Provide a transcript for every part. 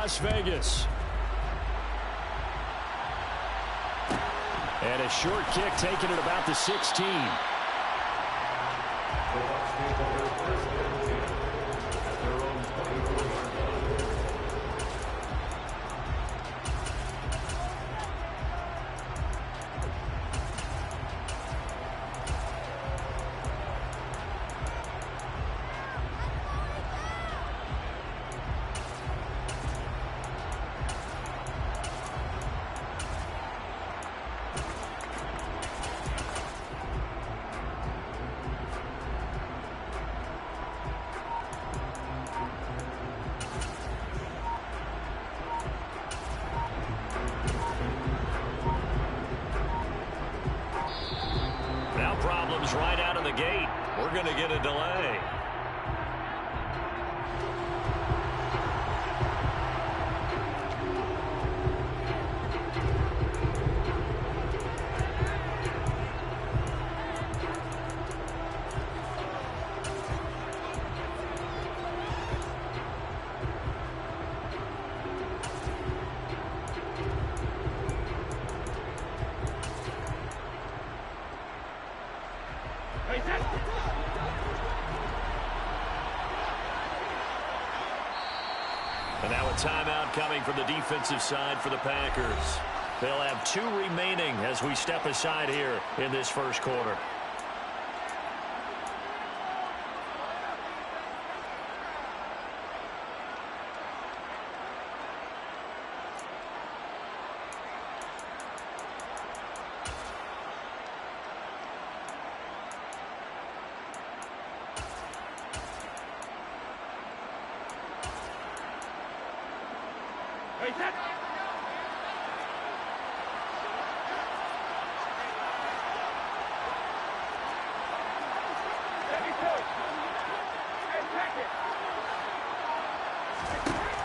Las Vegas. And a short kick taken at about the 16. Problems right out of the gate. We're going to get a delay. And now a timeout coming from the defensive side for the Packers. They'll have 2 remaining as we step aside here in this first quarter.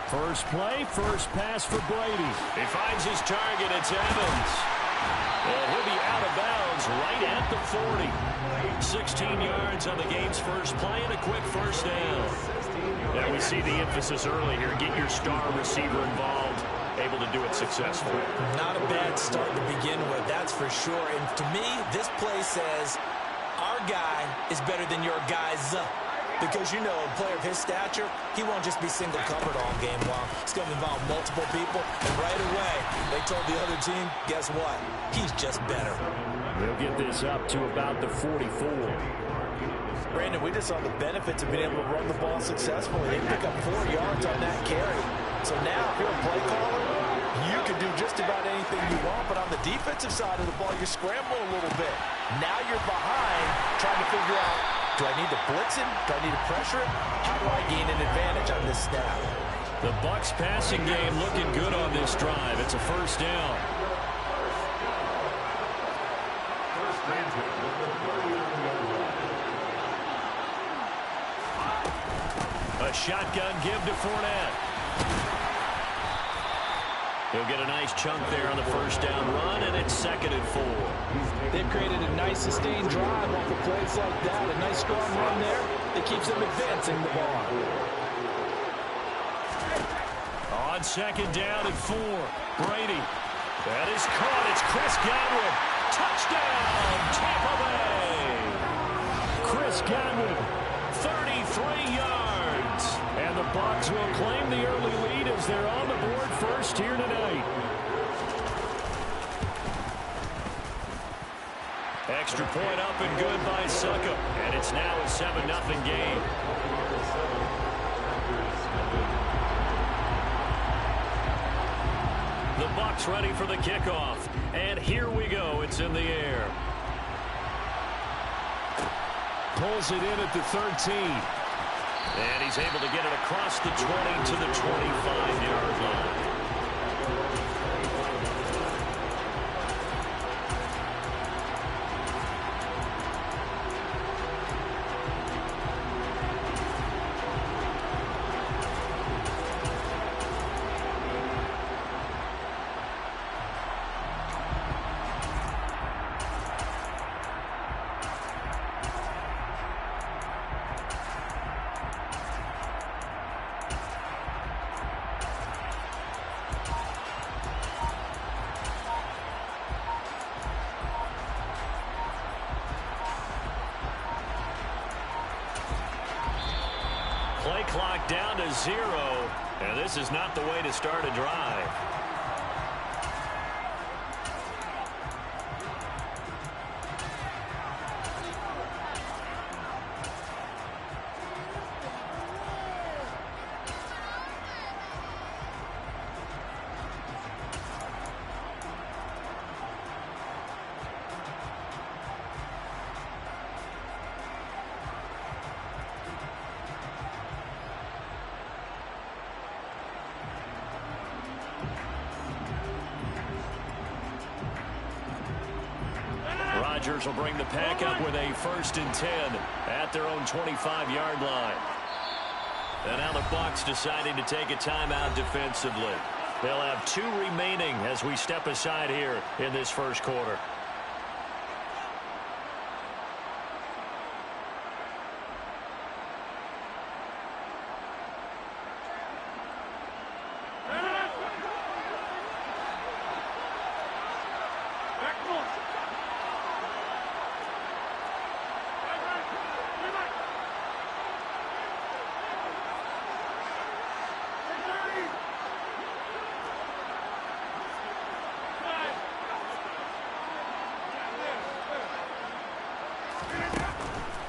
First play, first pass for Brady. He finds his target. It's Evans. And he'll be out of bounds right at the 40. 16 yards on the game's first play and a quick first down. Yeah, we see the emphasis early here. Get your star receiver involved. Able to do it successfully. Not a bad start to begin with, that's for sure. And to me, this play says our guy is better than your guy's. Because, you know, a player of his stature, he won't just be single covered all game long. It's going to involve multiple people. And right away, they told the other team, guess what? He's just better. They'll get this up to about the 44. Brandon, we just saw the benefits of being able to run the ball successfully. They pick up 4 yards on that carry. So now, if you're a play caller, you can do just about anything you want. But on the defensive side of the ball, you're scrambling a little bit. Now you're behind, trying to figure out, do I need to blitz him? Do I need to pressure him? How do I gain an advantage on this snap? The Bucs passing game looking good on this drive. It's a first down. A shotgun give to Fournette. He'll get a nice chunk there on the first down run, and it's 2nd and 4. They've created a nice sustained drive off of plays like that. A nice strong run there that keeps them advancing the ball. On 2nd down and 4, Brady. That is caught. It's Chris Godwin. Touchdown, Tampa Bay. Chris Godwin, 33 yards. And the Bucs will claim the early lead as they're on the board first here tonight. Extra point up and good by Succop. And it's now a 7-0 game. The Bucs ready for the kickoff. And here we go. It's in the air. Pulls it in at the 13. And he's able to get it across the 20 to the 25-yard line. Play clock down to 0, and this is not the way to start a drive. Rodgers will bring the pack up with a 1st and 10 at their own 25-yard line. And now the Bucs deciding to take a timeout defensively. They'll have 2 remaining as we step aside here in this first quarter.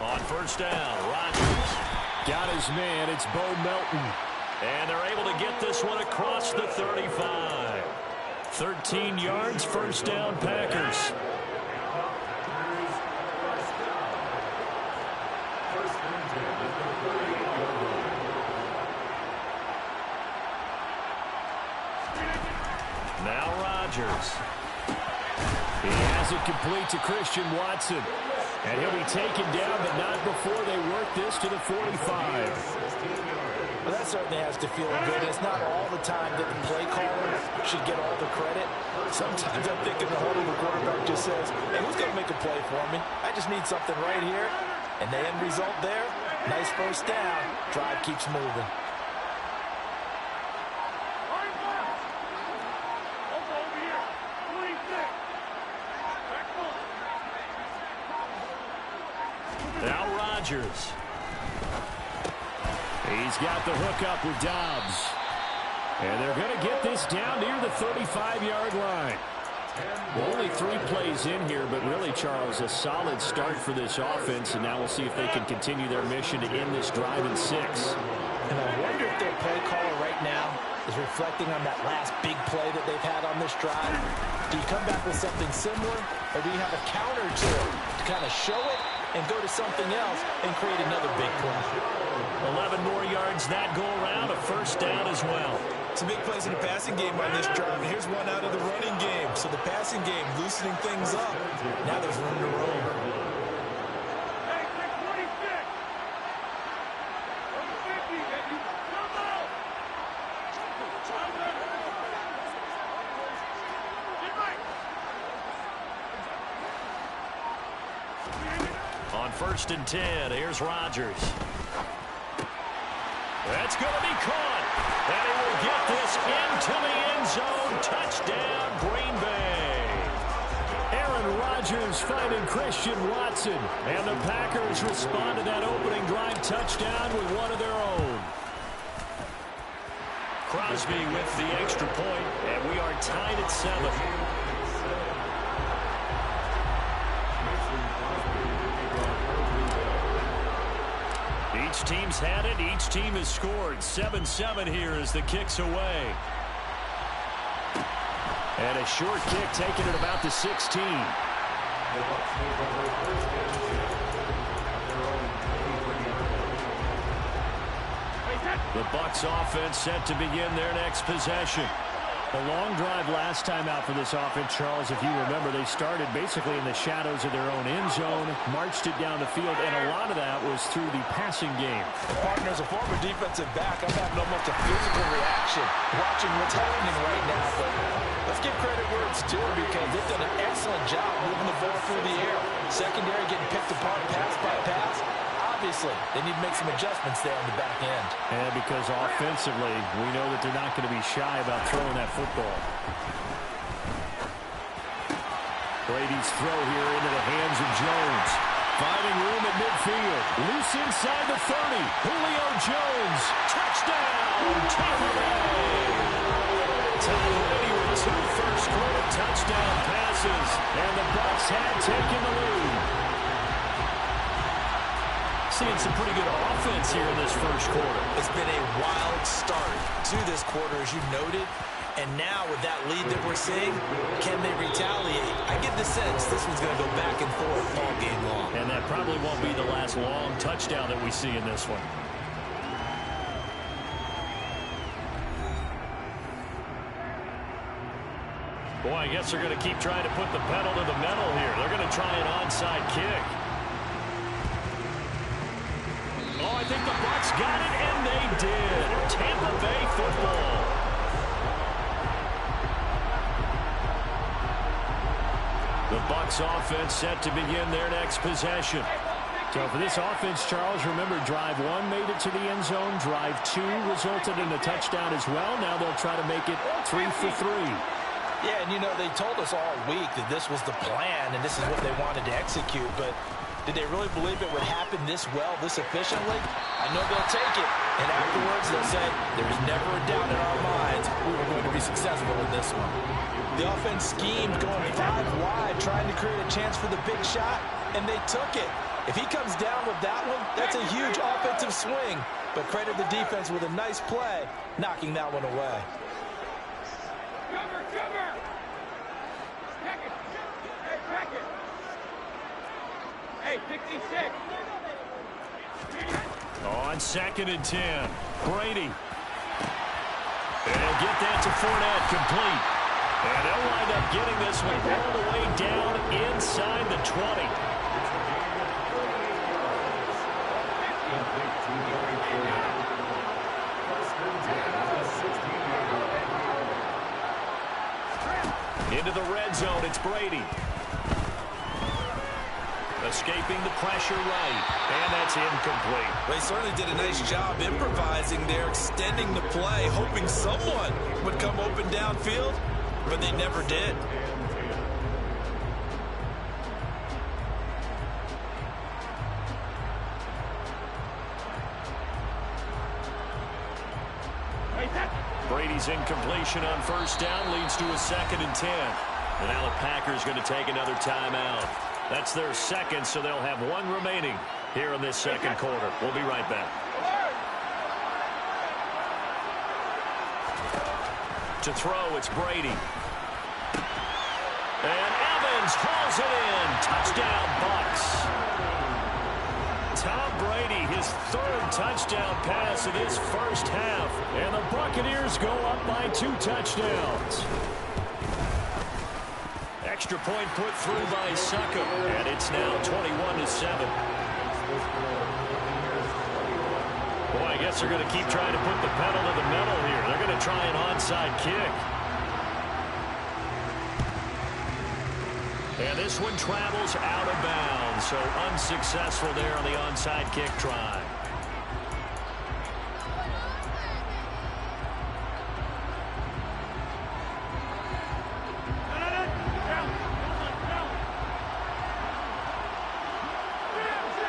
On 1st down, Rodgers got his man. It's Bo Melton. And they're able to get this one across the 35. 13 yards, 1st down, Packers. Now Rodgers. He has it complete to Christian Watson. And he'll be taken down, but not before they work this to the 45. Well, that certainly has to feel good. It's not all the time that the play caller should get all the credit. Sometimes I'm thinking the holding the quarterback just says, hey, who's going to make a play for me? I just need something right here. And the end result there, nice 1st down. Drive keeps moving. Now Rodgers. He's got the hook up with Dobbs. And they're going to get this down near the 35-yard line. Only 3 plays in here, but really, Charles, a solid start for this offense. And now we'll see if they can continue their mission to end this drive in 6. And I wonder if their play caller right now is reflecting on that last big play that they've had on this drive. Do you come back with something similar, or do you have a counter to it to kind of show it and go to something else and create another big play? 11 more yards that go around, a 1st down as well. Some big plays in the passing game on this drive. And here's one out of the running game. So the passing game loosening things up. Now there's room to roll. On 1st and 10, here's Rodgers. That's going to be caught. And he will get this into the end zone. Touchdown, Green Bay. Aaron Rodgers finding Christian Watson. And the Packers respond to that opening drive touchdown with one of their own. Crosby with the extra point, and we are tied at 7. Each team's had it. Each team has scored. 7-7 here as the kick's away. And a short kick taken at about the 16. The Bucs offense set to begin their next possession. A long drive last time out for this offense, Charles. If you remember, they started basically in the shadows of their own end zone, marched it down the field, and a lot of that was through the passing game. Partner, as a former defensive back, I'm having almost a physical reaction watching what's happening right now. But let's give credit where it's due, because they've done an excellent job moving the ball through the air. Secondary getting picked apart pass by pass. Obviously, they need to make some adjustments there on the back end. And because offensively, we know that they're not going to be shy about throwing that football. Brady's throw here into the hands of Jones. Finding room at midfield. Loose inside the 30. Julio Jones. Touchdown, Tampa Bay. Tom Brady with 2 first-quarter touchdown passes. And the Bucs had taken the lead. Seeing some pretty good offense here in this first quarter. It's been a wild start to this quarter, as you noted. And now with that lead that we're seeing, can they retaliate? I get the sense this one's going to go back and forth all game long. And that probably won't be the last long touchdown that we see in this one. Boy, I guess they're going to keep trying to put the pedal to the metal here. They're going to try an onside kick. Oh, I think the Bucs got it, and they did. Tampa Bay football. The Bucs offense set to begin their next possession. So for this offense, Charles, remember, drive 1 made it to the end zone. Drive 2 resulted in a touchdown as well. Now they'll try to make it 3 for 3. Yeah, and you know, they told us all week that this was the plan and this is what they wanted to execute, but did they really believe it would happen this well, this efficiently? I know they'll take it, and afterwards they'll say, there's never a doubt in our minds we were going to be successful in this one. The offense schemed going 5 wide, trying to create a chance for the big shot, and they took it. If he comes down with that one, that's a huge offensive swing, but credit the defense with a nice play, knocking that one away. Hey, 66. On 2nd and 10, Brady. And get that to Fournette, complete. And they'll wind up getting this one all the way down inside the 20. Into the red zone, it's Brady. Escaping the pressure right, and that's incomplete. They certainly did a nice job improvising there, extending the play, hoping someone would come open downfield, but they never did. Brady's incompletion on first down leads to a 2nd and 10. And now the Packers going to take another timeout. That's their second, so they'll have 1 remaining here in this second quarter. We'll be right back. To throw, it's Brady. And Evans hauls it in. Touchdown, Bucs. Tom Brady, his 3rd touchdown pass of this first half. And the Buccaneers go up by 2 touchdowns. Extra point put through by Succo, and it's now 21-7. Boy, I guess they're going to keep trying to put the pedal to the metal here. They're going to try an onside kick. And this one travels out of bounds, so unsuccessful there on the onside kick try.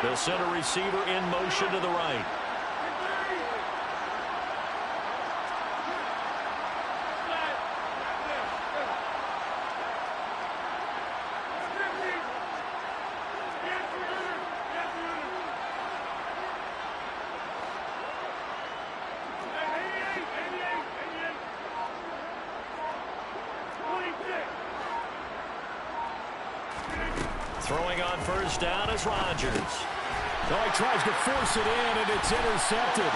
They'll send a receiver in motion to the right. Throwing on first down is Rodgers. Oh, he tries to force it in, and it's intercepted.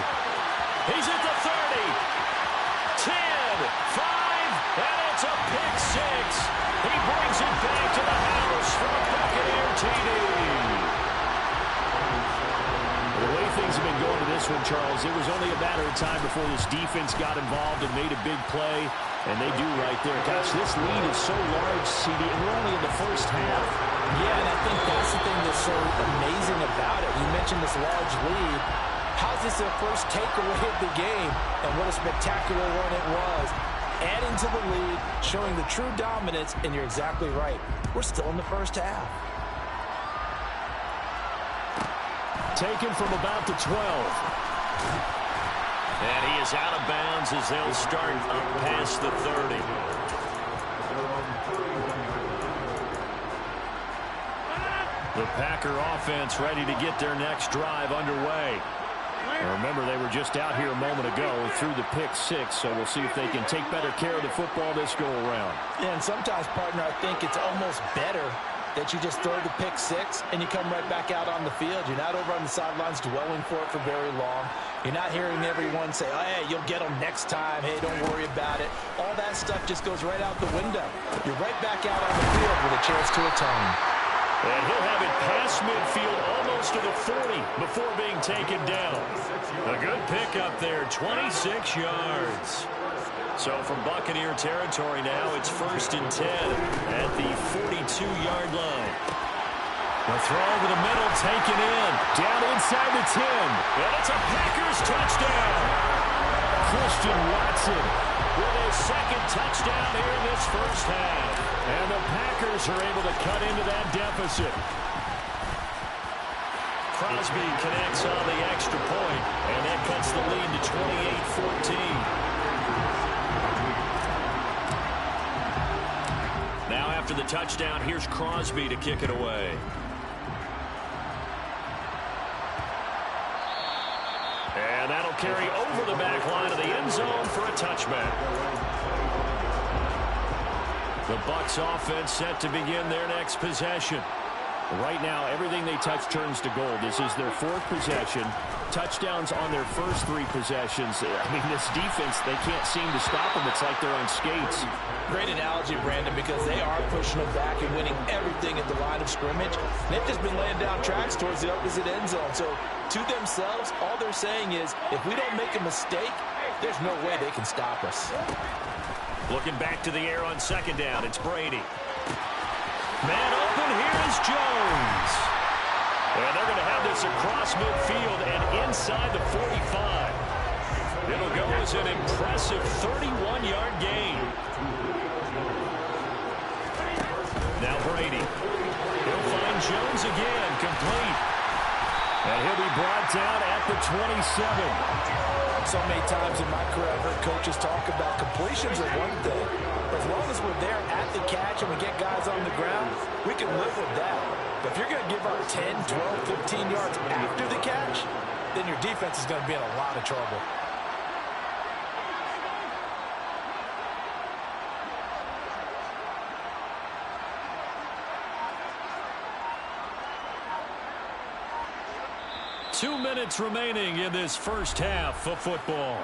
He's at the 30. 10, 5, and it's a pick 6. He brings it back to the house for a Buccaneer TD. The way things have been going to this one, Charles, it was only a matter of time before this defense got involved and made a big play, and they do right there. Gosh, this lead is so large, CD, and we're only in the first half. Yeah, and I think that's the thing that's so amazing about it. You mentioned this large lead. How's this their first takeaway of the game? And what a spectacular one it was. Adding to the lead, showing the true dominance, and you're exactly right. We're still in the first half. taken from about the 12. And he is out of bounds as they'll start up past the 30. The Packer offense ready to get their next drive underway. And remember, they were just out here a moment ago through the pick six, so we'll see if they can take better care of the football this go-around. Yeah, and sometimes, partner, I think it's almost better that you just throw the pick six and you come right back out on the field. You're not over on the sidelines dwelling for it for very long. You're not hearing everyone say, oh, hey, you'll get them next time. Hey, don't worry about it. All that stuff just goes right out the window. You're right back out on the field with a chance to atone. And he'll have it past midfield almost to the 40 before being taken down. A good pickup there, 26 yards. So from Buccaneer territory now, it's 1st and 10 at the 42-yard line. The throw over the middle, taken in. Down inside the 10. And it's a Packers touchdown. Christian Watson with his second touchdown here in this first half. And the Packers are able to cut into that deficit. Crosby connects on the extra point, and that cuts the lead to 28-14. Now after the touchdown, here's Crosby to kick it away. And that'll carry over the back line of the end zone for a touchback. The Bucs offense set to begin their next possession. Right now, everything they touch turns to gold. This is their 4th possession. Touchdowns on their first 3 possessions. I mean, this defense, they can't seem to stop them. It's like they're on skates. Great analogy, Brandon, because they are pushing them back and winning everything at the line of scrimmage. They've just been laying down tracks towards the opposite end zone. So to themselves, all they're saying is, if we don't make a mistake, there's no way they can stop us. Looking back to the air on 2nd down, it's Brady. Man open, here is Jones. And they're going to have this across midfield and inside the 45. It'll go as an impressive 31-yard gain. Now Brady. He'll find Jones again, complete. And he'll be brought down at the 27. So many times in my career, I've heard coaches talk about completions are one thing. But as long as we're there at the catch and we get guys on the ground, we can live with that. But if you're going to give up 10, 12, 15 yards after the catch, then your defense is going to be in a lot of trouble. Two minutes remaining in this first half of football.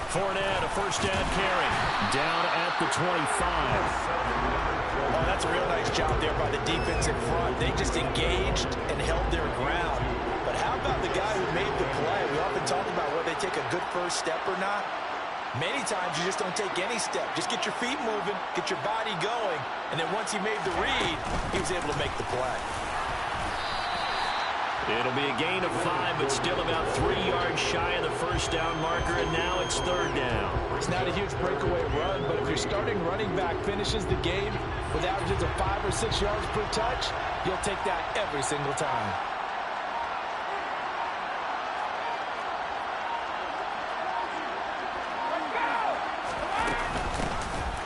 Fournette, a first down carry. Down at the 25. Oh, that's a real nice job there by the defense in front. They just engaged and held their ground. But how about the guy who made the play? We often talk about whether they take a good first step or not. Many times you just don't take any step. Just get your feet moving, get your body going, and then once he made the read, he was able to make the play. It'll be a gain of 5, but still about 3 yards shy of the first down marker, and now it's 3rd down. It's not a huge breakaway run, but if your starting running back finishes the game with averages of 5 or 6 yards per touch, you'll take that every single time.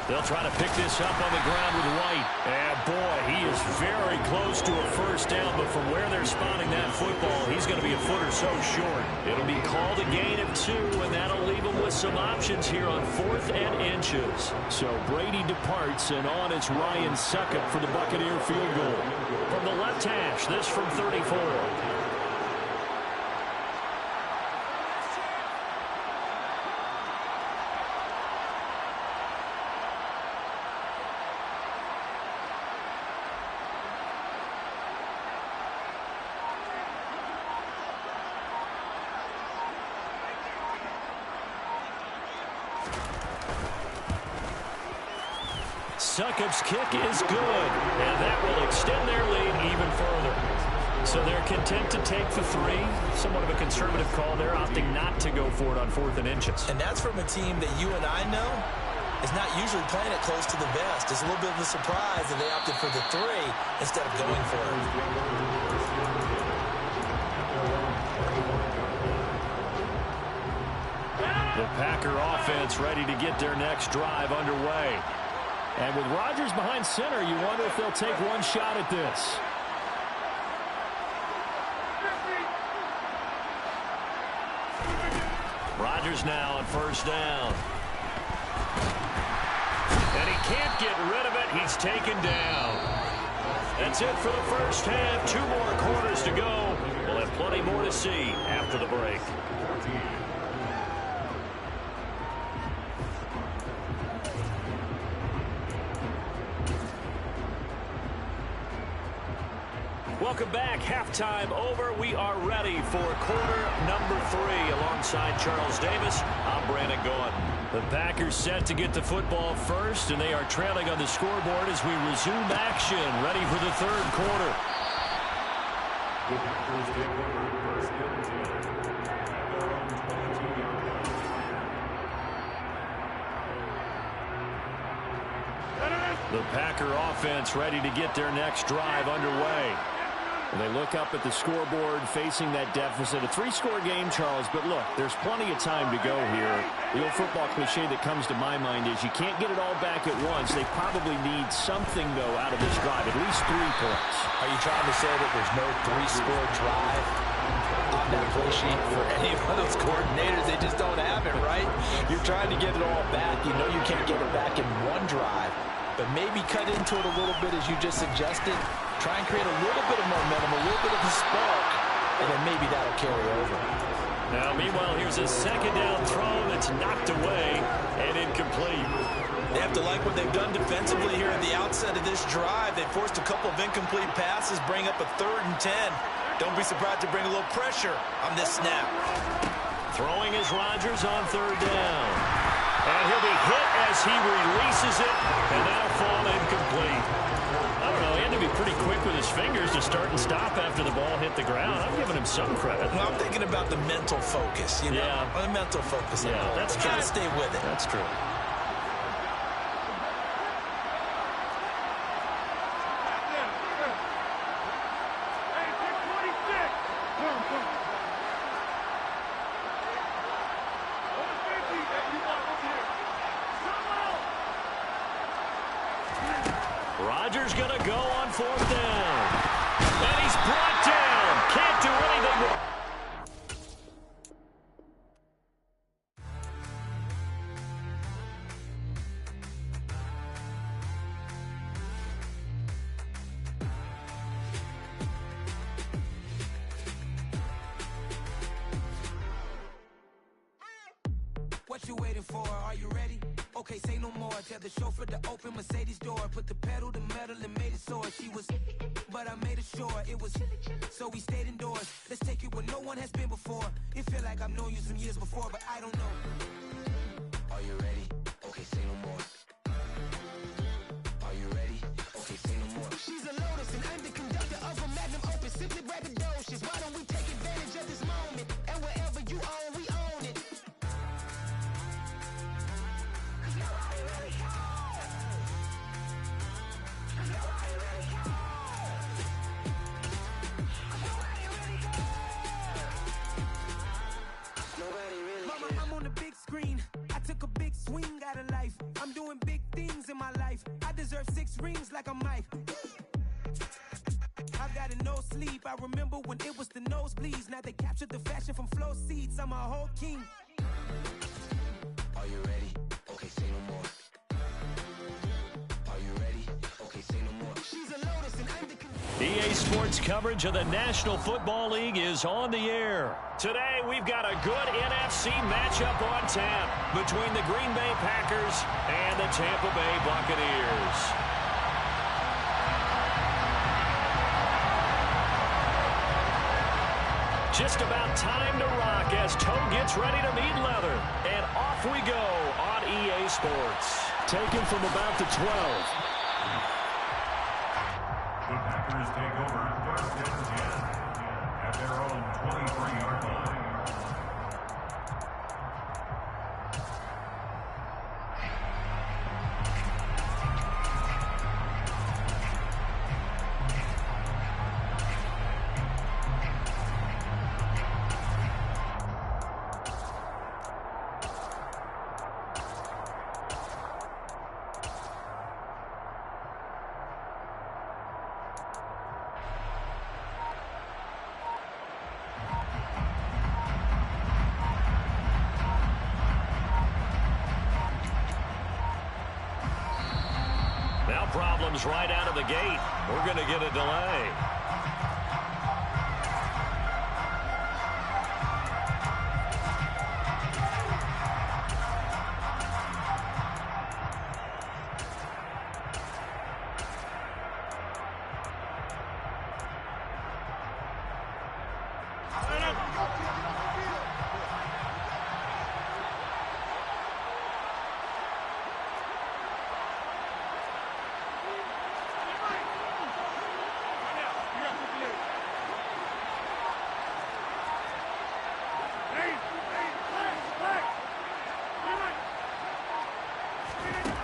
They'll try to pick this up on the ground with White. And boy, he is very close to a first down, but from where they're spotting that football, he's going to be a foot or so short. It'll be called a gain of 2, and that'll leave him with some options here on 4th and inches. So Brady departs, and on it's Ryan Succop for the Buccaneer field goal. From the left hash, this from 34. Succop's kick is good, and that will extend their lead even further. So they're content to take the 3. Somewhat of a conservative call there, opting not to go for it on 4th and inches. And that's from a team that you and I know is not usually playing it close to the vest. It's a little bit of a surprise that they opted for the 3 instead of going for it. The Packer offense ready to get their next drive underway. And with Rodgers behind center, you wonder if they'll take one shot at this. Rodgers now on 1st down. And he can't get rid of it. He's taken down. That's it for the first half. 2 more quarters to go. We'll have plenty more to see after the break. Welcome back. Halftime over. We are ready for quarter number 3. Alongside Charles Davis, I'm Brandon Gaudin. The Packers set to get the football first, and they are trailing on the scoreboard as we resume action, ready for the 3rd quarter. The Packer offense ready to get their next drive underway. And they look up at the scoreboard facing that deficit. A 3-score game, Charles, but look, there's plenty of time to go here. The old football cliche that comes to my mind is you can't get it all back at once. They probably need something, though, out of this drive, at least 3 points. Are you trying to say that there's no 3-score drive on that play sheet for any of those coordinators? They just don't have it, right? You're trying to get it all back. You know you can't get it back in one drive, but maybe cut into it a little bit as you just suggested. Try and create a little bit of momentum, a little bit of a spark, and then maybe that'll carry over. Now, meanwhile, here's a 2nd down throw that's knocked away and incomplete. They have to like what they've done defensively here at the outset of this drive. They forced a couple of incomplete passes, bring up a 3rd and 10. Don't be surprised to bring a little pressure on this snap. Throwing is Rodgers on 3rd down. And he'll be hit as he releases it, and that'll fall incomplete. I don't know, he had to be pretty quick with his fingers to start and stop after the ball hit the ground. I'm giving him some credit. Well, I'm thinking about the mental focus, you know? Yeah. The mental focus. Yeah, that's true. Got to stay with it. That's true. Rodgers going to go on 4th down. And he's brought down. Can't do anything with... What you waiting for? Are you ready? Okay, say no more. Tell the chauffeur to open Mercedes door. Put the pedal to metal and made it soar. She was, but I made it sure it was. So we stayed indoors. Let's take it where no one has been before. It feel like I've known you some years before, but I don't know. Are you ready? Okay, say no more. Are you ready? Okay, say no more. She's a Lotus and I'm the conductor of a Magnum Opus. Simply braggadocious. Why don't we take advantage of this moment? And wherever you own, we own it. I'm on the big screen. I took a big swing out of life. I'm doing big things in my life. I deserve 6 rings like I'm Mike. I've got a no sleep. I remember when it was the nosebleeds. Now they captured the fashion from flow seats. I'm a whole king. Are you ready? Okay, say no more. Are you ready? Okay, say no more. She's a Lotus and I'm the... EA Sports coverage of the National Football League is on the air. Today, we've got a good NFC matchup on tap between the Green Bay Packers and the Tampa Bay Buccaneers. Just about time to rock as Toe gets ready to meet leather. And off we go on EA Sports. Taken from about the 12. The Packers take over 1st and 10. problems right out of the gate. We're going to get a delay.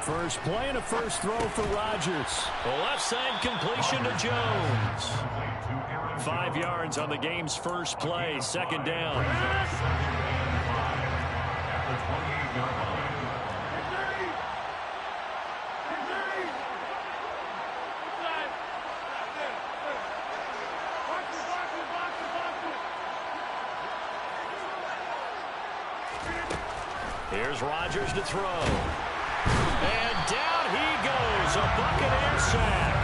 First play and a first throw for Rodgers. The left side completion to Jones. 5 yards on the game's first play. Second down. Here's Rodgers to throw. And down he goes, a Buccaneer sack.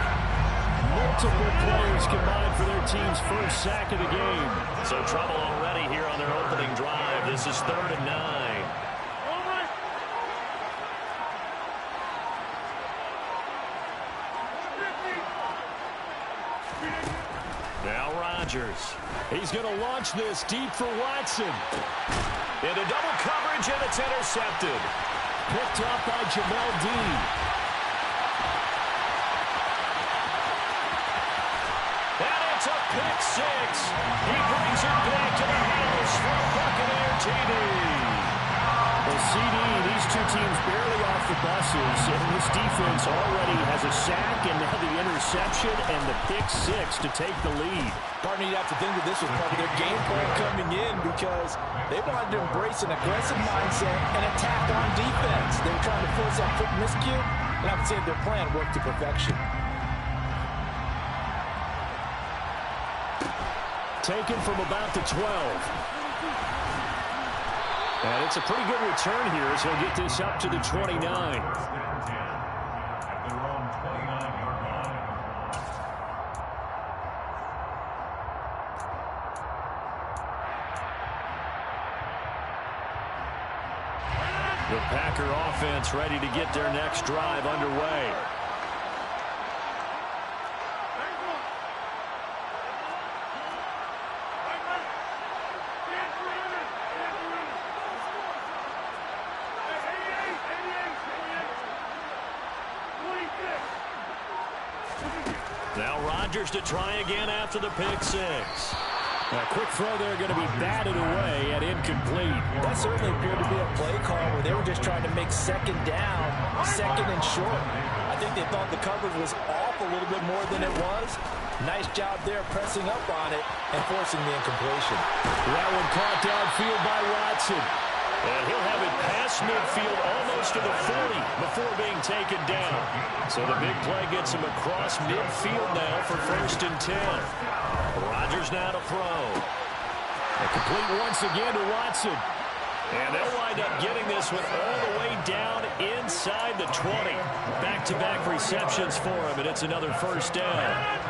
Multiple players combined for their team's first sack of the game. So trouble already here on their opening drive. This is 3rd and 9. Now Rodgers. He's going to launch this deep for Watson. Into double coverage, and it's intercepted. Picked up by Jamel Dean. And it's a pick six. He brings it back to the house for a Buccaneer TD. Well, CD, these two teams barely off the buses, and this defense already has a sack and now the interception and the pick six to take the lead. Partner, you have to think that this was part of their game plan coming in because they wanted to embrace an aggressive mindset and attack on defense. They were trying to force that quick miscue, and I would say their plan worked to perfection. Taken from about the 12. And it's a pretty good return here as he'll get this up to the 29. The Packer offense ready to get their next drive underway. Now Rodgers to try again after the pick six. A quick throw there going to be batted away and incomplete. That certainly appeared to be a play call where they were just trying to make second down, second and short. I think they thought the coverage was off a little bit more than it was. Nice job there pressing up on it and forcing the incompletion. That one caught downfield by Watson. And he'll have it past midfield almost to the 40 before being taken down. So the big play gets him across midfield now for 1st and 10. Rodgers now to throw. A complete once again to Watson. And they'll wind up getting this one all the way down inside the 20. Back-to-back receptions for him, and it's another 1st down.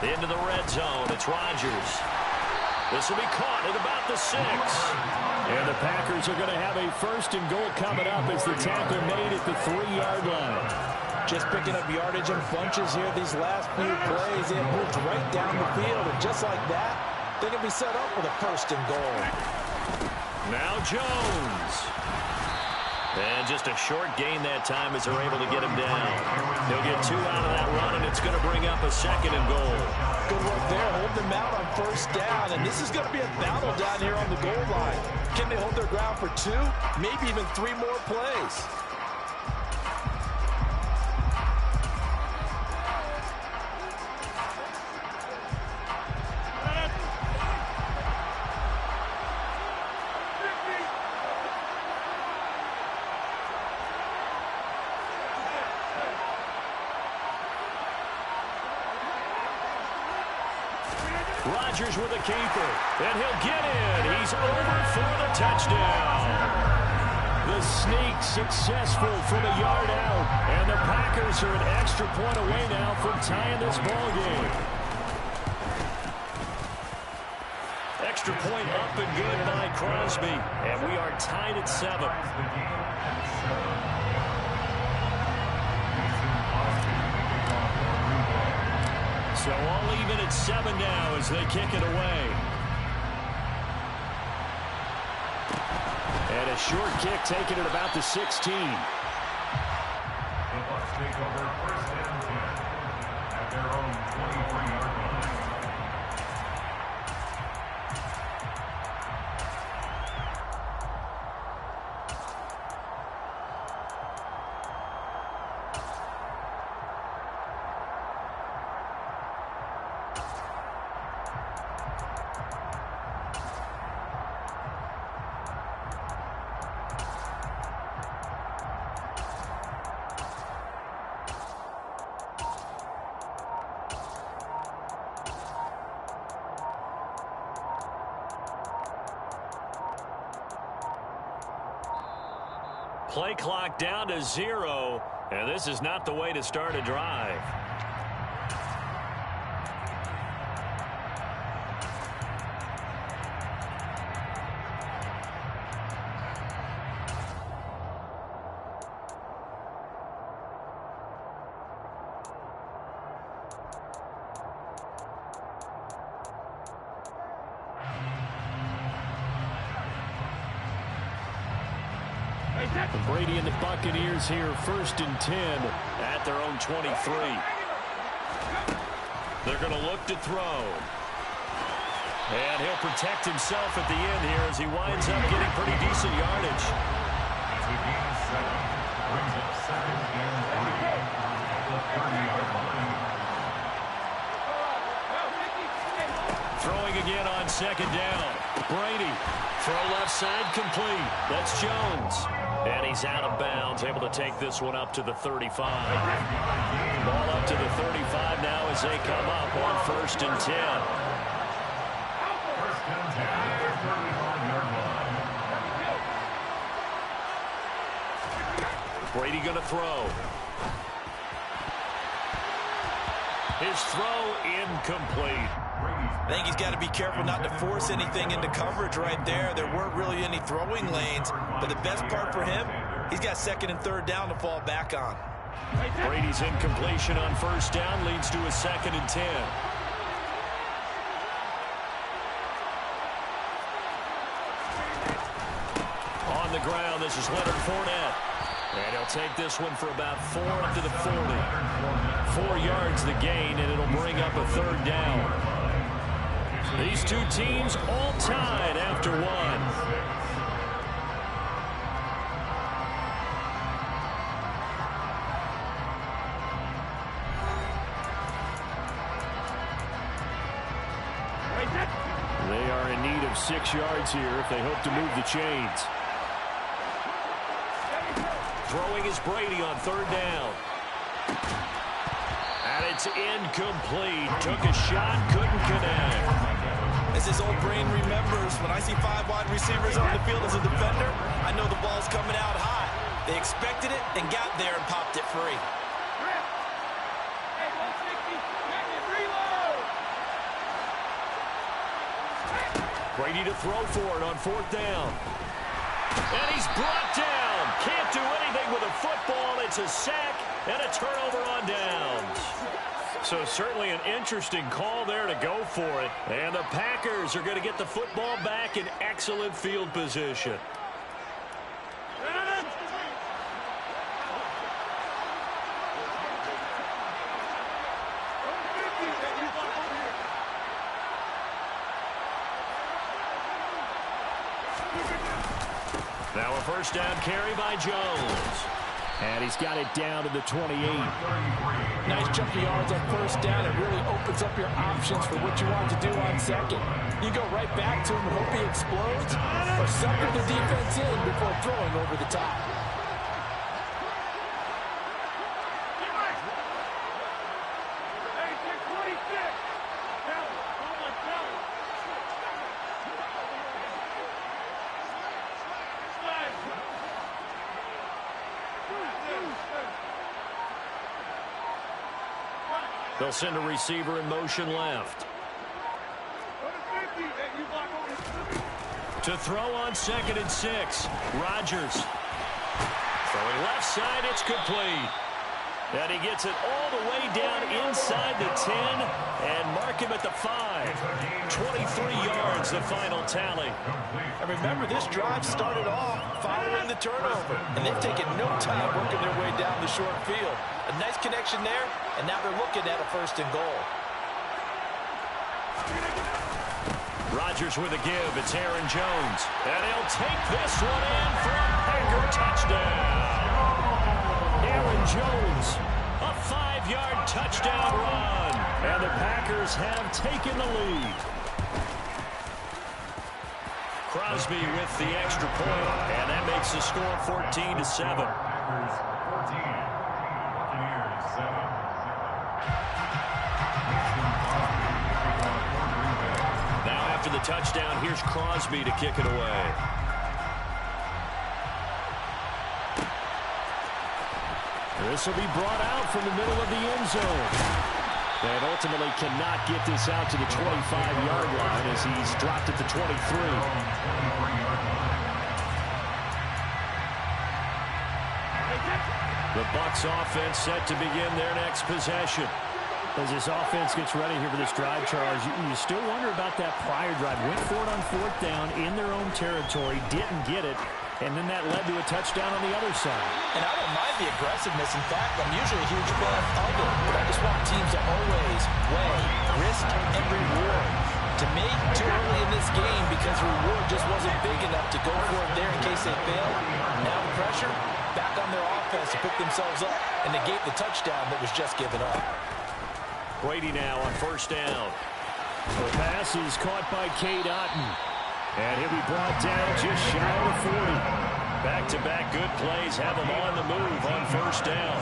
Into the red zone. It's Rodgers. This will be caught at about the 6. And the Packers are going to have a 1st and goal coming up as the tackle made at the 3-yard line. Just picking up yardage in bunches here these last few plays. It moved right down the field, and just like that, they can be set up with a 1st and goal. Now Jones. And just a short gain that time as they're able to get him down. He'll get 2 out of that run, and it's going to bring up a 2nd and goal. Good work there. Hold them out on 1st down, and this is going to be a battle down here on the goal line. Can they hold their ground for 2, maybe even 3 more plays? Rodgers with a keeper, and he'll get in. He's over for the touchdown. The sneak successful from a yard out, and the Packers are an extra point away now from tying this ball game. Extra point up and good by Crosby, and we are tied at 7. So all even at 7 now as they kick it away. And a short kick taken at about the 16. The Bucs take over 1st and 10 at their own 23-yard line. Play clock down to 0, and this is not the way to start a drive. Brady and the Buccaneers here, 1st and 10 at their own 23. They're going to look to throw. And he'll protect himself at the end here as he winds up getting pretty decent yardage. As he gains 7, brings up 2nd and 3 at the 30-yard line. Throwing again on 2nd down. Brady, throw left side complete. That's Jones. And he's out of bounds, able to take this one up to the 35. Ball up to the 35 now as they come up on 1st and 10. 1st and 10 at their 35-yard line. Brady going to throw. His throw incomplete. I think he's got to be careful not to force anything into coverage right there. There weren't really any throwing lanes, but the best part for him, he's got 2nd and 3rd down to fall back on. Brady's incompletion on 1st down leads to a 2nd and 10. On the ground, this is Leonard Fournette. And he'll take this one for about 4 up to the 40. 4 yards the gain, and it'll bring up a 3rd down. These two teams all tied after 1. They are in need of 6 yards here if they hope to move the chains. Throwing is Brady on 3rd down. And it's incomplete. Took a shot, couldn't connect. As his old brain remembers, when I see 5 wide receivers on the field as a defender, I know the ball's coming out high. They expected it and got there and popped it free. Brady to throw for it on 4th down. And he's brought down. Can't do anything with a football. It's a sack and a turnover on downs. So certainly an interesting call there to go for it. And the Packers are going to get the football back in excellent field position. Now a 1st down carry by Jones. And he's got it down to the 28. Nice chunk of yards on 1st down. It really opens up your options for what you want to do on 2nd. You go right back to him and hope he explodes, or sucker the defense in before throwing over the top. They'll send a receiver in motion left. To throw on 2nd and 6. Rodgers. Throwing left side, it's complete. And he gets it all the way down inside the 10 and mark him at the 5. 23 yards, the final tally. And remember, this drive started off following the turnover, and they've taken no time working their way down the short field. A nice connection there, and now they're looking at a 1st and goal. Rodgers with a give. It's Aaron Jones. And he'll take this one in for a Packer touchdown. Aaron Jones, a 5-yard touchdown run. And the Packers have taken the lead. Crosby with the extra point, and that makes the score 14-7. Packers 14, Buccaneers 7. Now after the touchdown, here's Crosby to kick it away. This will be brought out from the middle of the end zone. And ultimately cannot get this out to the 25-yard line as he's dropped at the 23. The Bucs offense set to begin their next possession. As this offense gets ready here for this drive, Charles, you still wonder about that prior drive. Went for it on 4th down in their own territory, didn't get it, and then that led to a touchdown on the other side. And I don't mind the aggressiveness. In fact, I'm usually a huge fan of it, but I just want teams to always weigh risk and reward. To me, too early in this game because the reward just wasn't big enough to go for it there in case they failed. Now the pressure back on their offense to pick themselves up and negate the touchdown that was just given up. Brady now on 1st down. The pass is caught by Cade Otton. And he'll be brought down just shy of the 40. Back-to-back good plays have him on the move on 1st down.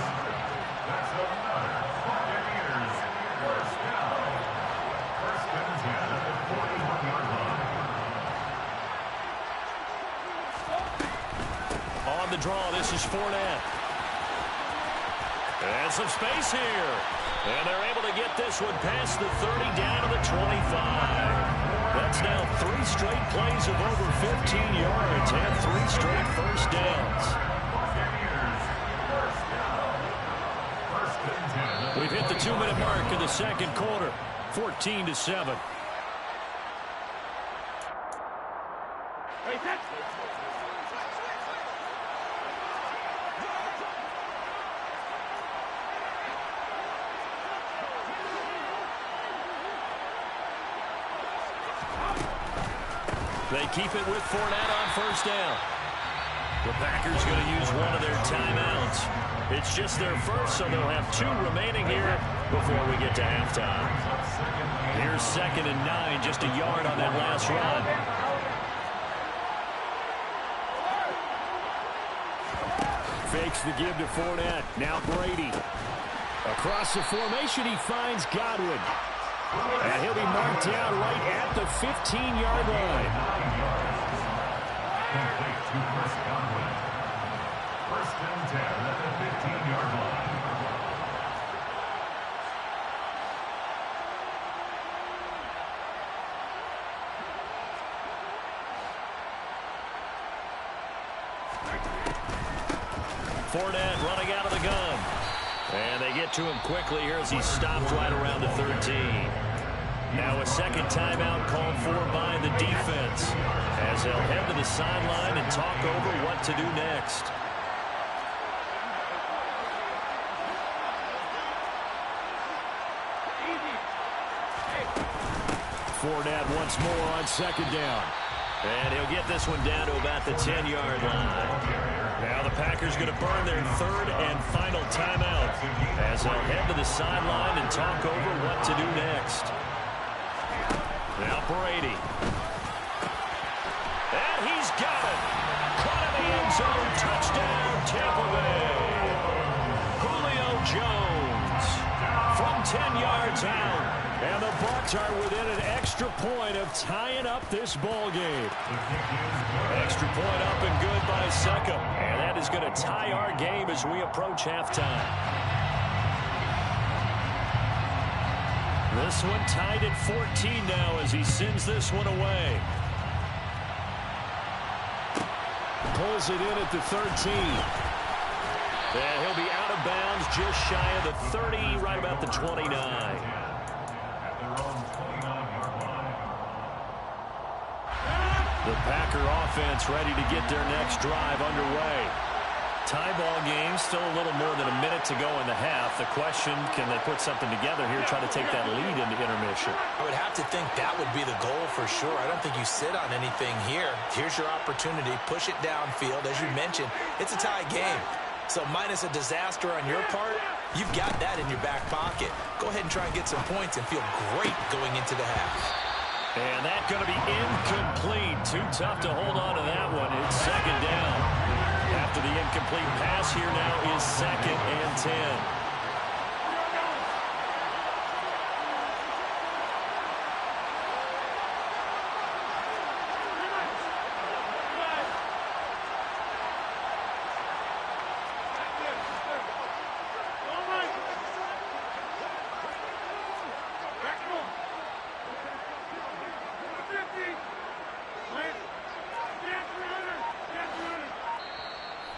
On the draw, this is Fournette. And some space here. And they're able to get this one past the 30 down to the 25. That's now 3 straight plays of over 15 yards and 3 straight 1st downs. We've hit the 2-minute mark in the 2nd quarter. 14-7. They keep it with Fournette on 1st down. The Packers going to use one of their timeouts. It's just their first, so they'll have 2 remaining here before we get to halftime. Here's 2nd and 9, just a yard on that last run. Fakes the give to Fournette. Now Brady. Across the formation, he finds Godwin. And he'll be marked down right at the 15-yard line. Complete to Chris Godwin. 1st and 10 at the 15-yard line. Fournette running out of the gun. And they get to him quickly here as he stopped right around the 13. Now a 2nd timeout called for by the defense as they'll head to the sideline and talk over what to do next. Fournette once more on 2nd down. And he'll get this one down to about the 10-yard line. Now the Packers going to burn their 3rd and final timeout as they'll head to the sideline and talk over what to do next. Now Brady. And he's got it. Caught in the end zone. Touchdown, Tampa Bay. Julio Jones from 10 yards out. And the Bucs are within an extra point of tying up this ball game. Extra point up and good by Succop. And that is going to tie our game as we approach halftime. This one tied at 14 now as he sends this one away. Pulls it in at the 13. And he'll be out of bounds just shy of the 30, right about the 29. The Packer offense ready to get their next drive underway. Tie ball game, still a little more than a minute to go in the half. The question, can they put something together here, try to take that lead into intermission? I would have to think that would be the goal for sure. I don't think you sit on anything here. Here's your opportunity. Push it downfield. As you mentioned, it's a tie game. So minus a disaster on your part, you've got that in your back pocket. Go ahead and try and get some points and feel great going into the half. And that's going to be incomplete. Too tough to hold on to that one. It's second down. After the incomplete pass, here now is 2nd and 10.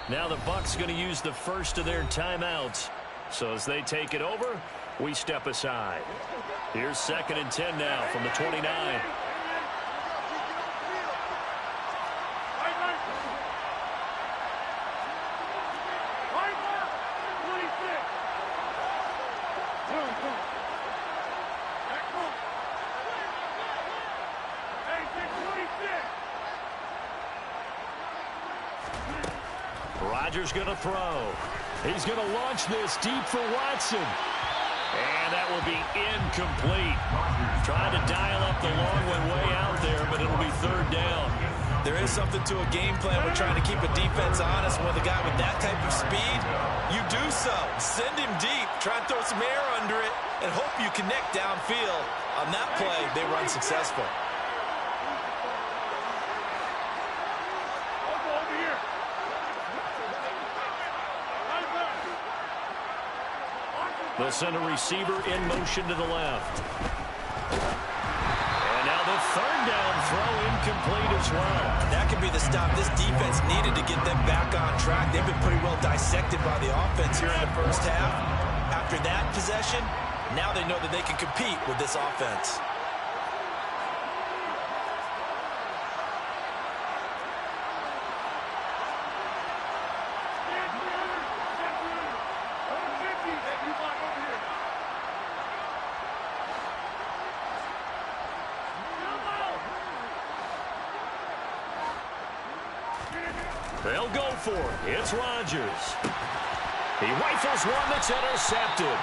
Now the Bucs going to use the first of their timeouts. So as they take it over, we step aside. Here's 2nd and 10 now from the 29. Rodgers going to throw. He's going to launch this deep for Watson. And that will be incomplete. Trying to dial up the long one way out there, but it'll be 3rd down. There is something to a game plan with trying to keep a defense honest. With a guy with that type of speed, you do so. Send him deep. Try and throw some air under it and hope you connect downfield. On that play, they run successful. They'll send a receiver in motion to the left. And now the 3rd down throw incomplete as well. That could be the stop this defense needed to get them back on track. They've been pretty well dissected by the offense here in the first half. After that possession, now they know that they can compete with this offense. They'll go for it. It's Rodgers. He rifles one that's intercepted.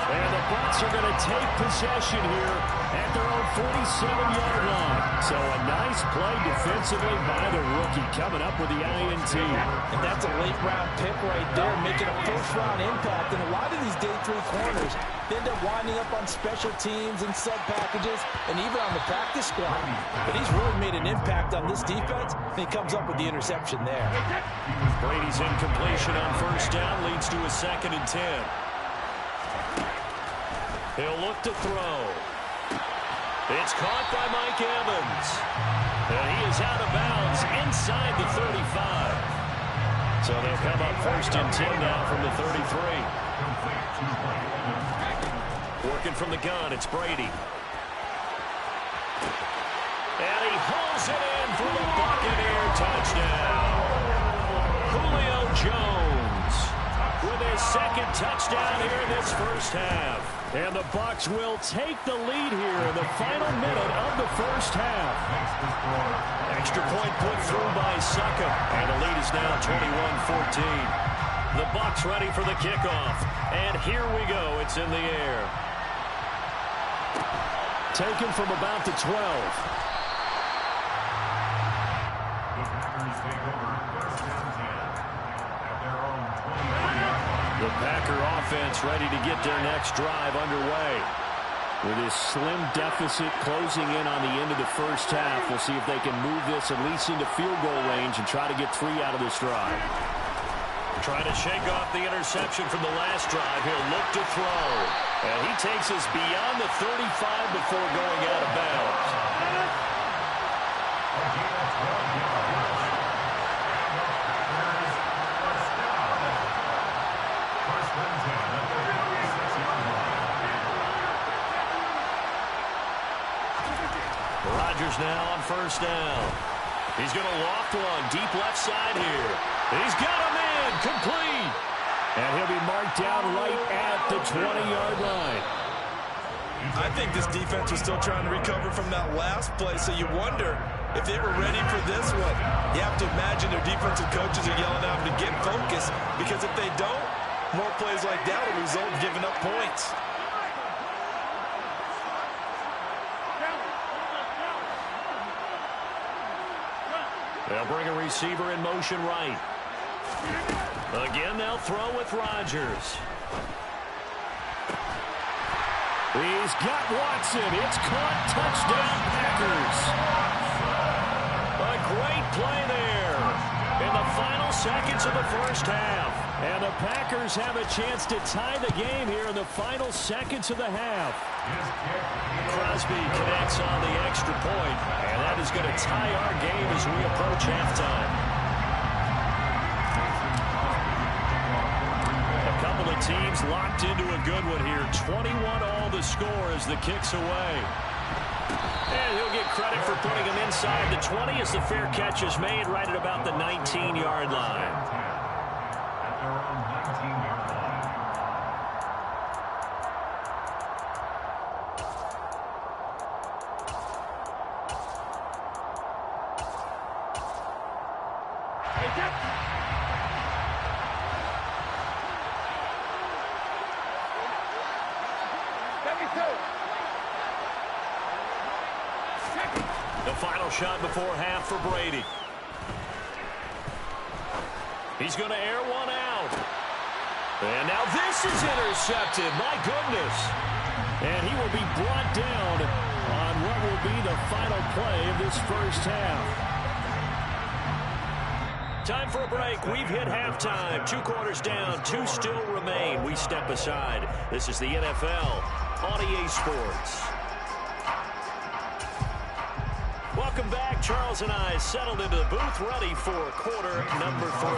And the Bucs are going to take possession here at their own 47-yard line. So a nice play defensively by the rookie coming up with the INT. And that's a late-round pick right there, making a first-round impact. And a lot of these day 3 corners, they end up winding up on special teams and sub-packages and even on the practice squad. But he's really made an impact on this defense, and he comes up with the interception there. Brady's incompletion on 1st down leads to a 2nd and 10. He'll look to throw. It's caught by Mike Evans. And he is out of bounds inside the 35. So they'll come up 1st and 10 now from the 33. Working from the gun, it's Brady. And he hauls it in for the Buccaneer touchdown. Julio Jones with his 2nd touchdown here in this first half. And the Bucs will take the lead here in the final minute of the first half. Extra point put through by Succop. And the lead is now 21-14. The Bucs ready for the kickoff. And here we go. It's in the air. Taken from about the 12. The Packer offense ready to get their next drive underway. With this slim deficit closing in on the end of the first half, we'll see if they can move this at least into field goal range and try to get 3 out of this drive. Trying to shake off the interception from the last drive. He'll look to throw. And he takes us beyond the 35 before going out of bounds. Rodgers now on first down. He's going to loft one deep left side here. He's got him in, complete. And he'll be marked down right at the 20-yard line. I think this defense was still trying to recover from that last play, so you wonder if they were ready for this one. You have to imagine their defensive coaches are yelling at them to get focused, because if they don't, more plays like that will result in giving up points. They'll bring a receiver in motion right. Again, they'll throw with Rodgers. He's got Watson. It's caught. Touchdown, Packers. A great play there in the final seconds of the first half. And the Packers have a chance to tie the game here in the final seconds of the half. Crosby connects on the extra point, and that is going to tie our game as we approach halftime. A couple of teams locked into a good one here. 21-all the score as the kick's away. And he'll get credit for putting him inside the 20 as the fair catch is made right at about the 19-yard line. The final shot before half for Brady. He's going to air one out. And now this is intercepted. My goodness. And he will be brought down on what will be the final play of this first half. Time for a break. We've hit halftime. 2 quarters down. 2 still remain. We step aside. This is the NFL on EA Sports. Welcome back. Charles and I settled into the booth, ready for quarter number 3.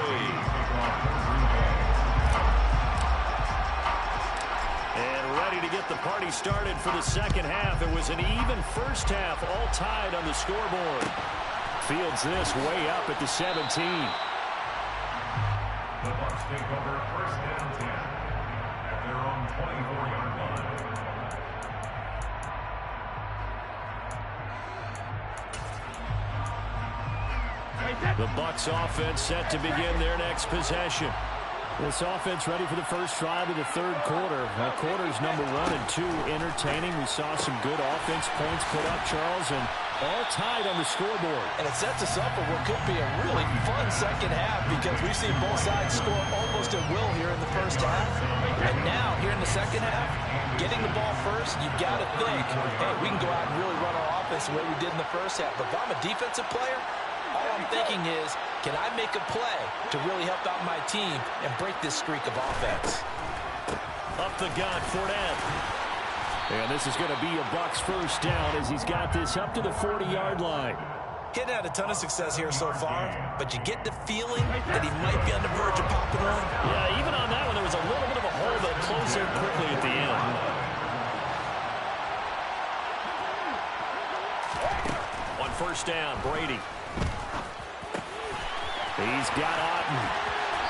And ready to get the party started for the second half. It was an even first half, all tied on the scoreboard. Fields this way up at the 17. The Bucs take over first down 10 at their own 24-yard line. The Bucs offense set to begin their next possession. This offense ready for the first drive of the third quarter. Quarters number 1 and 2 entertaining. We saw some good offense points put up, Charles, and all tied on the scoreboard. And it sets us up for what could be a really fun second half, because we've seen both sides score almost at will here in the first half. And now, here in the second half, getting the ball first, you've got to think, hey, we can go out and really run our offense the way we did in the first half. But if I'm a defensive player, all I'm thinking is, can I make a play to really help out my team and break this streak of offense? Up the gut, Fournette. And this is going to be a Bucs first down as he's got this up to the 40-yard line. He hadn't had a ton of success here so far, but you get the feeling that he might be on the verge of popping one. Yeah, even on that one, there was a little bit of a hole that closed there quickly at the end. On first down, Brady. He's got Otten.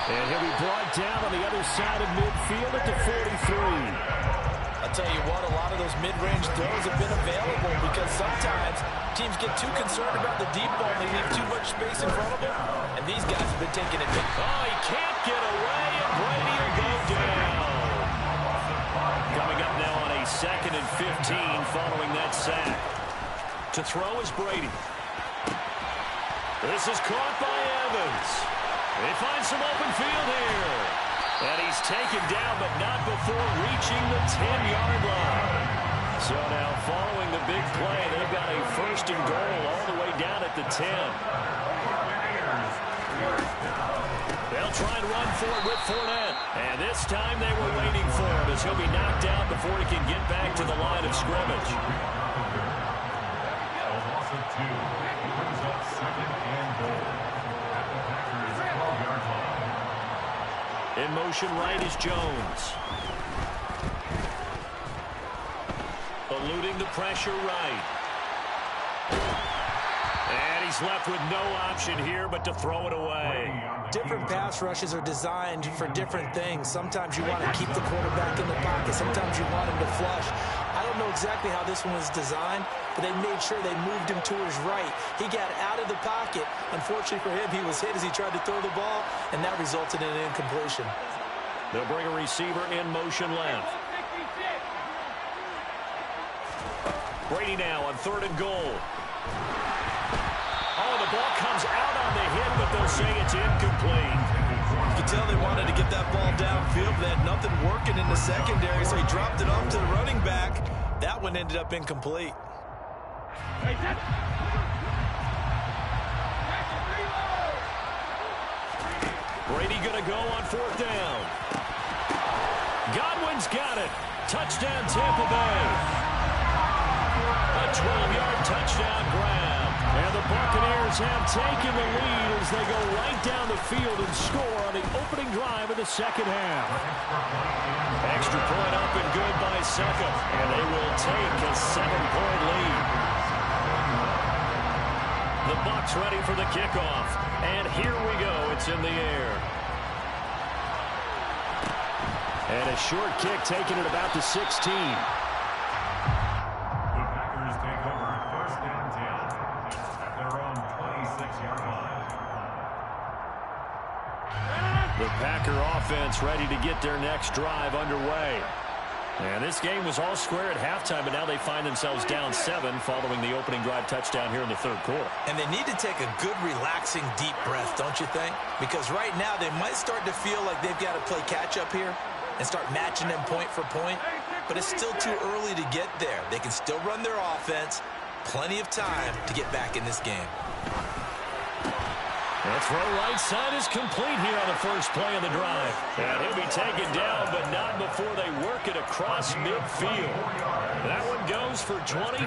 And he'll be brought down on the other side of midfield at the 43. I'll tell you what, a lot of those mid-range throws have been available, because sometimes teams get too concerned about the deep ball and they leave too much space in front of them. And these guys have been taking it. Oh, he can't get away, and Brady will go down. Coming up now on a 2nd and 15 following that sack. To throw is Brady. This is caught by Evans. They find some open field here. And he's taken down, but not before reaching the 10-yard line. So now, following the big play, they've got a 1st and goal all the way down at the 10. They'll they'll try and run for it with Fournette. And this time they were waiting for him as he'll be knocked out before he can get back to the line of scrimmage. In motion right is Jones. Eluding the pressure right. And he's left with no option here but to throw it away. Different pass rushes are designed for different things. Sometimes you want to keep the quarterback in the pocket. Sometimes you want him to flush. I don't know exactly how this one was designed, but they made sure they moved him to his right. He got out of the pocket. Unfortunately for him, he was hit as he tried to throw the ball, and that resulted in an incompletion. They'll bring a receiver in motion left. Brady now on 3rd and goal. Oh, the ball comes out on the hit, but they'll say it's incomplete. You can tell they wanted to get that ball downfield. They had nothing working in the secondary, so he dropped it off to the running back. That one ended up incomplete. Brady going to go on 4th down. Godwin's got it. Touchdown, Tampa Bay. A 12-yard touchdown grab. And the Buccaneers have taken the lead as they go right down the field and score on the opening drive of the second half. Extra point up and good by Succop. And they will take a 7-point lead. The Bucs ready for the kickoff. And here we go. It's in the air. And a short kick taken at about the 16. The Packers take over 1st and 10 at their own 26-yard line. The Packer offense ready to get their next drive underway. And this game was all square at halftime, but now they find themselves down 7 following the opening drive touchdown here in the 3rd quarter. And they need to take a good, relaxing, deep breath, don't you think? Because right now they might start to feel like they've got to play catch-up here and start matching them point for point. But it's still too early to get there. They can still run their offense. Plenty of time to get back in this game. The throw right side is complete here on the first play of the drive. And he'll be taken down, but not before they work it across midfield. That one goes for 24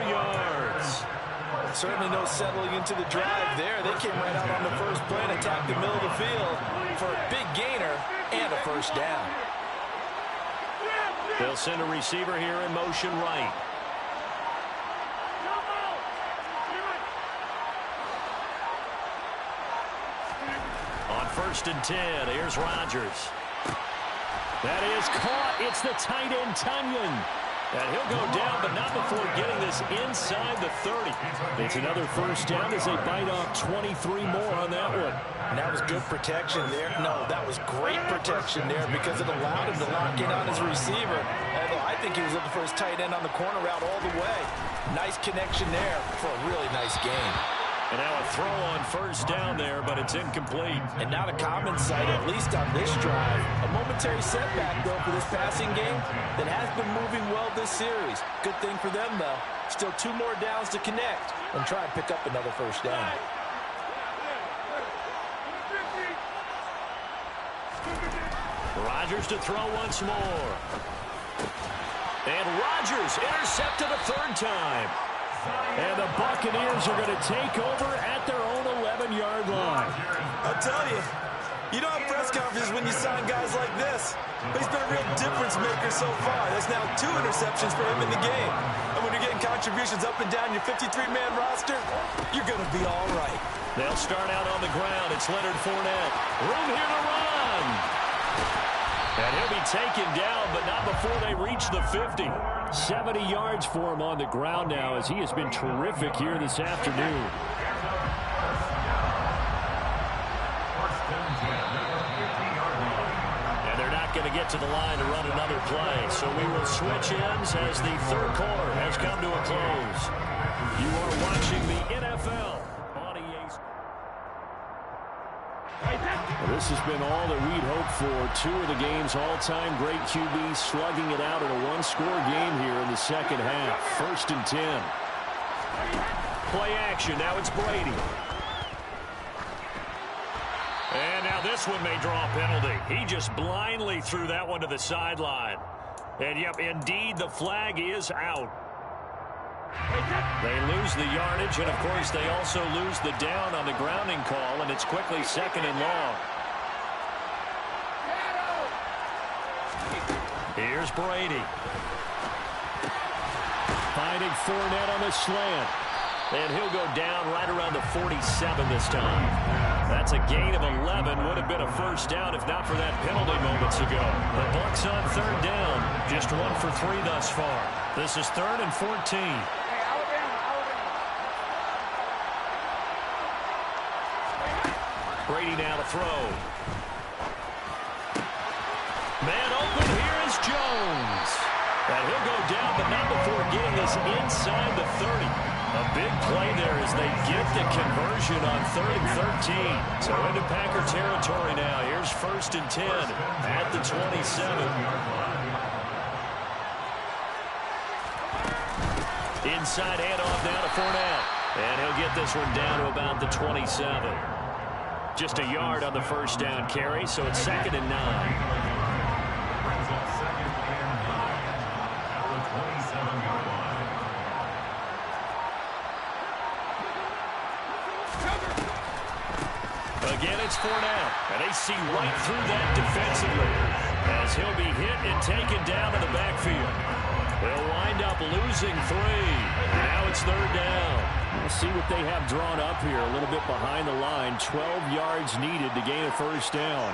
yards. Certainly no settling into the drive there. They came right out on the first play and attacked the middle of the field for a big gainer and a first down. They'll send a receiver here in motion right. On 1st and 10, here's Rodgers. That is caught. It's the tight end, Tunyon. And he'll go down, but not before getting this inside the 30. It's another first down as they bite off 23 more on that one. And that was good protection there. No, that was great protection there because it allowed him to lock in on his receiver. Although I think he was looking for his tight end on the corner route all the way. Nice connection there for a really nice game. And now a throw on first down there, but it's incomplete. And not a common sight, at least on this drive. A momentary setback, though, for this passing game that has been moving well this series. Good thing for them, though. Still 2 more downs to connect and try and pick up another first down. Rodgers to throw once more. And Rodgers intercepted a 3rd time. And the Buccaneers are going to take over at their own 11-yard line. I'll tell you, you don't have press conferences when you sign guys like this. But he's been a real difference maker so far. That's now 2 interceptions for him in the game. And when you're getting contributions up and down your 53-man roster, you're going to be all right. They'll start out on the ground. It's Leonard Fournette. Room here to run. And he'll be taken down, but not before they reach the 50. 70 yards for him on the ground now as he has been terrific here this afternoon. And they're not going to get to the line to run another play. So we will switch ends as the 3rd quarter has come to a close. You are watching the NFL on EA Sports. Well, this has been all that we'd hoped for. 2 of the game's all-time great QBs slugging it out in a 1-score game here in the second half. 1st and 10. Play action. Now it's Brady. And now this one may draw a penalty. He just blindly threw that one to the sideline. And, yep, indeed, the flag is out. They lose the yardage, and, of course, they also lose the down on the grounding call, and it's quickly 2nd and long. Here's Brady. Finding Fournette on the slant. And he'll go down right around the 47 this time. That's a gain of 11. Would have been a first down if not for that penalty moments ago. The Bucs on 3rd down. Just 1 for 3 thus far. This is 3rd and 14. Brady now to throw. Man open, here is Jones. And he'll go down, but not before getting this inside the 30. A big play there as they get the conversion on 3rd and 13. So into Packer territory now. Here's 1st and 10 at the 27. Inside handoff now to Fournette. And he'll get this one down to about the 27. Just a yard on the first down carry, so it's 2nd and 9. Again, it's Fournette, and they see right through that defensively as he'll be hit and taken down in the backfield. They'll wind up losing 3. Now it's 3rd down. We'll see what they have drawn up here a little bit behind the line. 12 yards needed to gain a first down.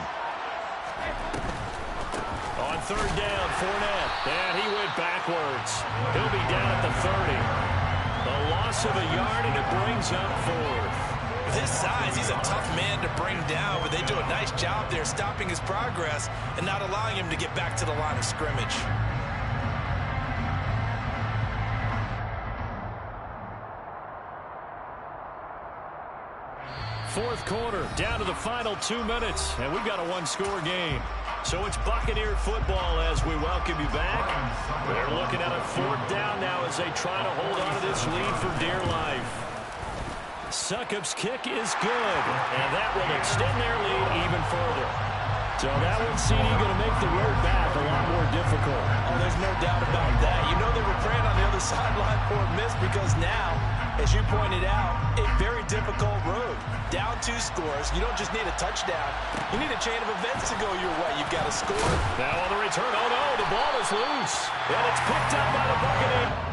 On 3rd down, Fournette, and he went backwards. He'll be down at the 30. A loss of a yard, and it brings up 4th. With his size, he's a tough man to bring down, but they do a nice job there stopping his progress and not allowing him to get back to the line of scrimmage. Fourth quarter, down to the final 2 minutes, and we've got a one-score game. So it's Buccaneer football as we welcome you back. They're looking at a 4th down now as they try to hold on to this lead for dear life. Succop's kick is good, and that will extend their lead even further. So that one, CD, going to make the road back a lot more difficult. Oh, there's no doubt about that. You know they were praying on the other sideline for a miss because now, as you pointed out, a very difficult road. Down 2 scores. You don't just need a touchdown. You need a chain of events to go your way. You've got to score. Now on the return, oh no, the ball is loose. And it's picked up by the Buccaneers.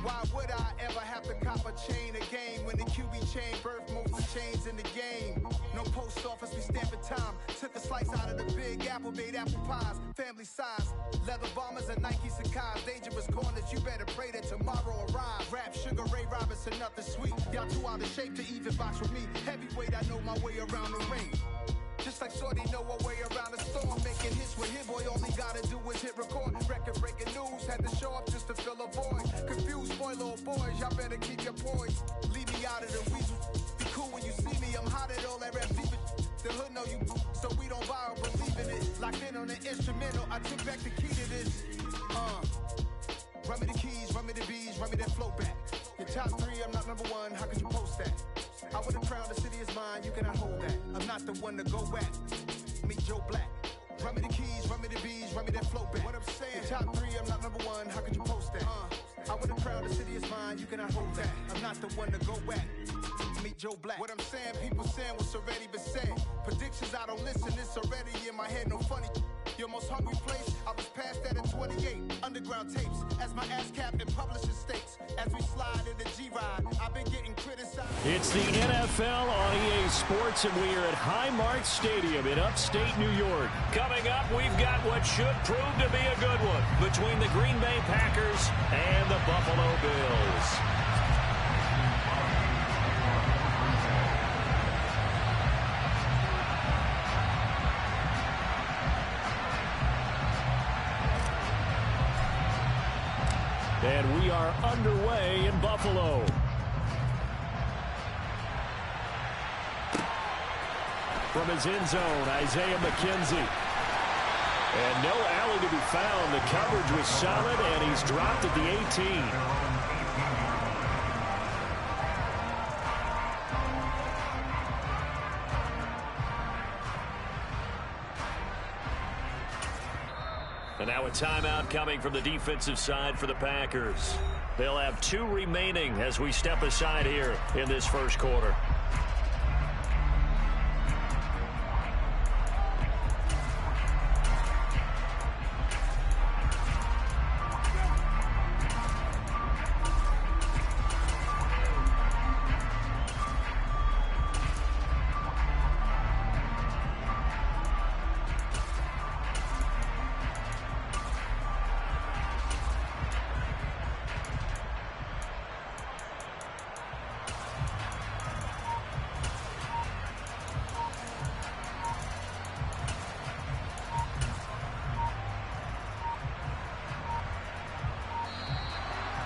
Why would I ever have to cop a chain a game when the QB chain birthed most of the chains in the game? No post office, we stamping time. Took a slice out of the big apple, made apple pies, family size. Leather bombers and Nike Sacai's. Dangerous corners, you better pray that tomorrow arrives. Rap, Sugar Ray Robinson, nothing sweet. Y'all too out of shape to even box with me. Heavyweight, I know my way around the ring. Just like Shorty know a way around the storm. Making hits with Hit Boy, all he gotta do is hit record. Record-breaking news, had to show up just to fill a void. Confused, spoiled little boys, y'all better keep your poise. Leave me out of the weasel. Be cool when you see me, I'm hot at all that rap deep. The hood know you, so we don't borrow, believe in it. Locked in on the instrumental, I took back the key to this. Run me the keys, run me the bees, run me that flow back. Your top 3, I'm not number 1, how could you post that? I would have crowned the city is mine, you cannot hold that. I'm not the one to go back. Meet Joe Black. Run me the keys, run me the bees, run me that flow back. What I'm saying, top 3, I'm not number 1, how could you post that? I would have crowned the city is mine, you cannot hold that. I'm not the one to go back. Meet Joe Black. What I'm saying, people saying what's already been said. Predictions, I don't listen, it's already in my head, no funny. Your most hungry place, I was past that at 28. Underground tapes, as my ass cap in publishing states. As we slide in the G-Ride, I've been getting criticized. It's the NFL on EA Sports, and we are at Highmark Stadium in upstate New York. Coming up, we've got what should prove to be a good one between the Green Bay Packers and the Buffalo Bills. And we are underway in Buffalo. From his end zone, Isaiah McKenzie. And no alley to be found. The coverage was solid, and he's dropped at the 18. And now a timeout coming from the defensive side for the Packers. They'll have 2 remaining as we step aside here in this first quarter.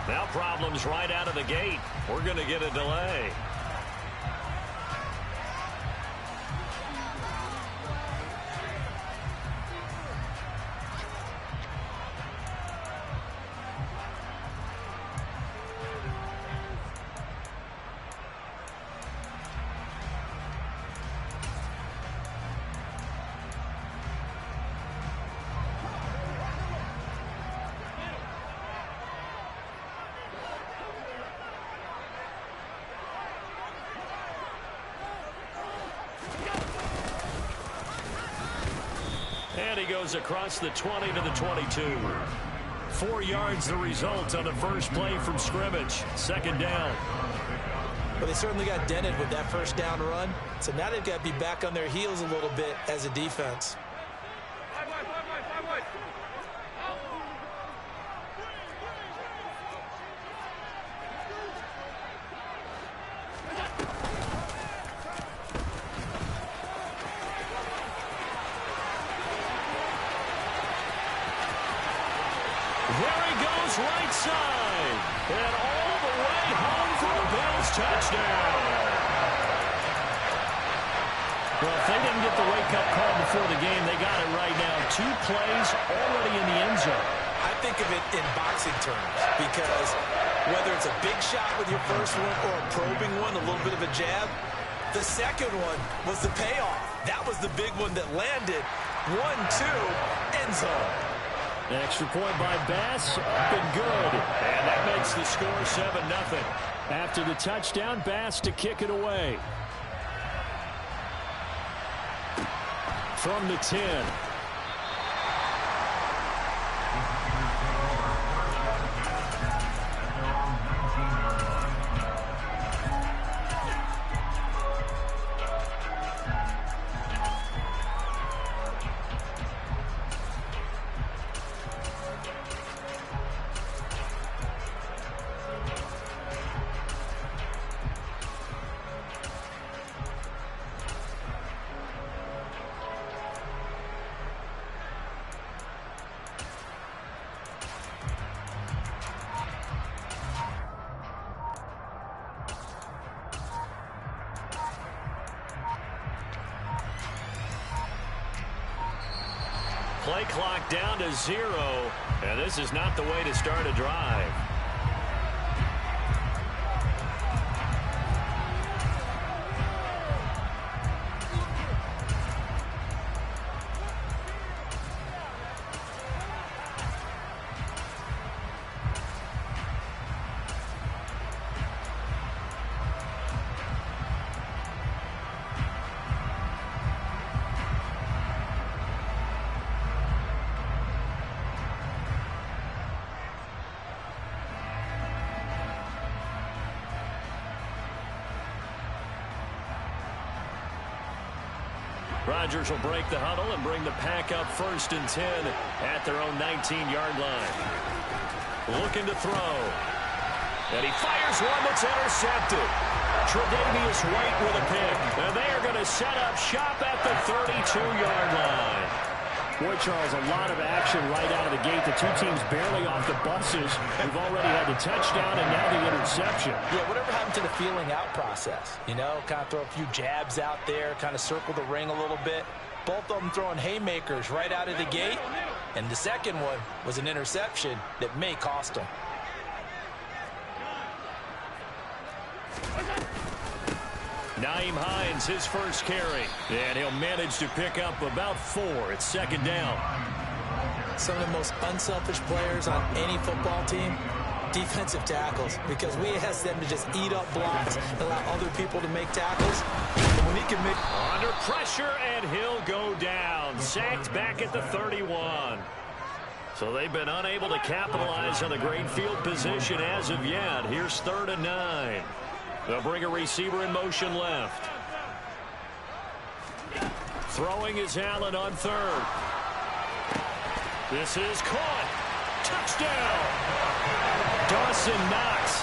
Now problems right out of the gate. We're going to get a delay. And he goes across the 20 to the 22. 4 yards the result on the first play from scrimmage. Second down. Well, they certainly got dented with that first down run. So now they've got to be back on their heels a little bit as a defense. Right side, and all the way home for the Bills touchdown. Well, if they didn't get the wake-up call before the game, they got it right now. 2 plays already in the end zone. I think of it in boxing terms because whether it's a big shot with your first one or a probing one, a little bit of a jab, the second one was the payoff. That was the big one that landed. 1-2, end zone. An extra point by Bass, up and good. And that makes the score 7-0. After the touchdown, Bass to kick it away. From the 10. Play clock down to 0, and this is not the way to start a drive. Rodgers will break the huddle and bring the pack up 1st and 10 at their own 19-yard line. Looking to throw. And he fires one that's intercepted. Tre'Davious White with a pick. And they are going to set up shop at the 32-yard line. Boy, Charles, a lot of action right out of the gate. The 2 teams barely off the buses. We've already had the touchdown and now the interception. Yeah, whatever happened to the feeling out process? You know, kind of throw a few jabs out there, kind of circle the ring a little bit. Both of them throwing haymakers right out of the gate. And the second one was an interception that may cost them. Nyheim Hines, his first carry. And he'll manage to pick up about 4. It's second down. Some of the most unselfish players on any football team, defensive tackles, because we ask them to just eat up blocks, allow other people to make tackles. And when he can make... Under pressure, and he'll go down. Sacked back at the 31. So they've been unable to capitalize on the great field position as of yet. Here's 3rd and 9. They'll bring a receiver in motion left. Throwing is Allen on 3rd. This is caught. Touchdown. Dawson Knox,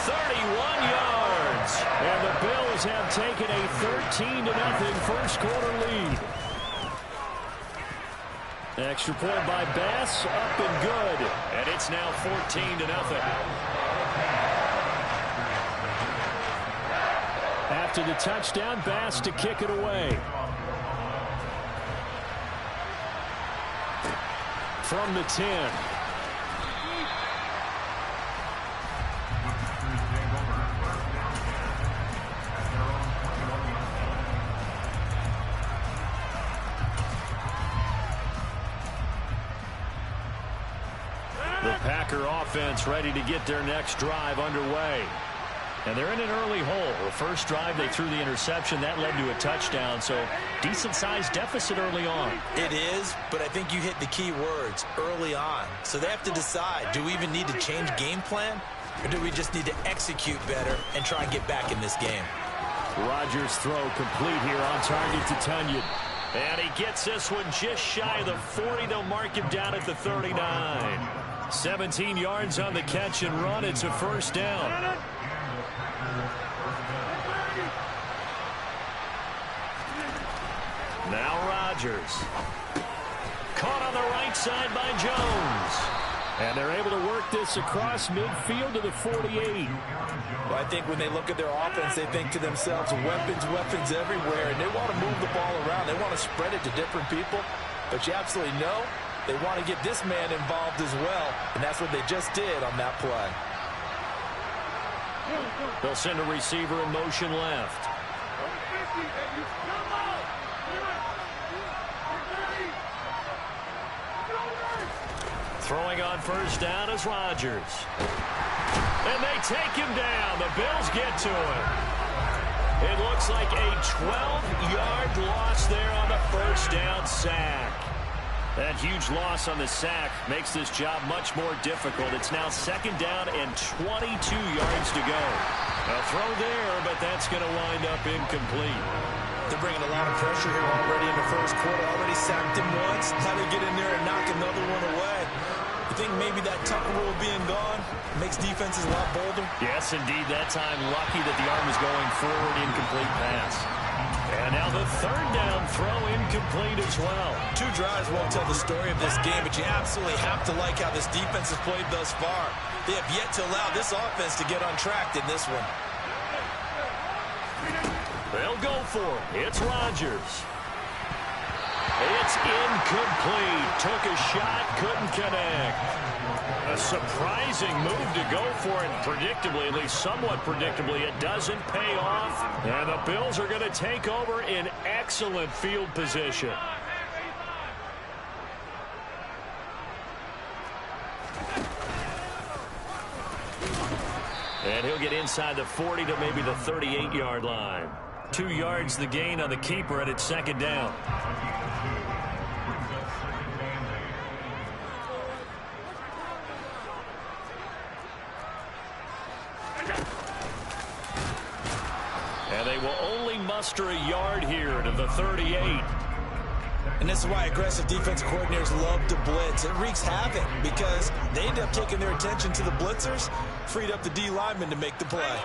31 yards. And the Bills have taken a 13-0 first quarter lead. Extra point by Bass, up and good. And it's now 14-0. After the touchdown, Bass to kick it away. From the 10. The Packer offense ready to get their next drive underway. And they're in an early hole. The first drive, they threw the interception. That led to a touchdown, so decent-sized deficit early on. It is, but I think you hit the key words, early on. So they have to decide, do we even need to change game plan, or do we just need to execute better and try and get back in this game? Rodgers' throw complete here on target to Tunyon. And he gets this one just shy of the 40. They'll mark him down at the 39. 17 yards on the catch and run. It's a first down. Now Rodgers. Caught on the right side by Jones. And they're able to work this across midfield to the 48. Well, I think when they look at their offense, they think to themselves, weapons, weapons everywhere. And they want to move the ball around. They want to spread it to different people. But you absolutely know they want to get this man involved as well. And that's what they just did on that play. They'll send a receiver in motion left. Throwing on first down is Rodgers. And they take him down. The Bills get to him. It looks like a 12-yard loss there on the first down sack. That huge loss on the sack makes this job much more difficult. It's now second down and 22 yards to go. A throw there, but that's going to wind up incomplete. They're bringing a lot of pressure here already in the first quarter. Already sacked him once. How to get in there and knock another one away. You think maybe that Tucker rule being gone makes defenses a lot bolder? Yes, indeed. That time, lucky that the arm was going forward. Incomplete pass. And now the third down throw incomplete as well. 2 drives won't tell the story of this game, but you absolutely have to like how this defense has played thus far. They have yet to allow this offense to get untracked in this one. They'll go for it. It's Rodgers. It's incomplete. Took a shot, couldn't connect. A surprising move to go for it. Predictably, at least somewhat predictably, it doesn't pay off. And the Bills are going to take over in excellent field position. And he'll get inside the 40 to maybe the 38-yard line. 2 yards the gain on the keeper, and it's second down. And they will only muster a yard here to the 38. And this is why aggressive defensive coordinators love to blitz. It wreaks havoc because they end up taking their attention to the blitzers, freed up the D lineman to make the play.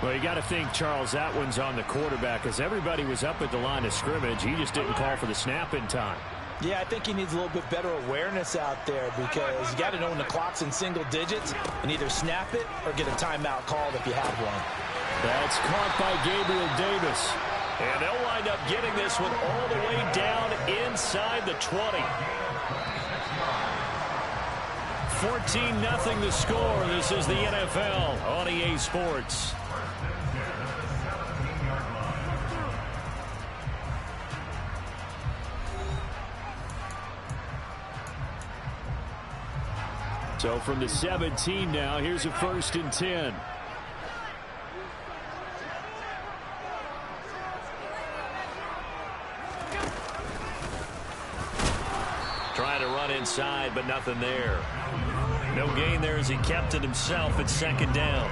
Well, you got to think, Charles, that one's on the quarterback, as everybody was up at the line of scrimmage. He just didn't call for the snap in time. Yeah, I think he needs a little bit better awareness out there because you got to know when the clock's in single digits and either snap it or get a timeout called if you have one. That's caught by Gabriel Davis. And they'll wind up getting this one all the way down inside the 20. 14-0 the score. This is the NFL on EA Sports. So from the 17 now, here's a 1st and 10. Trying to run inside, but nothing there. No gain there as he kept it himself at 2nd down.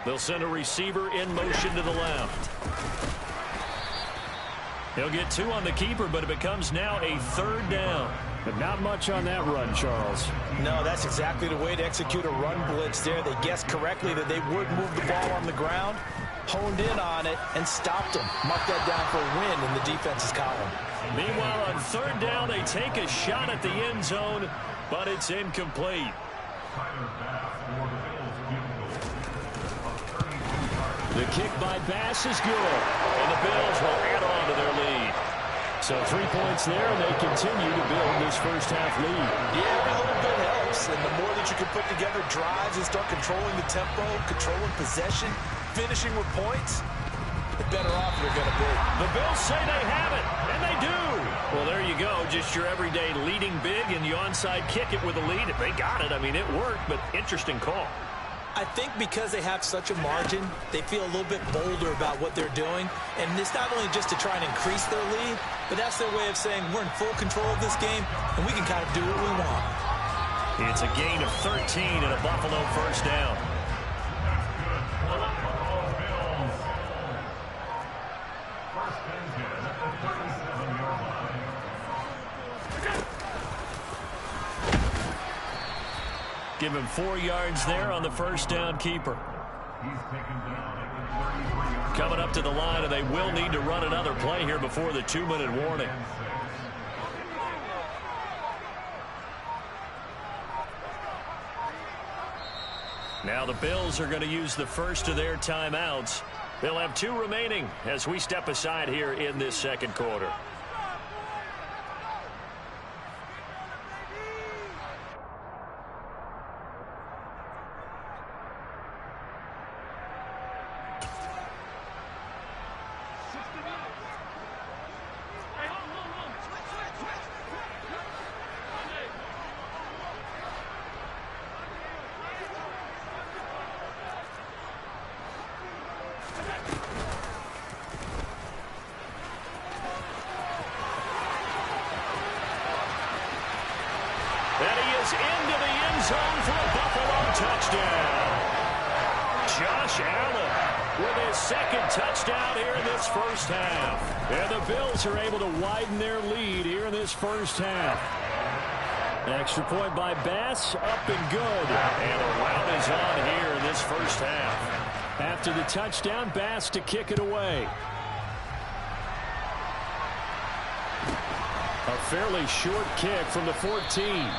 They'll send a receiver in motion to the left. He'll get 2 on the keeper, but it becomes now a 3rd down. But not much on that run, Charles. No, that's exactly the way to execute a run blitz there. They guessed correctly that they would move the ball on the ground, honed in on it, and stopped him. Mark that down for a win in the defense's column. Meanwhile, on 3rd down, they take a shot at the end zone, but it's incomplete. The kick by Bass is good, and the Bills will add on to their lead. So 3 points there, and they continue to build this first-half lead. Yeah, every little bit helps, and the more that you can put together drives and start controlling the tempo, controlling possession, finishing with points, the better off you're going to be. The Bills say they have it, and they do. Well, there you go, just your everyday leading big, and you onside kick it with a lead. If they got it, I mean, it worked, but interesting call. I think because they have such a margin, they feel a little bit bolder about what they're doing. And it's not only just to try and increase their lead, but that's their way of saying we're in full control of this game, and we can kind of do what we want. It's a gain of 13 and a Buffalo 1st down. Give him 4 yards there on the 1st down keeper. Coming up to the line, and they will need to run another play here before the 2-minute warning. Now the Bills are going to use the first of their timeouts. They'll have 2 remaining as we step aside here in this 2nd quarter. Into the end zone for a Buffalo touchdown. Josh Allen with his 2nd touchdown here in this first half. And the Bills are able to widen their lead here in this first half. Extra point by Bass, up and good. And a round is on here in this first half. After the touchdown, Bass to kick it away. A fairly short kick from the 14.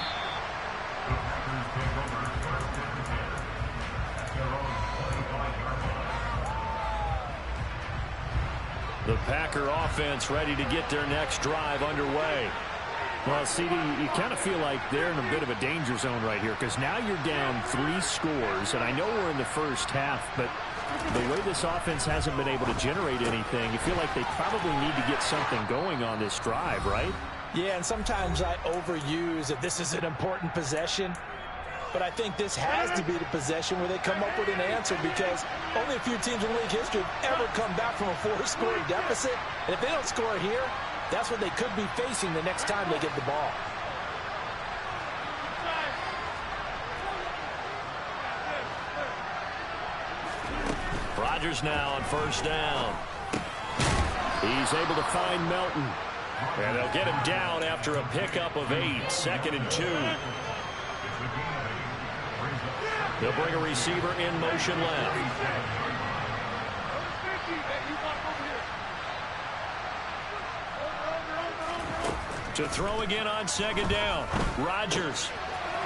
The Packer offense ready to get their next drive underway. Well, CD, you kind of feel like they're in a bit of a danger zone right here because now you're down 3 scores, and I know we're in the first half, but the way this offense hasn't been able to generate anything, you feel like they probably need to get something going on this drive, right? Yeah, and sometimes I overuse that this is an important possession. But I think this has to be the possession where they come up with an answer because only a few teams in league history have ever come back from a 4-score deficit. And if they don't score here, that's what they could be facing the next time they get the ball. Rodgers now on 1st down. He's able to find Melton. And they'll get him down after a pickup of 8, 2nd and 2. They'll bring a receiver in motion left. To throw again on second down. Rodgers.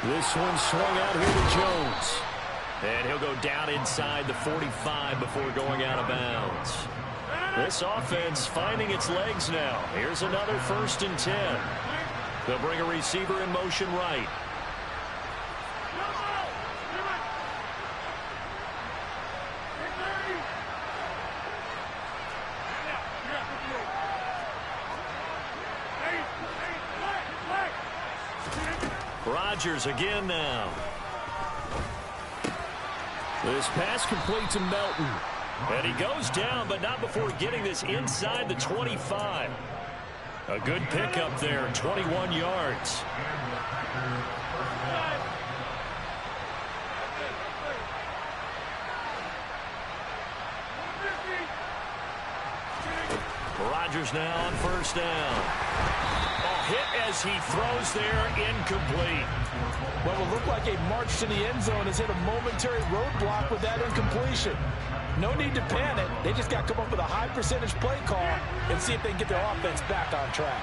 This one swung out here to Jones. And he'll go down inside the 45 before going out of bounds. This offense finding its legs now. Here's another 1st and 10. They'll bring a receiver in motion right. Rodgers again now. This pass complete to Melton. And he goes down, but not before getting this inside the 25. A good pickup there, 21 yards. Rodgers now on 1st down. Hit as he throws there, incomplete. What will look like a march to the end zone has hit a momentary roadblock with that incompletion. No need to panic. They just got to come up with a high percentage play call and see if they can get their offense back on track.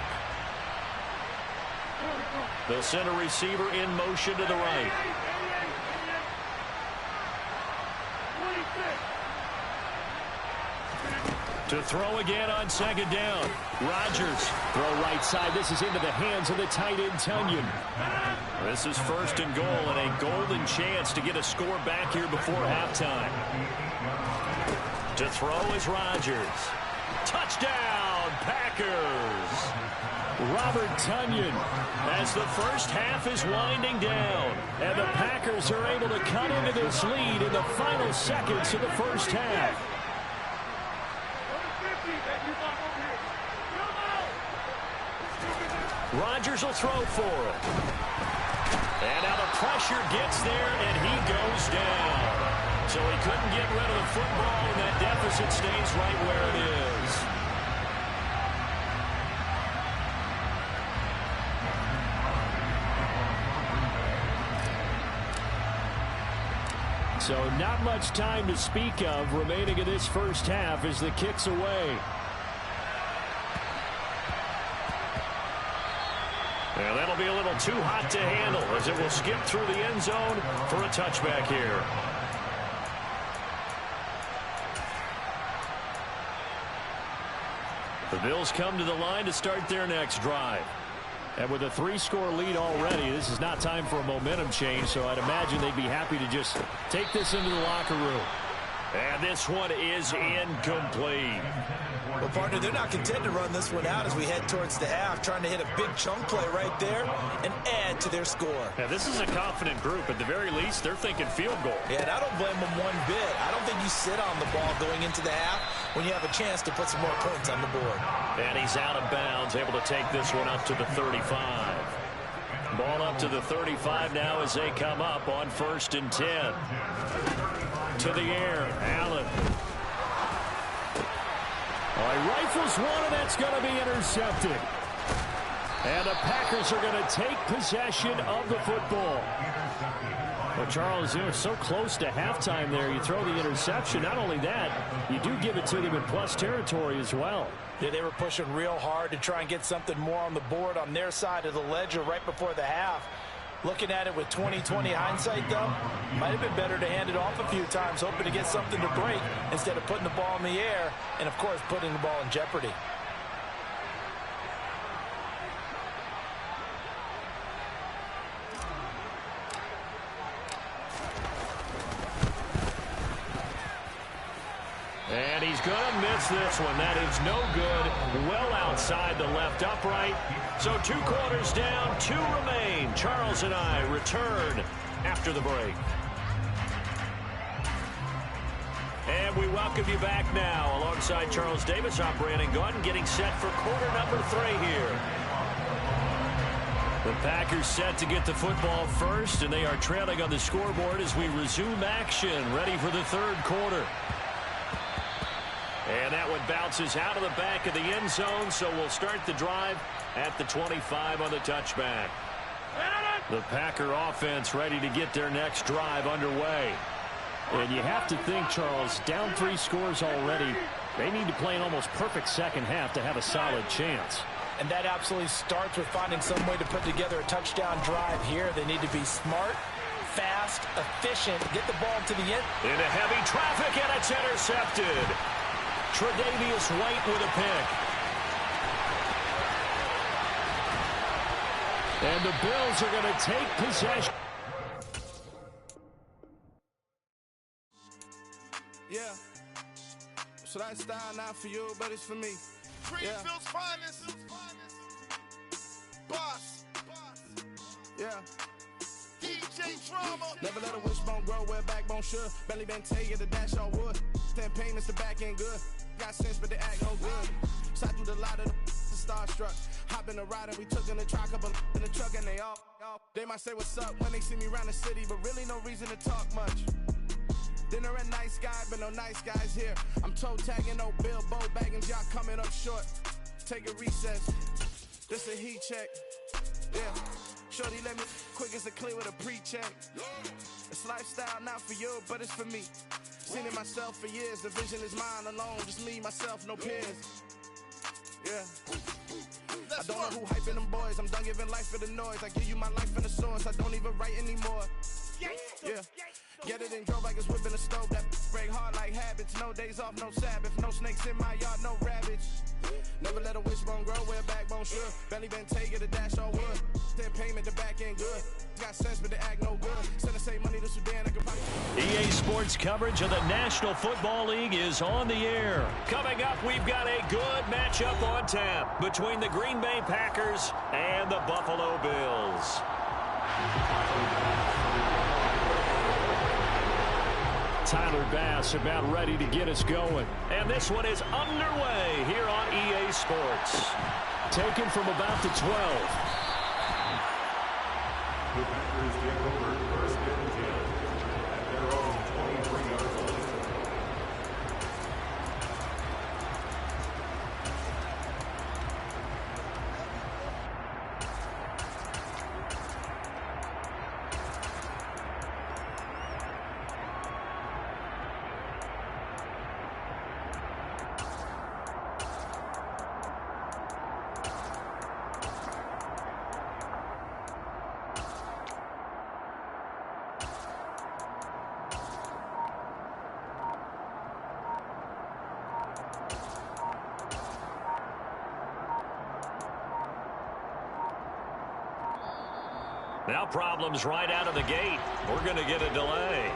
They'll send a receiver in motion to the right. To throw again on second down. Rodgers. Throw right side. This is into the hands of the tight end, Tonyan. This is 1st and goal and a golden chance to get a score back here before halftime. To throw is Rodgers. Touchdown, Packers. Robert Tonyan as the first half is winding down. And the Packers are able to cut into this lead in the final seconds of the first half. Rodgers will throw for him. And now the pressure gets there, and he goes down. So he couldn't get rid of the football, and that deficit stays right where it is. So not much time to speak of remaining in this first half as the kick's away. And that'll be a little too hot to handle as it will skip through the end zone for a touchback here. The Bills come to the line to start their next drive. And with a 3-score lead already, this is not time for a momentum change, so I'd imagine they'd be happy to just take this into the locker room. And this one is incomplete. Well, partner, they're not content to run this one out as we head towards the half, trying to hit a big chunk play right there and add to their score. Now, this is a confident group. At the very least, they're thinking field goal. Yeah, and I don't blame them one bit. I don't think you sit on the ball going into the half when you have a chance to put some more points on the board. And he's out of bounds, able to take this one up to the 35. Ball up to the 35 now as they come up on 1st and 10. To the air, Allen. He rifles one, and that's going to be intercepted. And the Packers are going to take possession of the football. Well, Charles, they were so close to halftime there. You throw the interception. Not only that, you do give it to them in plus territory as well. Yeah, they were pushing real hard to try and get something more on the board on their side of the ledger right before the half. Looking at it with 20/20 hindsight, though, might have been better to hand it off a few times, hoping to get something to break instead of putting the ball in the air and, of course, putting the ball in jeopardy. And he's going to miss this one. That is no good. Well outside the left upright. So 2 quarters down, 2 remain. Charles and I return after the break. And we welcome you back now. Alongside Charles Davis, I'm Brandon Gaudin, getting set for quarter number 3 here. The Packers set to get the football first, and they are trailing on the scoreboard as we resume action, ready for the 3rd quarter. And that one bounces out of the back of the end zone, so we'll start the drive at the 25 on the touchback. The Packer offense ready to get their next drive underway. And you have to think, Charles, down 3 scores already, They need to play an almost perfect second half to have a solid chance. And that absolutely starts with finding some way to put together a touchdown drive here. They need to be smart, fast, efficient, get the ball to the end. Into heavy traffic, and it's intercepted. Tre'Davious White with a pick. And the Bills are going to take possession. Yeah. So that style not for you, but it's for me. Greenfield's finest. Boss. Yeah. DJ Drama. Never let a wishbone grow where a backbone should. Belly been take it to dash on wood. 10 payments, the back end good. Got sense, but the act no good. Shot through the lot of the starstruck. Hop in the ride and we took in the truck up in the truck and they all. They might say what's up when they see me around the city, but really no reason to talk much. Dinner a nice guy, but no nice guys here. I'm toe tagging, no Bilbo bagging, y'all coming up short. Take a recess. This a heat check. Yeah. Shorty let me quick as a clear with a pre-check. It's lifestyle not for you, but it's for me. Seen it myself for years. The vision is mine alone. Just me, myself, no peers. Yeah. I don't know who hyping them boys. I'm done giving life for the noise. I give you my life in the source. I don't even write anymore. Yeah. Get it and drove like it's whipping a stove. That break hard like habits. No days off, no Sabbath. No snakes in my yard, no rabbits. Never let a wishbone grow where a backbone should. Belly been take it, a dash on wood. 10 payment, the back end good. Got sense, but the act no good. Send the same money to Sudan. I could probably... EA Sports coverage of the National Football League is on the air. Coming up, we've got a good matchup on tap between the Green Bay Packers and the Buffalo Bills. Tyler Bass about ready to get us going. And this one is underway here on EA Sports. Taken from about the 12. The Packers take over first and 10 at their own 23-yard line. Now problems right out of the gate. We're going to get a delay.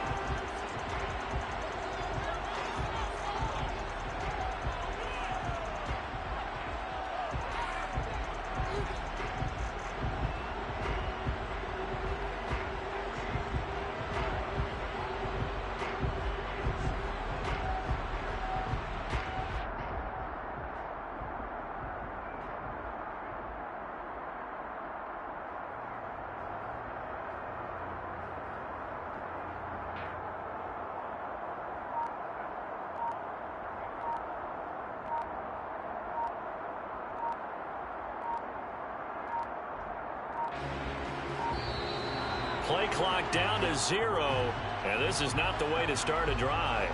Play clock down to 0, and this is not the way to start a drive.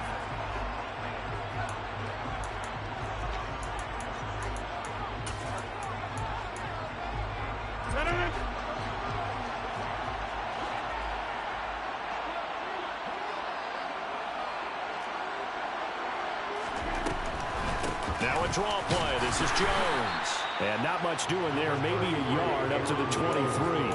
Now a draw play. This is Jones. And not much doing there. Maybe a yard up to the 23.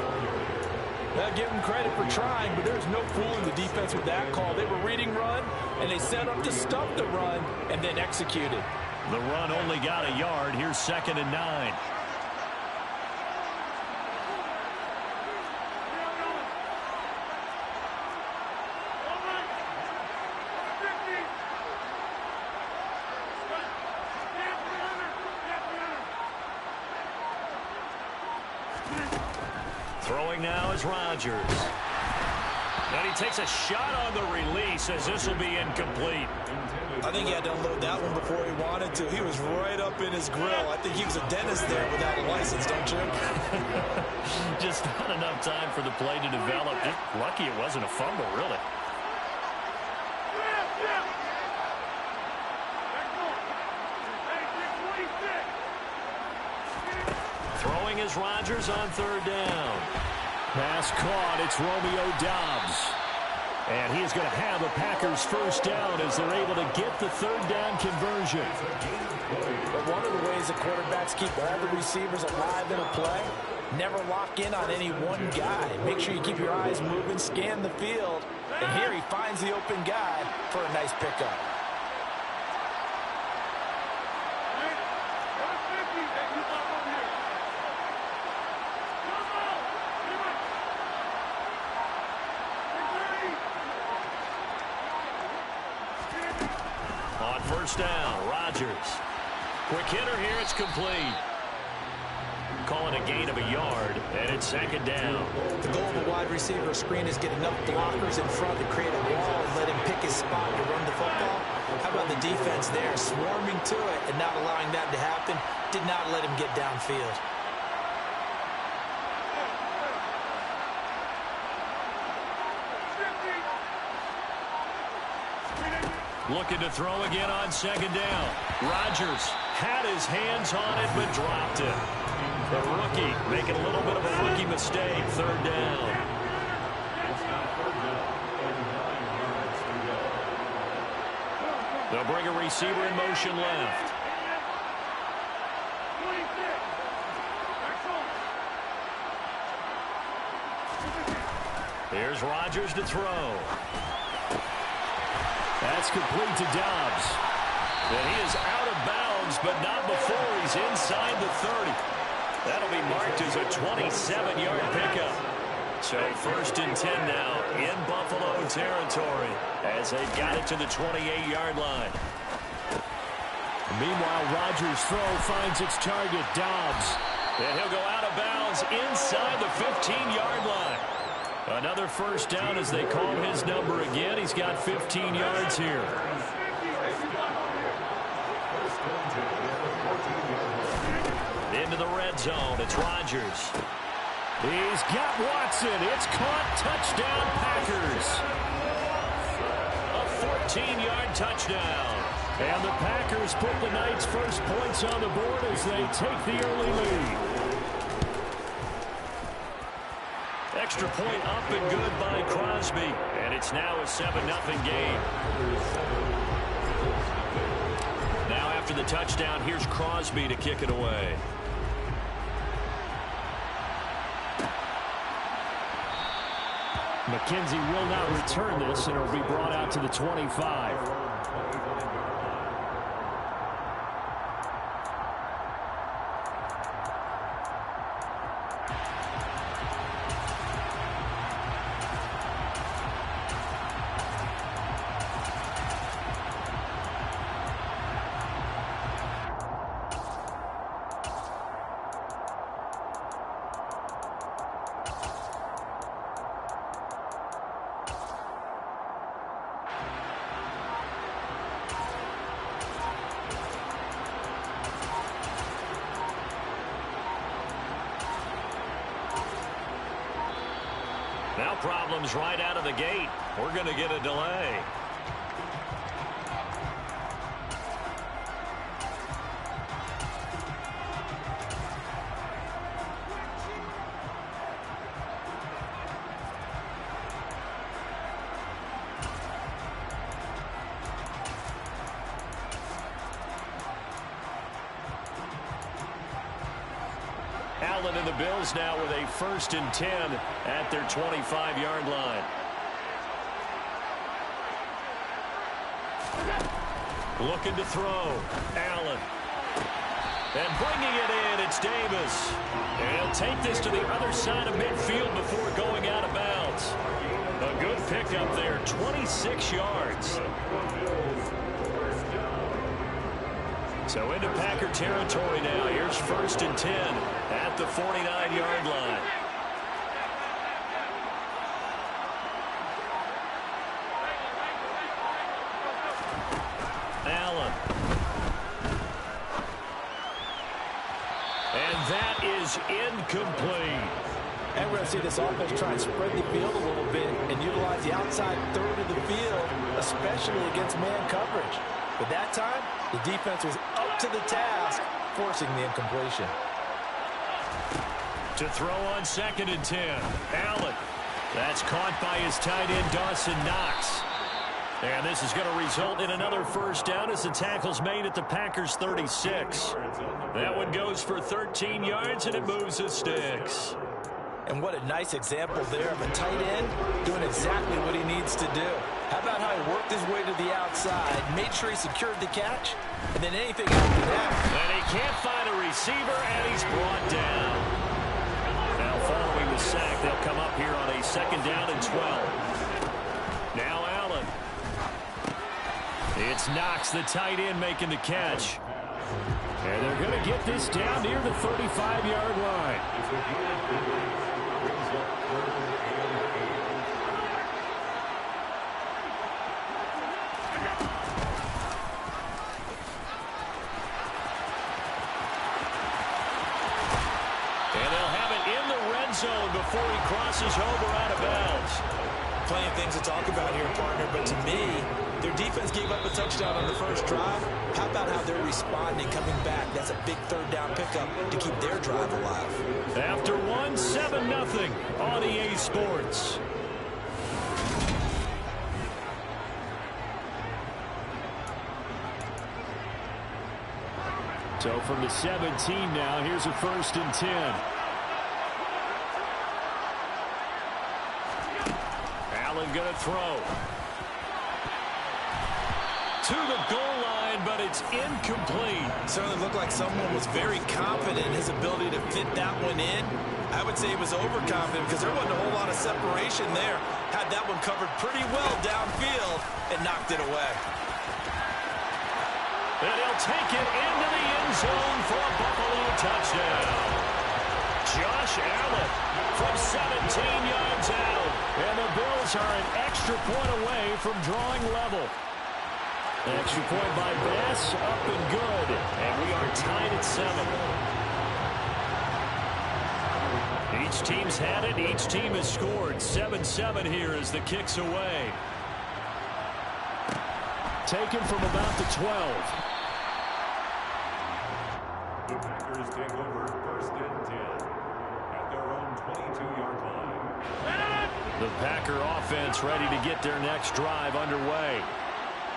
Well, give them credit for trying, but there's no fooling the defense with that call. They were reading run, and they set up to stop the run and then executed. The run only got a yard. Here's 2nd and 9. Throwing now is Rodgers. And he takes a shot on the release as this will be incomplete. I think he had to unload that one before he wanted to. He was right up in his grill. I think he was a dentist there without a license, don't you? Just not enough time for the play to develop. Just lucky it wasn't a fumble, really. throwing is Rodgers on third down. Pass caught. It's Romeo Doubs. And he is going to have a Packers first down as they're able to get the third down conversion. But one of the ways the quarterbacks keep all the receivers alive in a play, never lock in on any one guy. Make sure you keep your eyes moving, scan the field. And here he finds the open guy for a nice pickup. On first down, Rodgers. Quick hitter here, it's complete. Calling a gain of a yard, and it's second down. The goal of a wide receiver screen is get enough blockers in front to create a wall and let him pick his spot to run the football. How about the defense there, swarming to it and not allowing that to happen? Did not let him get downfield. Looking to throw again on second down. Rodgers had his hands on it, but dropped it. The rookie making a little bit of a rookie mistake, third down. They'll bring a receiver in motion left. Here's Rodgers to throw. That's complete to Doubs. And he is out of bounds, but not before he's inside the 30. That'll be marked as a 27-yard pickup. So first and 10 now in Buffalo territory as they got it to the 28-yard line. Meanwhile, Rodgers' throw finds its target, Doubs. And he'll go out of bounds inside the 15-yard line. Another first down as they call his number again. He's got 15 yards here. Into the red zone. It's Rodgers. He's got Watson. It's caught. Touchdown, Packers. A 14-yard touchdown. And the Packers put the Knights' first points on the board as they take the early lead. Extra point up and good by Crosby. And it's now a 7-0 game. Now after the touchdown, here's Crosby to kick it away. McKenzie will not return this, and it'll be brought out to the 25. Now problems right out of the gate. We're going to get a delay. Allen and the Bills now with a 1st and 10 at their 25-yard line. Looking to throw. Allen. And bringing it in, it's Davis. And he'll take this to the other side of midfield before going out of bounds. A good pickup there, 26 yards. So into Packer territory now. Here's 1st and 10 at the 49-yard line. Allen. And that is incomplete. And we're going to see this offense try and spread the field a little bit and utilize the outside third of the field, especially against man coverage. But that time, the defense was up to the task, forcing the incompletion. To throw on 2nd and 10. Allen. That's caught by his tight end, Dawson Knox. And this is going to result in another first down as the tackle's made at the Packers' 36. That one goes for 13 yards, and it moves the sticks. And what a nice example there of a tight end doing exactly what he needs to do. How about how he worked his way to the outside, made sure he secured the catch, and then anything after that. And he can't find a receiver, and he's brought down. Now following the sack, they'll come up here on a 2nd down and 12. Now Allen. It's Knox, the tight end, making the catch. And they're going to get this down near the 35-yard line. And they'll have it in the red zone before he crosses over out of bounds. Plenty of things to talk about here, partner, but to me, their defense gave up a touchdown on the first drive. How about how they're responding, coming back? That's a big 3rd down pickup to keep their drive alive. After 7-0 on EA Sports. So from the 17 now, here's a 1st and 10. Allen going to throw. To the goal line, but it's incomplete. Certainly looked like someone was very confident in his ability to fit that one in. I would say he was overconfident because there wasn't a whole lot of separation there. Had that one covered pretty well downfield and knocked it away. And he'll take it into the end zone for a Buffalo touchdown. Josh Allen from 17 yards out. And the Bills are an extra point away from drawing level. Extra point by Bass, up and good. And we are tied at 7. Each team's had it. Each team has scored. 7-7 here as the kick's away. Taken from about the 12. The Packers take over 1st and 10 at their own 22-yard line. The Packer offense ready to get their next drive underway.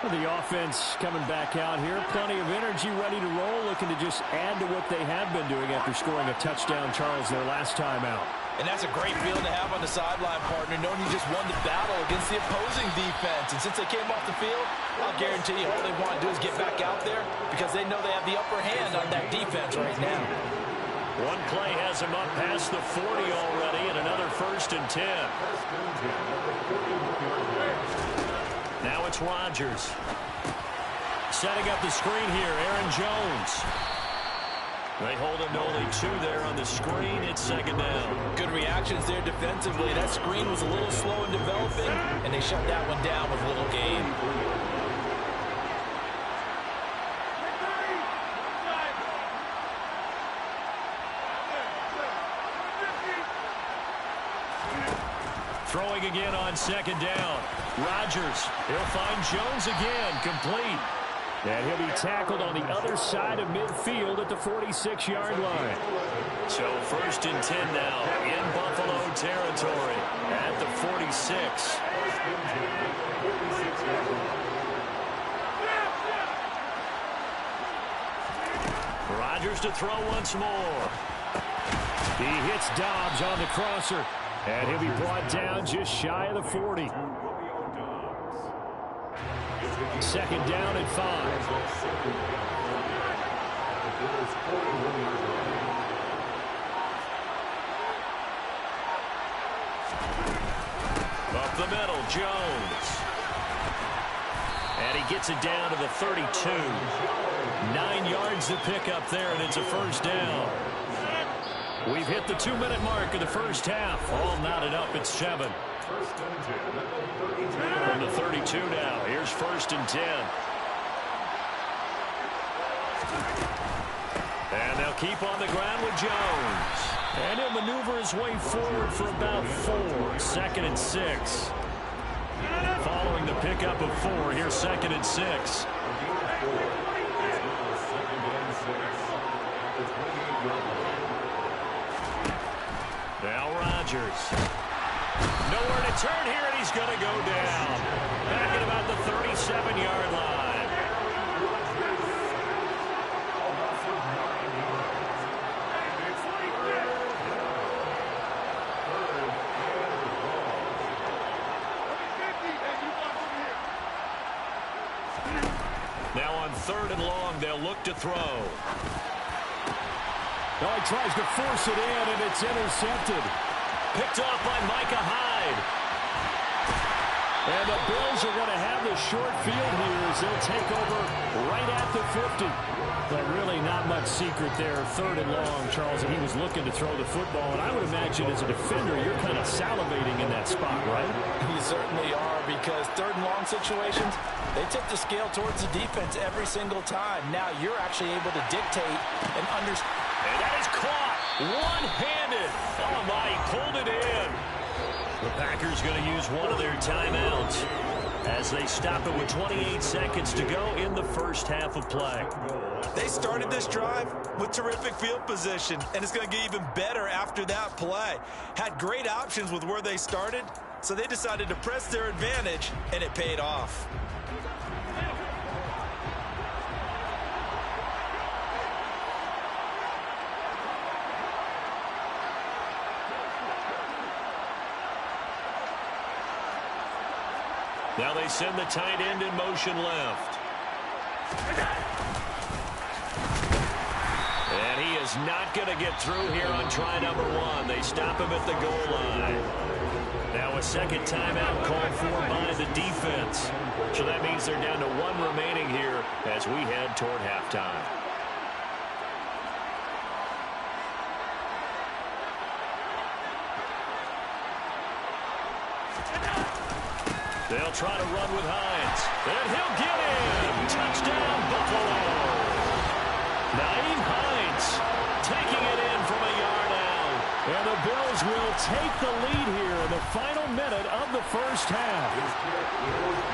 The offense coming back out here. Plenty of energy, ready to roll, looking to just add to what they have been doing after scoring a touchdown, Charles, their last time out. And that's a great feeling to have on the sideline, partner, knowing you just won the battle against the opposing defense. And since they came off the field, I'll guarantee you all they want to do is get back out there because they know they have the upper hand on that defense right now. One play has him up past the 40 already, and another 1st and 10. Now it's Rodgers. Setting up the screen here, Aaron Jones. They hold him to only 2 there on the screen. It's 2nd down. Good reactions there defensively. That screen was a little slow in developing, and they shut that one down with a little gain. Throwing again on 2nd down. Rodgers, he'll find Jones again, complete. And he'll be tackled on the other side of midfield at the 46-yard line. So 1st and 10 now in Buffalo territory at the 46. Rodgers to throw once more. He hits Dobbs on the crosser. And he'll be brought down just shy of the 40. 2nd down and 5. Up the middle, Jones. And he gets it down to the 32. 9 yards to pick up there, and it's a 1st down. We've hit the 2-minute mark of the first half. All knotted up at 7. From the 32 now. Here's 1st and 10. And they'll keep on the ground with Jones. And he'll maneuver his way forward for about 4. 2nd and 6. Following the pickup of 4, here's 2nd and 6. Rodgers. Nowhere to turn here, and he's going to go down. Back at about the 37-yard line. Now on 3rd and long, they'll look to throw. Oh, he tries to force it in, and it's intercepted. Picked off by Micah Hyde. And the Bills are going to have the short field here as they'll take over right at the 50. But really not much secret there. 3rd and long, Charles, and he was looking to throw the football. And I would imagine as a defender, you're kind of salivating in that spot, right? You certainly are, because 3rd and long situations, they tip the scale towards the defense every single time. Now you're actually able to dictate and understand. And that is caught one-handed. Oh, my, he pulled it in. The Packers going to use one of their timeouts as they stop it with 28 seconds to go in the first half of play. They started this drive with terrific field position, and it's going to get even better after that play. Had great options with where they started, so they decided to press their advantage, and it paid off. Now they send the tight end in motion left. And he is not going to get through here on try number 1. They stop him at the goal line. Now a second timeout called for by the defense. So that means they're down to 1 remaining here as we head toward halftime. They'll try to run with Hines. And he'll get in. Touchdown, Buffalo. Nyheim Hines taking it in from a yard out. And the Bills will take the lead here in the final minute of the first half.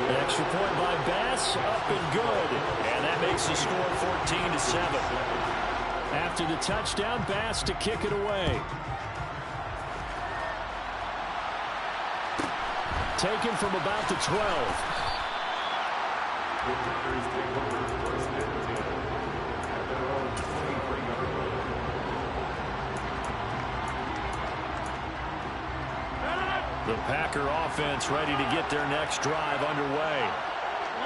The extra point by Bass, up and good. And that makes the score 14-7. After the touchdown, Bass to kick it away. Taken from about the 12. The Packer offense ready to get their next drive underway.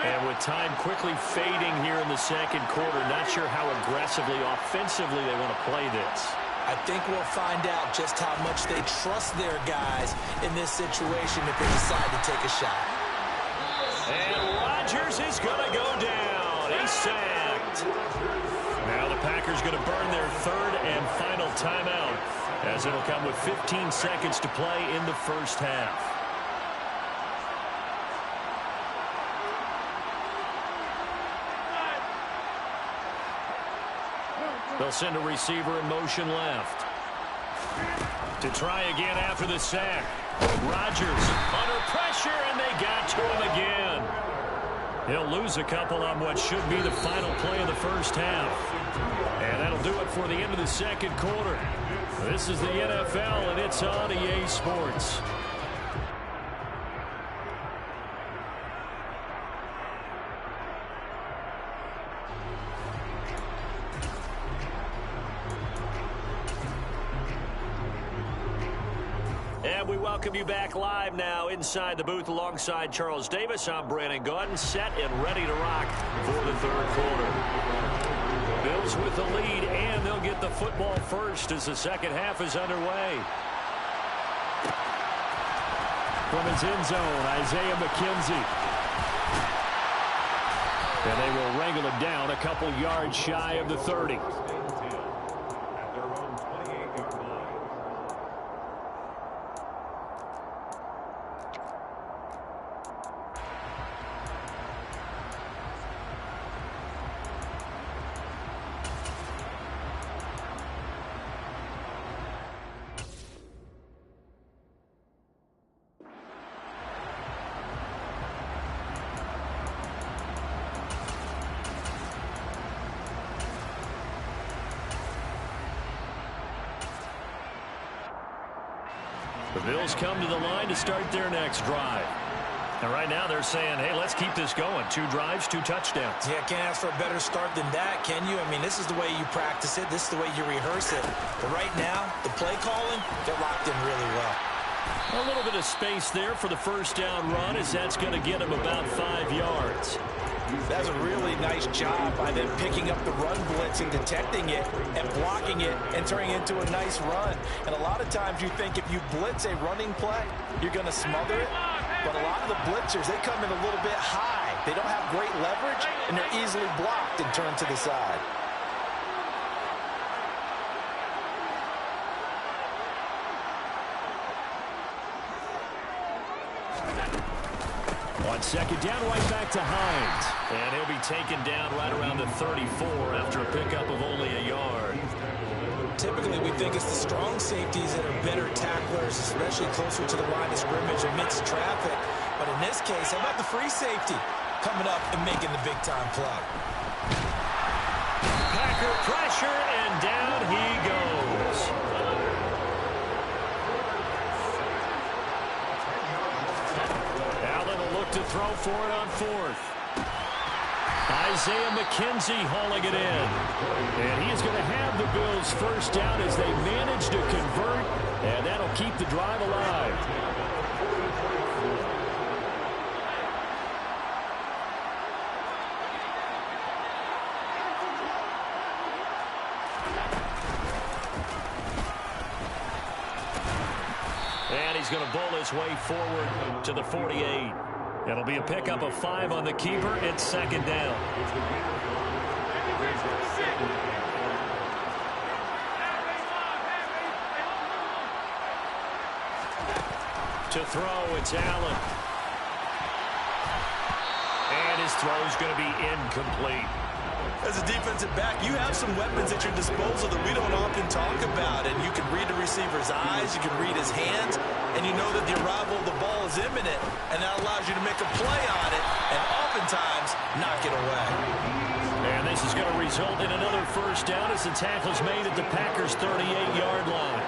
And with time quickly fading here in the second quarter, not sure how aggressively, offensively they want to play this. I think we'll find out just how much they trust their guys in this situation if they decide to take a shot. And Rodgers is going to go down. He's sacked. Now the Packers going to burn their 3rd and final timeout as it'll come with 15 seconds to play in the first half. They'll send a receiver in motion left. To try again after the sack. Rodgers under pressure, and they got to him again. He'll lose a couple on what should be the final play of the first half. And that'll do it for the end of the second quarter. This is the NFL, and it's on EA Sports. And we welcome you back live now inside the booth alongside Charles Davis. I'm Brandon Gaudin, set and ready to rock for the 3rd quarter. Bills with the lead, and they'll get the football first as the second half is underway. From his end zone, Isaiah McKenzie. And they will wrangle it down a couple yards shy of the 30. The Bills come to the line to start their next drive. And right now they're saying, hey, let's keep this going. 2 drives, 2 touchdowns. Yeah, can't ask for a better start than that, can you? I mean, this is the way you practice it. This is the way you rehearse it. But right now, the play calling, they're locked in really well. A little bit of space there for the first down run, as that's going to get him about 5 yards. That's a really nice job by them picking up the run blitz and detecting it and blocking it and turning it into a nice run. And a lot of times you think if you blitz a running play, you're going to smother it. But a lot of the blitzers, they come in a little bit high. They don't have great leverage, and they're easily blocked and turned to the side. On second down, right back to Hines. And he'll be taken down right around the 34 after a pickup of only a yard. Typically, we think it's the strong safeties that are better tacklers, especially closer to the line of scrimmage amidst traffic. But in this case, how about the free safety coming up and making the big-time play? Packer pressure, and down he goes. Allen will look to throw for it on 4th. Isaiah McKenzie hauling it in. And he is going to have the Bills first down as they manage to convert, and that'll keep the drive alive. And he's going to bowl his way forward to the 48. It'll be a pickup of 5 on the keeper. It's second down. To throw, it's Allen. And his throw's going to be incomplete. As a defensive back, you have some weapons at your disposal that we don't often talk about. And you can read the receiver's eyes, you can read his hands, and you know that the arrival of the ball is imminent, and that allows you to make a play on it and oftentimes knock it away. And this is going to result in another first down as the tackle's made at the Packers' 38-yard line.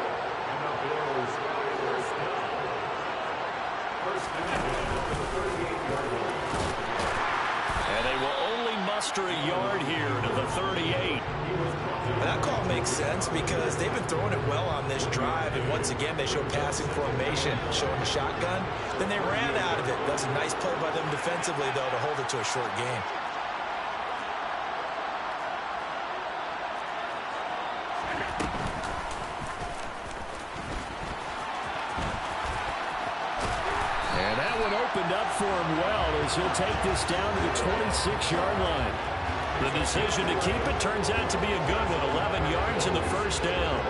And they will only muster a yard here to the 38. That call makes sense because they've been throwing it well on this drive, and once again they show passing formation, showing the shotgun. Then they ran out of it. That's a nice play by them defensively, though, to hold it to a short game. And that one opened up for him well as he'll take this down to the 26-yard line. The decision to keep it turns out to be a good one. 11 yards in the first down.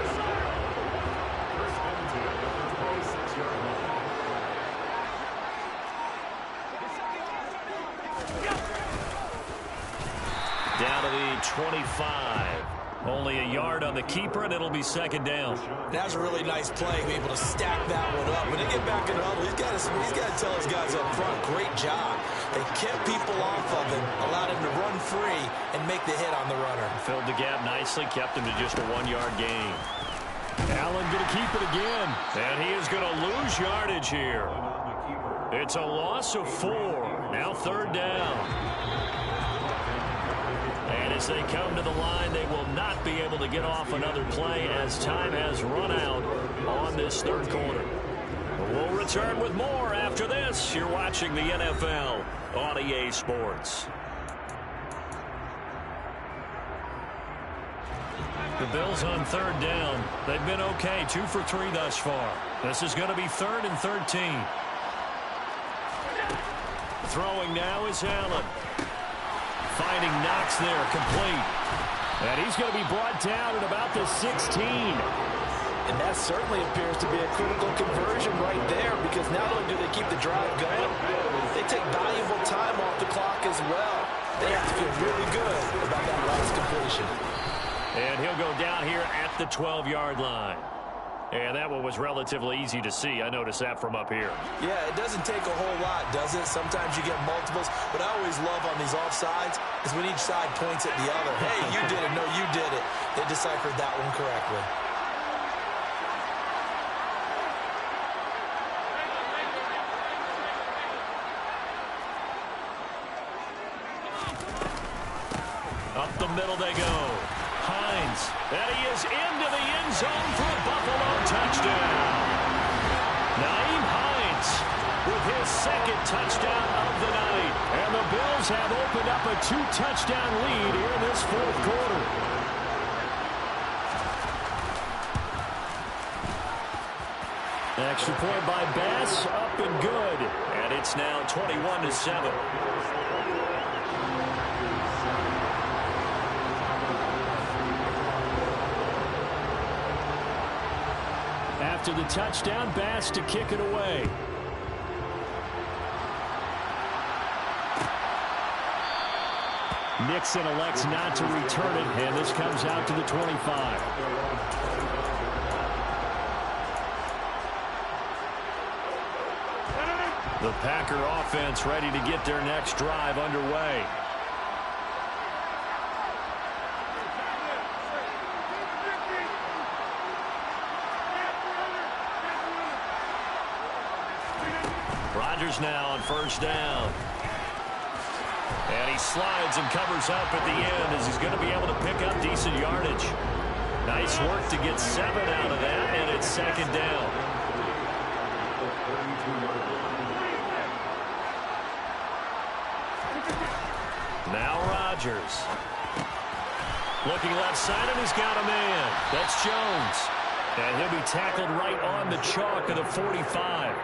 Down to the 25. Only a yard on the keeper, and it'll be second down. That's a really nice play, be able to stack that one up. When they get back in the huddle, he's got to tell his guys up front, great job. They kept people off of him, allowed him to run free and make the hit on the runner. Filled the gap nicely, kept him to just a 1-yard gain. Allen going to keep it again, and he is going to lose yardage here. It's a loss of 4. Now third down. And as they come to the line, they will not be able to get off another play as time has run out on this third quarter. We'll return with more after this. You're watching the NFL on EA Sports. The Bills on third down. They've been okay, 2 for 3 thus far. This is going to be 3rd and 13. Throwing now is Allen. Finding Knox there, complete. And he's going to be brought down at about the 16. And that certainly appears to be a critical conversion right there, because not only do they keep the drive going, they take valuable time off the clock as well. They have to feel really good about that last completion. And he'll go down here at the 12-yard line. And that one was relatively easy to see. I noticed that from up here. Yeah, it doesn't take a whole lot, does it? Sometimes you get multiples. What I always love on these offsides is when each side points at the other. Hey, you did it. No, you did it. They deciphered that one correctly. the middle they go. Hines, and he is into the end zone for a Buffalo touchdown. Nyheim Hines with his second touchdown of the night. And the Bills have opened up a 2-touchdown lead here in this fourth quarter. Extra point by Bass, up and good. And it's now 21-7. After the touchdown, Bass to kick it away. Nixon elects not to return it, and this comes out to the 25. The Packer offense ready to get their next drive underway. Rodgers now on first down. And he slides and covers up at the end as he's going to be able to pick up decent yardage. Nice work to get 7 out of that, and it's second down. Now Rodgers. Looking left side, and he's got a man. That's Jones. And he'll be tackled right on the chalk of the 45.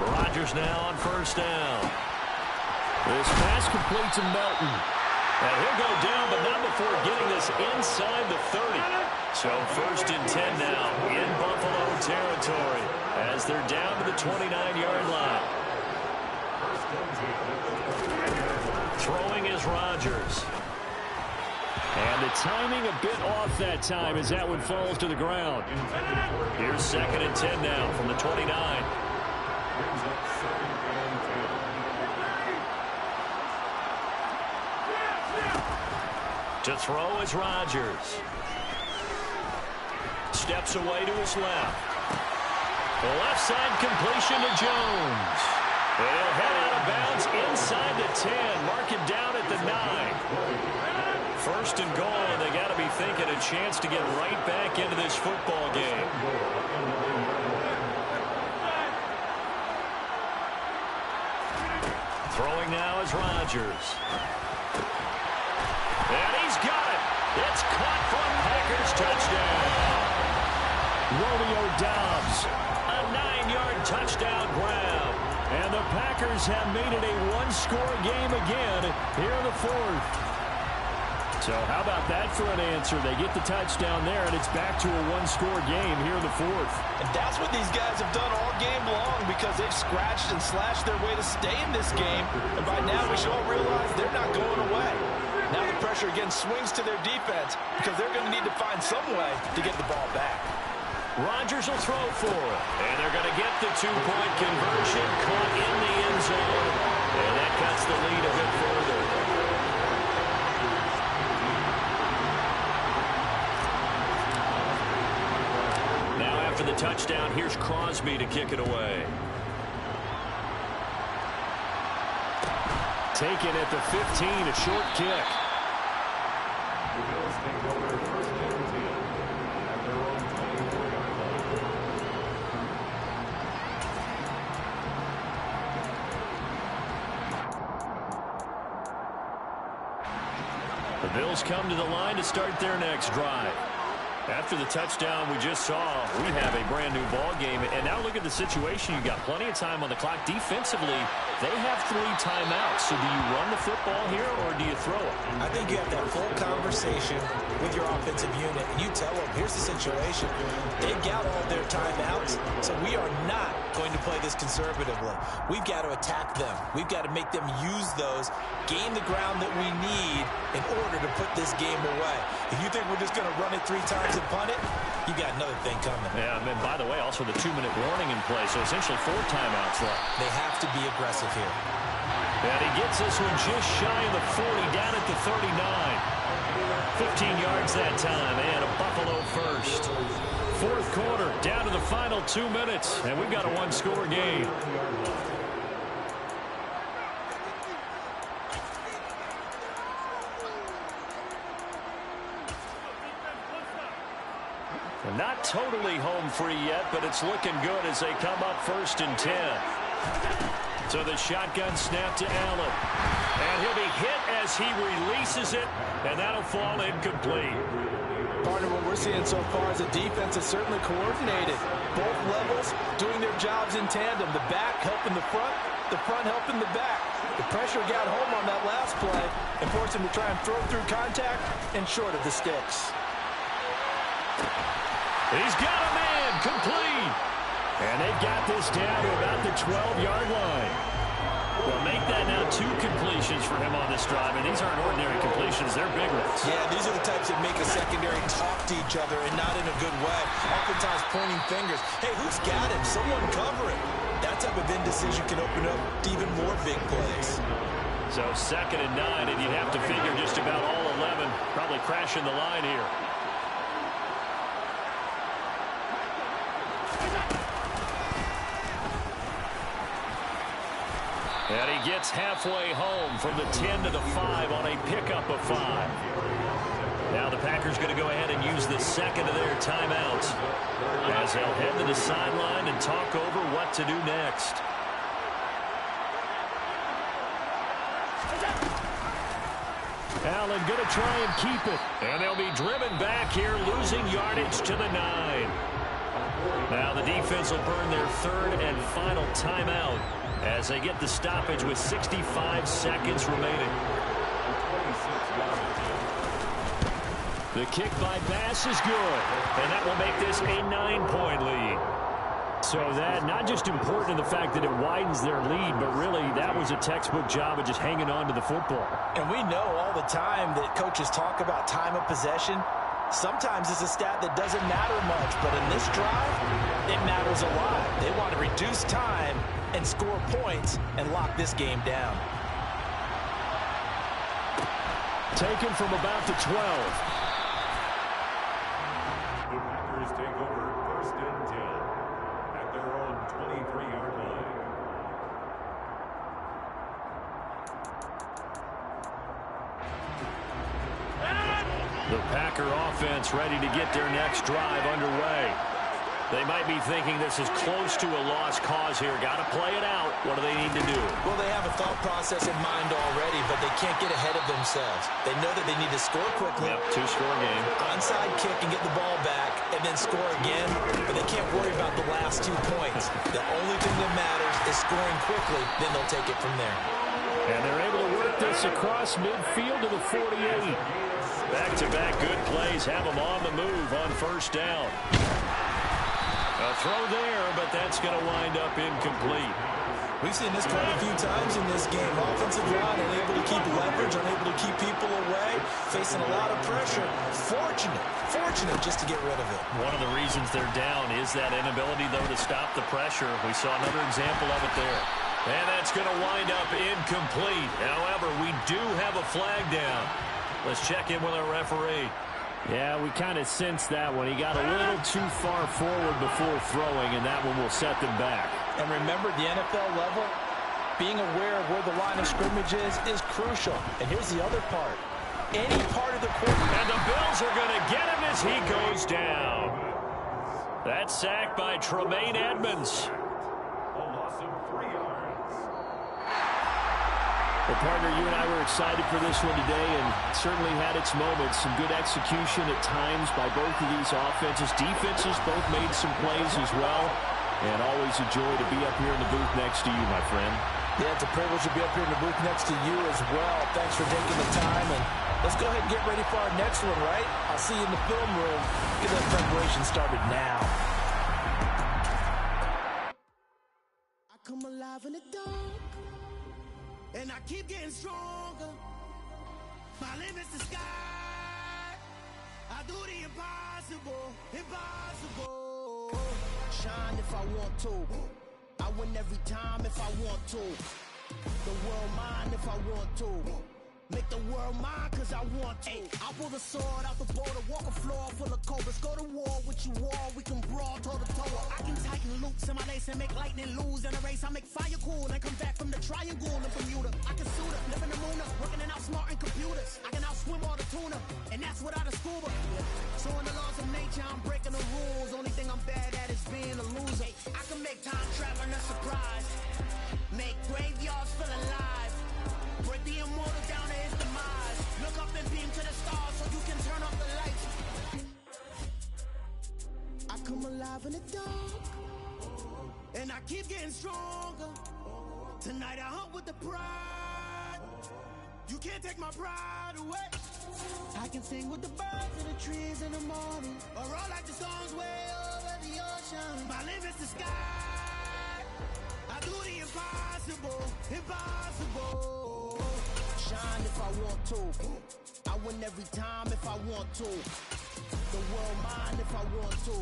Rodgers now on first down. This pass complete to Melton. And he'll go down, but not before getting this inside the 30. So first and 10 now in Buffalo territory as they're down to the 29-yard line. Throwing is Rodgers. And the timing a bit off that time as that one falls to the ground. Here's second and 10 now from the 29. To throw is Rodgers. Steps away to his left. The left side completion to Jones. And he'll head out of bounds inside the 10. Mark him down at the 9. First and goal, and they got to be thinking a chance to get right back into this football game. Throwing now is Rodgers. And he's got it. It's caught for a Packers touchdown. Romeo Doubs, a 9-yard touchdown grab. And the Packers have made it a one-score game again here in the fourth. So how about that for an answer? They get the touchdown there, and it's back to a one-score game here in the fourth. And that's what these guys have done all game long because they've scratched and slashed their way to stay in this game. And by now we should all realize they're not going away. Now the pressure again swings to their defense because they're going to need to find some way to get the ball back. Rodgers will throw for it. And they're going to get the two-point conversion caught in the end zone. And that cuts the lead a bit further. Now after the touchdown, here's Crosby to kick it away. Taken at the 15, a short kick. The Bills come to the line to start their next drive. After the touchdown we just saw, we have a brand new ball game. And now look at the situation. You've got plenty of time on the clock. Defensively, they have 3 timeouts. So do you run the football here or do you throw it? I think you have that full conversation with your offensive unit. And you tell them, here's the situation. They've got all their timeouts. So we are not going to play this conservatively. We've got to attack them. We've got to make them use those, gain the ground that we need in order to put this game away. If you think we're just going to run it 3 times and punt it, you got another thing coming. Yeah, and by the way, also the 2-minute warning in play, so essentially 4 timeouts left. They have to be aggressive here. And he gets this one just shy of the 40, down at the 39. 15 yards that time, and a Buffalo first. fourth quarter, down to the final 2 minutes, and we've got a one-score game. Not totally home free yet, but it's looking good as they come up 1st and 10. So the shotgun snap to Allen. And he'll be hit as he releases it, and that'll fall incomplete. Partner, what we're seeing so far is the defense is certainly coordinated. Both levels doing their jobs in tandem. The back helping the front helping the back. The pressure got home on that last play and forced him to try and throw through contact and short of the sticks. He's got a man, complete. And they've got this down to about the 12-yard line. Well, make that now 2 completions for him on this drive, and these aren't ordinary completions. They're big ones. Yeah, these are the types that make a secondary talk to each other and not in a good way. Oftentimes pointing fingers. Hey, who's got him? Someone cover it. That type of indecision can open up to even more big plays. So 2nd and 9, and you'd have to figure just about all 11 probably crashing the line here. And he gets halfway home from the 10 to the 5 on a pickup of 5. Now the Packers going to go ahead and use the second of their timeouts as they'll head to the sideline and talk over what to do next. Allen going to try and keep it. And they'll be driven back here, losing yardage to the 9. Now the defense will burn their 3rd and final timeout as they get the stoppage with 65 seconds remaining. The kick by Bass is good, and that will make this a 9-point lead. So that, not just important in the fact that it widens their lead, but really that was a textbook job of just hanging on to the football. And we know all the time that coaches talk about time of possession. Sometimes it's a stat that doesn't matter much, but in this drive, it matters a lot. They want to reduce time and score points and lock this game down. Taken from about the 12. The Packers take over 1st and 10 at their own 23-yard line. The Packer offense ready to get their next drive underway. They might be thinking this is close to a lost cause here. Got to play it out. What do they need to do? Well, they have a thought process in mind already, but they can't get ahead of themselves. They know that they need to score quickly. Yep, 2-score game. Onside kick and get the ball back, and then score again. But they can't worry about the last 2 points. The only thing that matters is scoring quickly. Then they'll take it from there. And they're able to work this across midfield to the 48. Back-to-back good plays have them on the move on 1st down. A throw there, but that's going to wind up incomplete. We've seen this quite a few times in this game. Offensive line unable to keep leverage, unable to keep people away, facing a lot of pressure. Fortunate just to get rid of it. One of the reasons they're down is that inability, though, to stop the pressure. We saw another example of it there. And that's going to wind up incomplete. However, we do have a flag down. Let's check in with our referee. Yeah, we kind of sensed that one. He got a little too far forward before throwing, and that one will set them back. And remember, the NFL level, being aware of where the line of scrimmage is crucial. And here's the other part. Any part of the quarter. And the Bills are going to get him as he goes down. That's sacked by Tremaine Edmonds. A loss of 3 yards. Well, partner, you and I were excited for this one today, and it certainly had its moments. Some good execution at times by both of these offenses. Defenses both made some plays as well. And always a joy to be up here in the booth next to you, my friend. Yeah, it's a privilege to be up here in the booth next to you as well. Thanks for taking the time, and let's go ahead and get ready for our next one, right? I'll see you in the film room. Get that preparation started now. I come alive in the dark, and I keep getting stronger. My limit's the sky. I do the impossible, impossible. Shine if I want to. I win every time if I want to. The world mine if I want to. Make the world mine cause I want to. I'll pull the sword out the border, walk a floor full of cobras. Go to war with you all, we can brawl toe to toe. I can tighten loops in my lace and make lightning lose in a race. I make fire cool and come back from the triangle in Bermuda. I can suit up, live in the moon up, working and outsmarting computers. I can outswim all the tuna, and that's without a scuba. So in the laws of nature, I'm breaking the rules. Only thing I'm bad at is being a loser. I can make time traveling a surprise. Make graveyards feel alive. Break the immortal down to his demise. Look up and beam to the stars so you can turn off the lights. I come alive in the dark, and I keep getting stronger. Tonight I hunt with the pride. You can't take my pride away. I can sing with the birds and the trees in the morning, or roll like the songs way over the ocean. My limit's the sky. I do the impossible, impossible. Shine if I want to. I win every time if I want to. The world mine if I want to.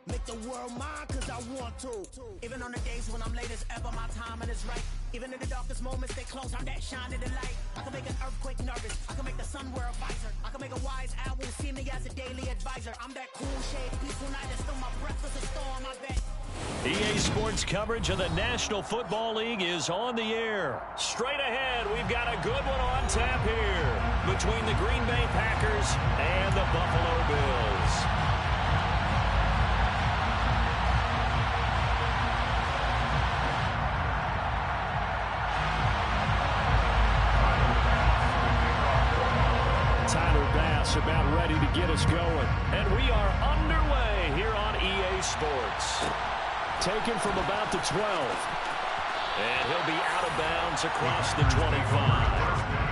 Make the world mine cause I want to. Even on the days when I'm late as ever, my timing is right. Even in the darkest moments, they close, I'm that shining the light. I can make an earthquake nervous. I can make the sun wear a visor. I can make a wise owl see me as a daily advisor. I'm that cool shade, peaceful night, and still my breath is a storm, I bet. EA Sports coverage of the National Football League is on the air. Straight ahead, we've got a good one on tap here between the Green Bay Packers and the Buffalo Bills. About ready to get us going. And we are underway here on EA Sports. Taken from about the 12. And he'll be out of bounds across the 25.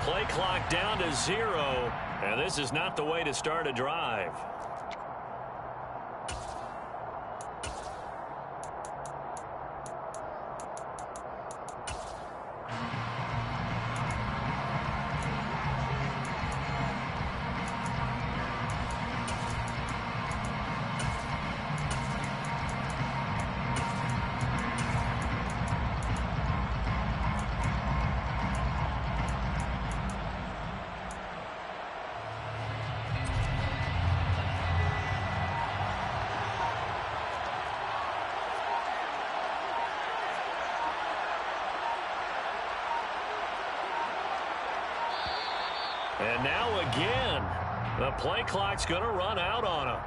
Play clock down to 0, and this is not the way to start a drive. And now again, the play clock's going to run out on him.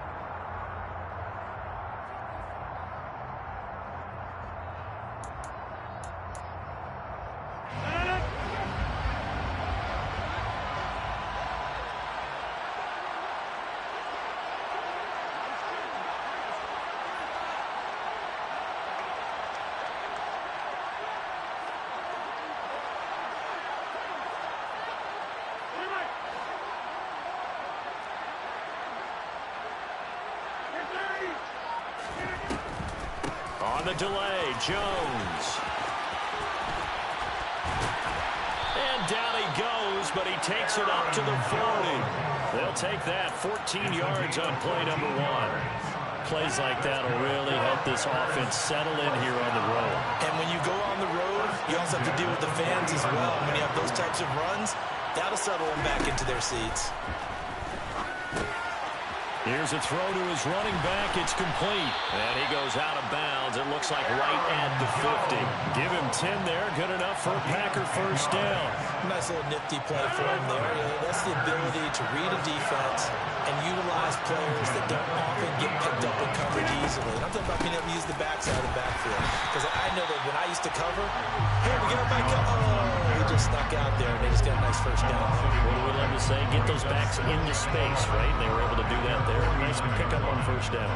On the delay, Jones. And down he goes, but he takes it up to the 40. They'll take that 14 yards on play number 1. Plays like that will really help this offense settle in here on the road. And when you go on the road, you also have to deal with the fans as well. When you have those types of runs, that'll settle them back into their seats. Here's a throw to his running back. It's complete. And he goes out of bounds. It looks like right at the 50. Give him 10 there. Good enough for a Packer first down. Nice little nifty play for him there. That's the ability to read a defense, and utilize players that don't often get picked up and covered easily. And I'm talking about being able to use the backside of the backfield. Because I know that when I used to cover, hey, we got to back up. Oh, he just snuck out there, and they just got a nice first down. What do we love to say? Get those backs into space, right? They were able to do that there. Nice pickup on first down.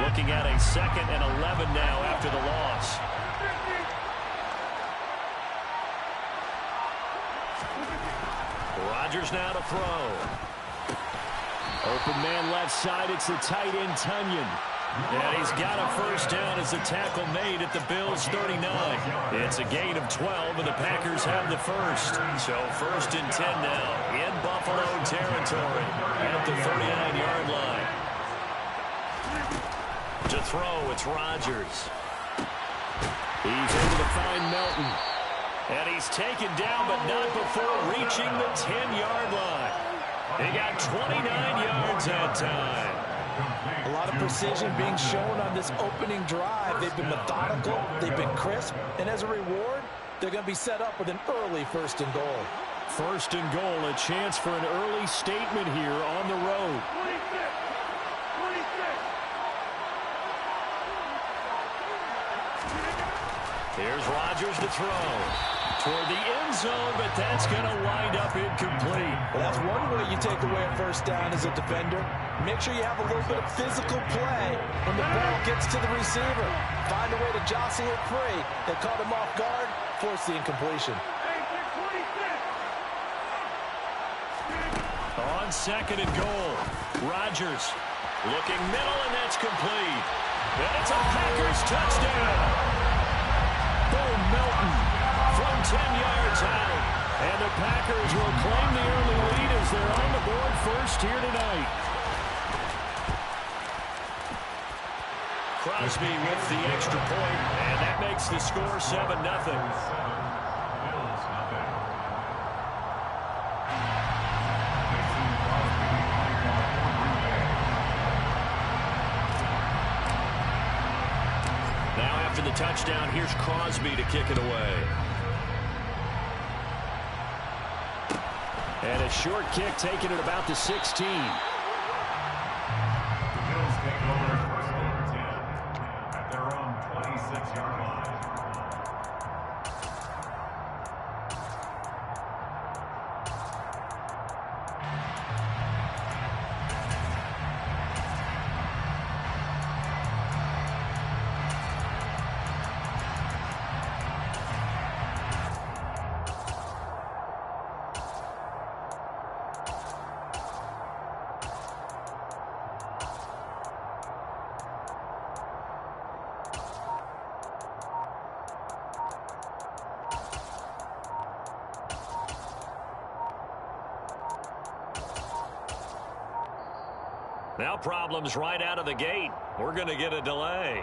Looking at a 2nd and 11 now after the loss. Rodgers now to throw. Open man left side. It's the tight end, Tunyon. And he's got a first down as the tackle made at the Bills' 39. It's a gain of 12, and the Packers have the first. So 1st and 10 now in Buffalo territory at the 39-yard line. To throw, it's Rodgers. He's able to find Melton. And he's taken down, but not before reaching the 10-yard line. He got 29 yards that time. A lot of precision being shown on this opening drive. They've been methodical, they've been crisp, and as a reward, they're going to be set up with an early 1st and goal. 1st and goal, a chance for an early statement here on the road. Here's Rodgers to throw toward the end zone, but that's going to wind up incomplete. Well, that's one way you take away a first down as a defender. Make sure you have a little bit of physical play when the ball gets to the receiver. Find a way to jostle it free. They caught him off guard, force the incompletion. On 2nd and goal, Rodgers looking middle, and that's complete. And it's a Packers touchdown. Bo Melton from 10 yards out. And the Packers will claim the early lead as they're on the board first here tonight. Crosby with the extra point, and that makes the score 7-0. After the touchdown, here's Crosby to kick it away. And a short kick taken at about the 16. The Bills take over 1st and 10 at their own 26-yard line. Now problems right out of the gate. We're going to get a delay.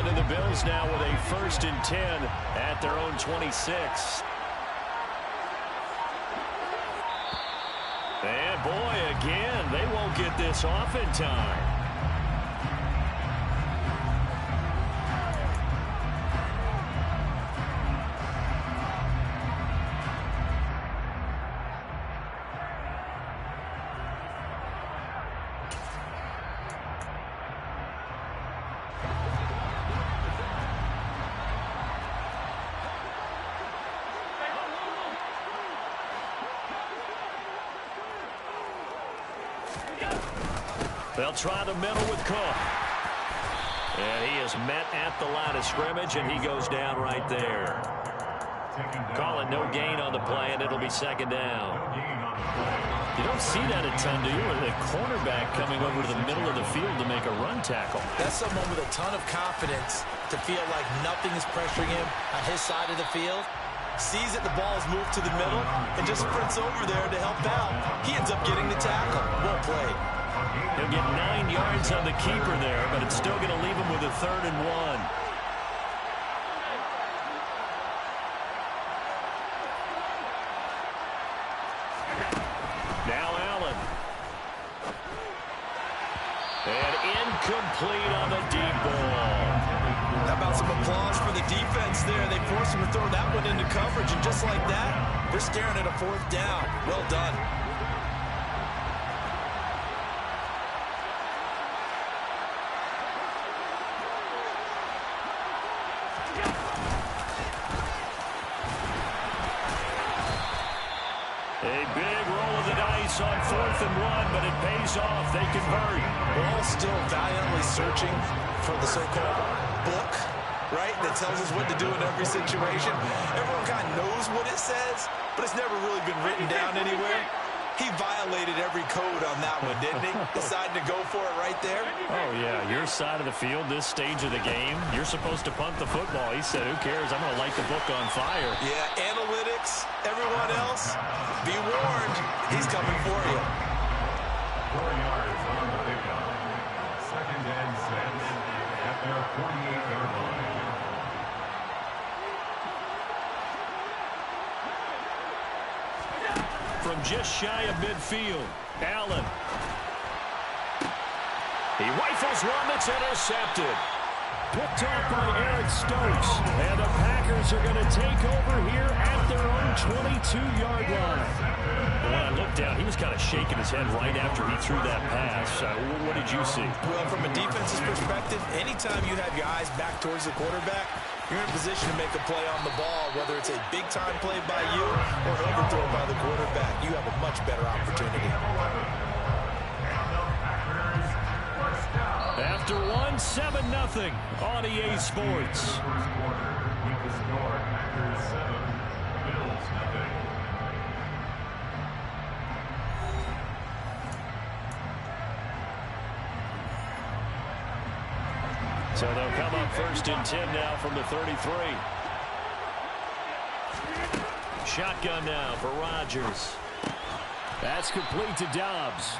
And the Bills now with a 1st and 10 at their own 26. And boy, again, they won't get this off in time. They'll try the middle with Cook. And he is met at the line of scrimmage, and he goes down right there. Call it no gain on the play, and it'll be second down. You don't see that a ton, do you? Or the cornerback coming over to the middle of the field to make a run tackle. That's someone with a ton of confidence to feel like nothing is pressuring him on his side of the field. Sees that the ball is moved to the middle and just sprints over there to help out. He ends up getting the tackle. Well played. He'll get 9 yards on the keeper there, but it's still going to leave him with a 3rd and 1. Complete on the deep ball. How about some applause for the defense there? They forced him to throw that one into coverage, and just like that, they're staring at a 4th down. Well done. A big roll of the dice on 4th and 1, but it pays off. They convert. We're all still valiantly searching for the so-called book, right, that tells us what to do in every situation. Everyone kind of knows what it says, but it's never really been written down anywhere. He violated every code on that one, didn't he? Decided to go for it right there. Oh, yeah. Your side of the field, this stage of the game, you're supposed to punt the football. He said, who cares? I'm going to light the book on fire. Yeah, analytics, everyone else, be warned. He's coming for you. 4 yards on the pickup. 2nd and 6 at their 48-yard line. From just shy of midfield, Allen. He rifles one that's intercepted. Picked off by Eric Stokes. And the Packers are going to take over here at their own 22-yard line. When I looked down, he was kind of shaking his head right after he threw that pass. What did you see? Well, from a defense's perspective, anytime you have your eyes back towards the quarterback, you're in a position to make a play on the ball, whether it's a big-time play by you or an overthrow by the quarterback. You have a much better opportunity. After 1, 7-0 on EA Sports. So they'll come up 1st and 10 now from the 33. Shotgun now for Rodgers. That's complete to Dobbs.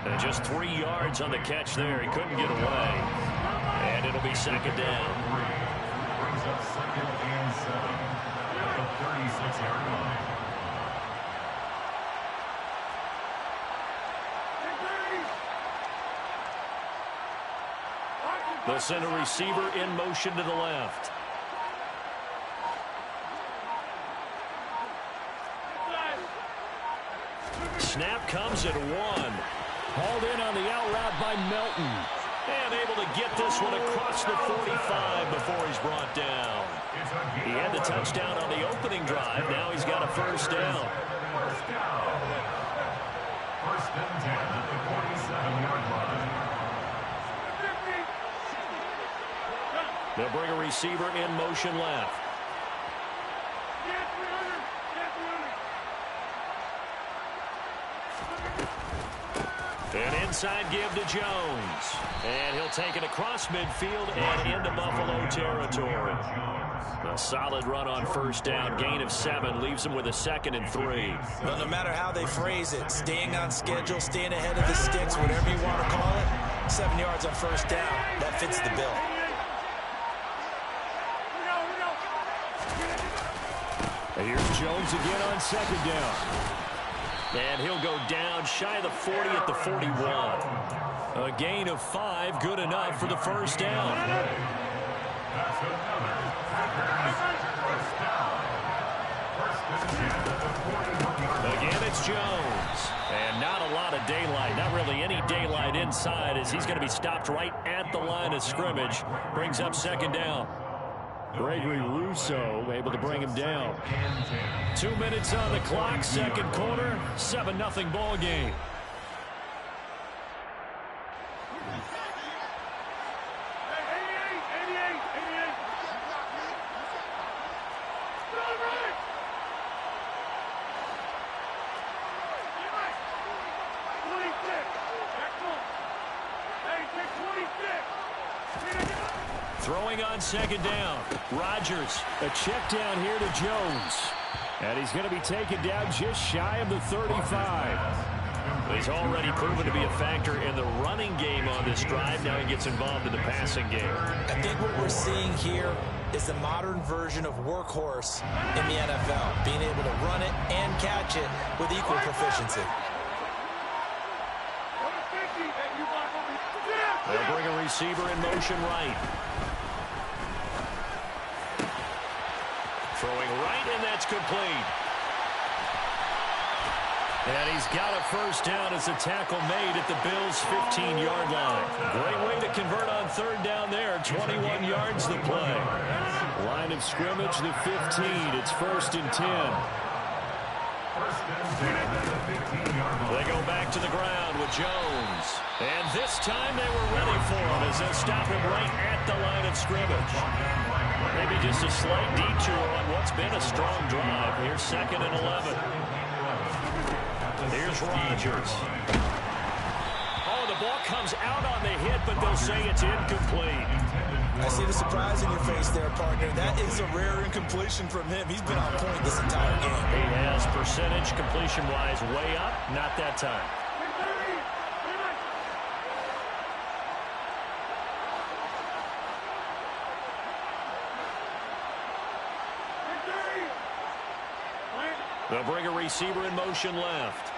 And just 3 yards on the catch there. He couldn't get away. And it'll be 2nd down. Brings up 2nd and 7 at the 36-yard line. They'll send a receiver in motion to the left. Snap comes at 1. Hauled in on the out route by Melton. And able to get this one across the 45 before he's brought down. He had the touchdown on the opening drive. Now he's got a 1st down. 1st and 10 at the 47-yard line. They'll bring a receiver in motion left. An inside give to Jones. And he'll take it across midfield and into Buffalo territory. A solid run on 1st down. Gain of 7 leaves him with a 2nd and 3. Well, no matter how they phrase it, staying on schedule, staying ahead of the sticks, whatever you want to call it, 7 yards on 1st down. That fits the bill. Here's Jones again on 2nd down. And he'll go down shy of the 40 at the 41. A gain of 5, good enough for the 1st down. Again, it's Jones. And not a lot of daylight, not really any daylight inside as he's going to be stopped right at the line of scrimmage. Brings up 2nd down. Gregory Rousseau able to bring him down. 2 minutes on the clock, 2nd quarter, 7-0 ball game. Throwing on second down. Rodgers. A check down here to Jones. And he's going to be taken down just shy of the 35. He's already proven to be a factor in the running game on this drive. Now he gets involved in the passing game. I think what we're seeing here is the modern version of workhorse in the NFL, being able to run it and catch it with equal proficiency. They'll bring a receiver in motion right. Throwing right, and that's complete. And he's got a first down as a tackle made at the Bills' 15-yard line. Great way to convert on third down there. 21 yards the play. Line of scrimmage, the 15. It's 1st and 10. They go back to the ground with Jones. And this time they were ready for him as they'll stop him right at the line of scrimmage. Maybe just a slight detour on what's been a strong drive. Here's 2nd and 11. Here's Rodgers. Oh, the ball comes out on the hit, but they'll say it's incomplete. I see the surprise in your face there, partner. That is a rare incompletion from him. He's been on point this entire game. He has percentage completion-wise way up. Not that time. They'll bring a receiver in motion left.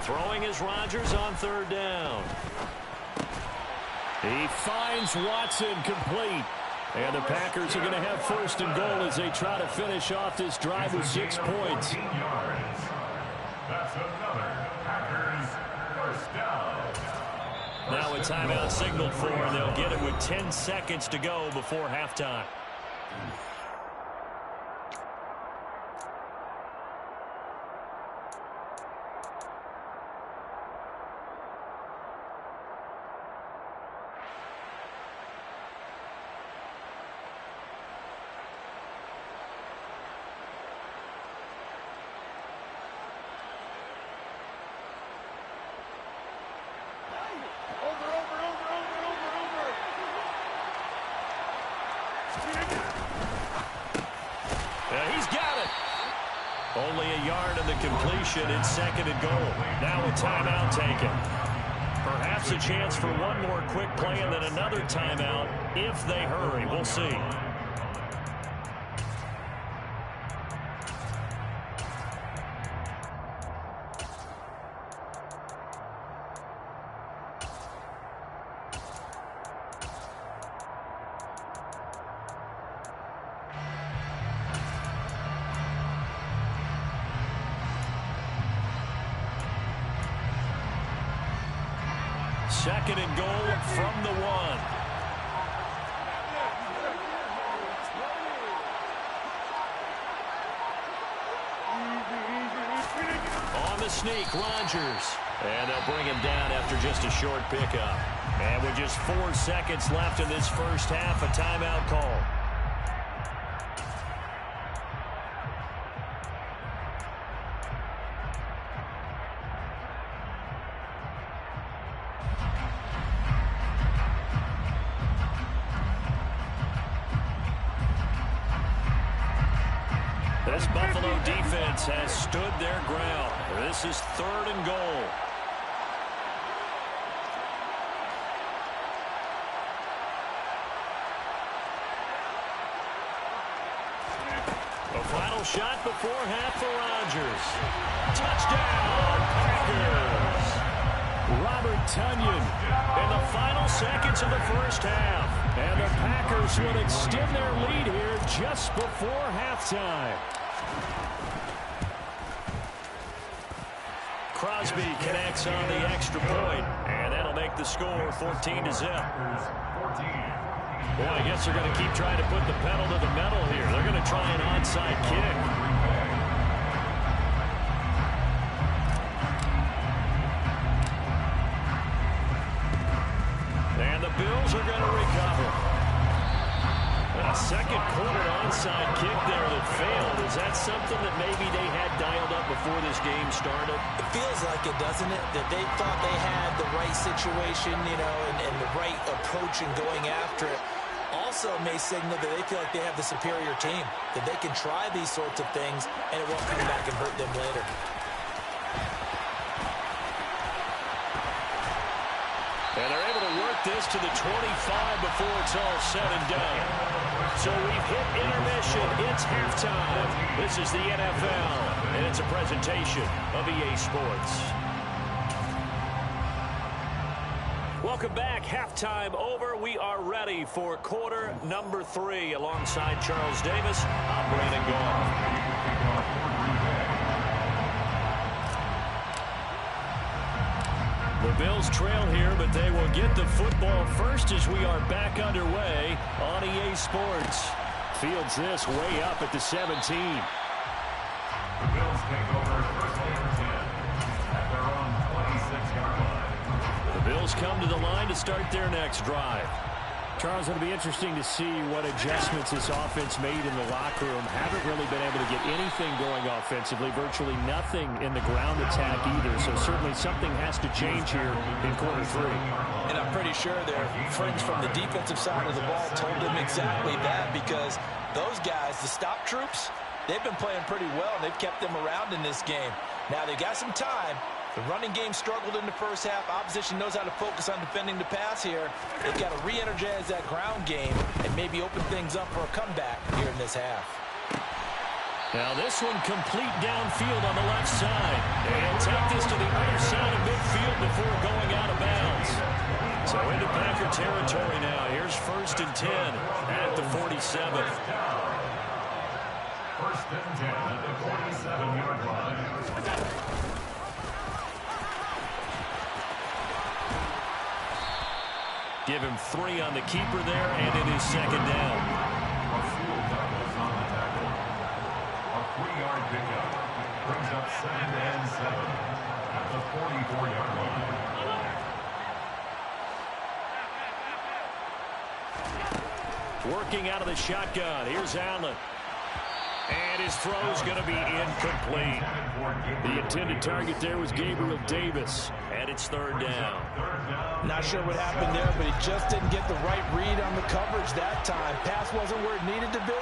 Throwing is Rodgers on third down. He finds Watson complete. And the Packers are going to have 1st and goal as they try to finish off this drive with 6 points. That's another Packers first down. Now a timeout signaled for, and they'll get it with 10 seconds to go before halftime. He's got it. Only a yard in the completion in 2nd and goal. Now a timeout taken. Perhaps a chance for one more quick play and then another timeout if they hurry. We'll see. Second and goal from the 1. On the sneak, Rodgers. And they'll bring him down after just a short pickup. And with just 4 seconds left in this first half, a timeout call. This Buffalo defense has stood their ground. This is 3rd and goal. A final shot before half for Rodgers. Touchdown, Packers. Robert Tonyan in the final seconds of the first half. And the Packers will extend their lead here just before halftime. Crosby connects on the extra point, and that'll make the score 14-0. Boy, I guess they're going to keep trying to put the pedal to the metal here. They're going to try an onside kick. And the Bills are going to recover. A second quarter onside kick there that failed. Is that something that maybe they had dialed up before this game started? It feels like it, doesn't it? That they thought they had the right situation, you know, and the right approach in going after it. Also may signal that they feel like they have the superior team, that they can try these sorts of things, and it won't come back and hurt them later. And they're able to work this to the 25 before it's all said and done. So we've hit intermission. It's halftime. This is the NFL, and it's a presentation of EA Sports. Welcome back. Halftime over. We are ready for quarter number 3. Alongside Charles Davis, I'm Brandon Gaul. The Bills trail here, but they will get the football first as we are back underway on EA Sports. Fields this way up at the 17. The Bills take over first and 10 at their own 26-yard line. The Bills come to the line to start their next drive. Charles, it'll be interesting to see what adjustments this offense made in the locker room. Haven't really been able to get anything going offensively, virtually nothing in the ground attack either. So certainly something has to change here in quarter 3. And I'm pretty sure their friends from the defensive side of the ball told them exactly that, because those guys, the stop troops, they've been playing pretty well. They've kept them around in this game. Now they got some time. The running game struggled in the first half. Opposition knows how to focus on defending the pass here. They've got to re-energize that ground game and maybe open things up for a comeback here in this half. Now this one complete downfield on the left side. And take this to the other side of midfield before going out of bounds. So into Packer territory now. Here's 1st and 10 at the 47th. 1st and 10 at the 47-yard line. Give him 3 on the keeper there, and it is 2nd down. Rasul Douglas on the tackle. A 3-yard pickup brings up 2nd and 7 at the 44-yard line. Working out of the shotgun. Here's Allen. And his throw is going to be incomplete. The intended target there was Gabriel Davis. And it's 3rd down. Not sure what happened there, but he just didn't get the right read on the coverage that time. Pass wasn't where it needed to be,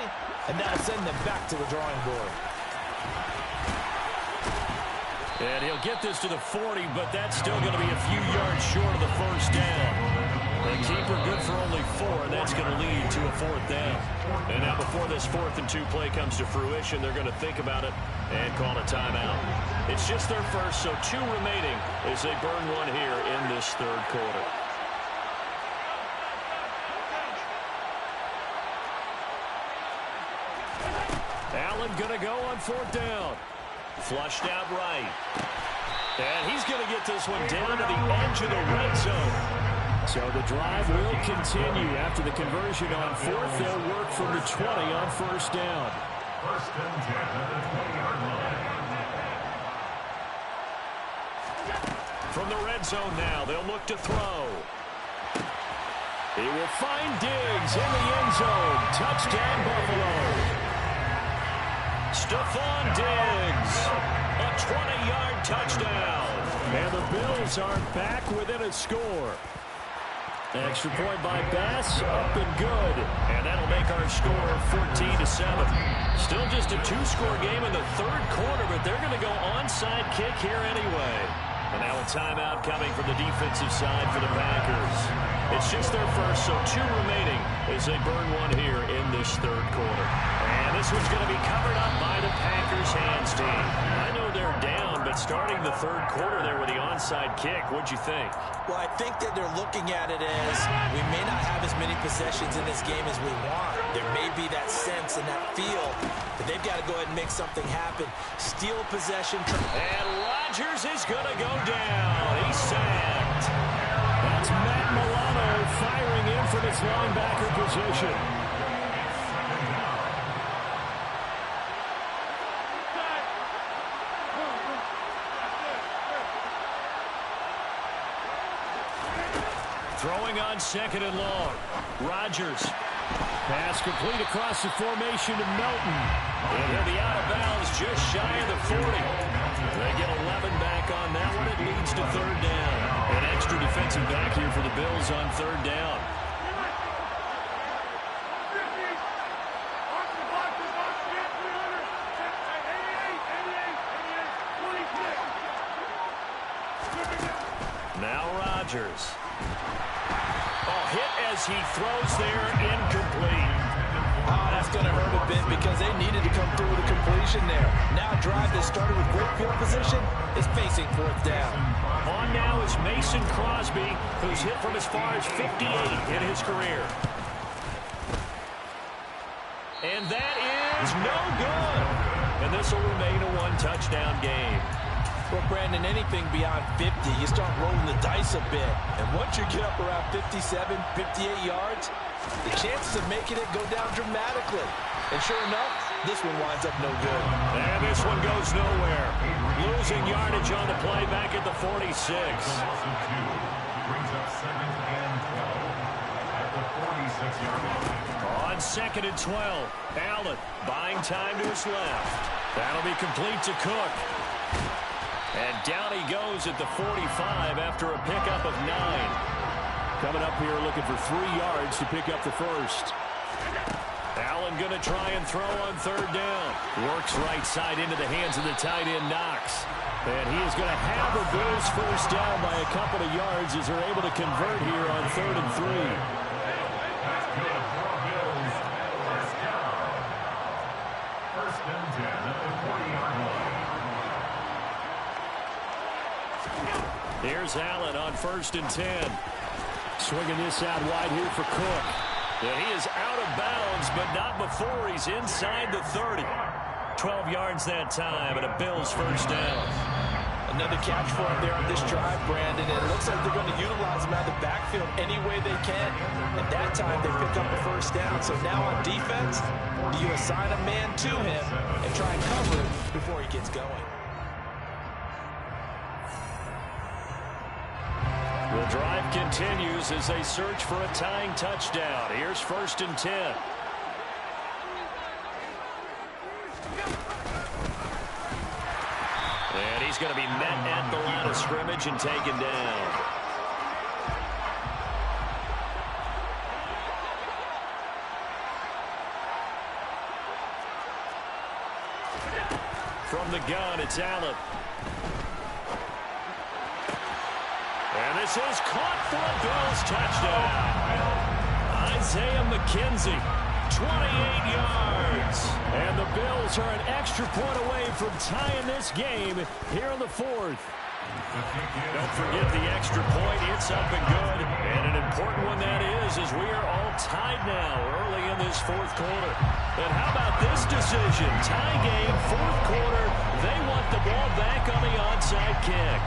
and that'll send them back to the drawing board. And he'll get this to the 40, but that's still going to be a few yards short of the 1st down. The keeper good for only 4, and that's going to lead to a 4th down. And now before this 4th and 2 play comes to fruition, they're going to think about it and call a timeout. It's just their first, so 2 remaining as they burn 1 here in this 3rd quarter. Allen going to go on 4th down. Flushed out right. And he's going to get this one down to the edge of the red zone. So the drive will continue. After the conversion on 4th, they'll work from the 20 on 1st down. 1st and 10 at the 20-yard line. From the red zone now, they'll look to throw. He will find Diggs in the end zone. Touchdown, Buffalo. Stephon Diggs, a 20-yard touchdown. And the Bills are back within a score. Extra point by Bass, up and good. And that'll make our score 14-7. Still just a 2-score game in the 3rd quarter, but they're going to go onside kick here anyway. And now a timeout coming from the defensive side for the Packers. It's just their first, so 2 remaining as they burn 1 here in this 3rd quarter. And this one's going to be covered up by the Packers hands team. I know they're down, but starting the 3rd quarter there with the onside kick, what'd you think? Well, I think that they're looking at it as we may not have as many possessions in this game as we want. There may be that sense and that feel that they've got to go ahead and make something happen. Steal possession. And Rodgers is going to go down. He's sacked. That's Matt Milano firing in from his linebacker position. Throwing on 2nd and long. Rodgers Pass complete across the formation to Melton. And he'll be out of bounds just shy of the 40. They get 11 back on that one. It leads to third down. An extra defensive back here for the Bills on third down. Now Rodgers. Hit as he throws there, incomplete. That's going to hurt a bit because they needed to come through with a completion there. Now a drive that started with great field position is facing fourth down. On now is Mason Crosby, who's hit from as far as 58 in his career. And that is no good. And this will remain a one-touchdown game. Well, Brandon, anything beyond 50, you start rolling the dice a bit. And once you get up around 57, 58 yards, the chances of making it go down dramatically. And sure enough, this one winds up no good. And this one goes nowhere. Losing yardage on the play back at the 46. Brings up 2nd and 12 at the 46-yard line. On 2nd and 12, Allen buying time to his left. That'll be complete to Cook. And down he goes at the 45 after a pickup of 9. Coming up here looking for 3 yards to pick up the first. Allen going to try and throw on third down. Works right side into the hands of the tight end Knox. And he is going to have the Bills first down by a couple of yards as they're able to convert here on 3rd and 3. That's good for Bills. First down. 1st and 10 at the 40-yard line. Here's Allen on 1st and 10. Swinging this out wide here for Cook. And he is out of bounds, but not before he's inside the 30. 12 yards that time, and a Bills first down. Another catch for him there on this drive, Brandon. And it looks like they're going to utilize him out of the backfield any way they can. At that time, they pick up a first down. So now on defense, do you assign a man to him and try and cover him before he gets going? The drive continues as they search for a tying touchdown. Here's 1st and 10. And he's going to be met at the line of scrimmage and taken down. From the gun, it's Allen. And this is caught for a Bills touchdown. Isaiah McKenzie, 28 yards. And the Bills are an extra point away from tying this game here in the 4th. Don't forget the extra point. It's up and good. And an important one that is as we are all tied now early in this 4th quarter. And how about this decision? Tie game, 4th quarter. They want the ball back on the onside kick.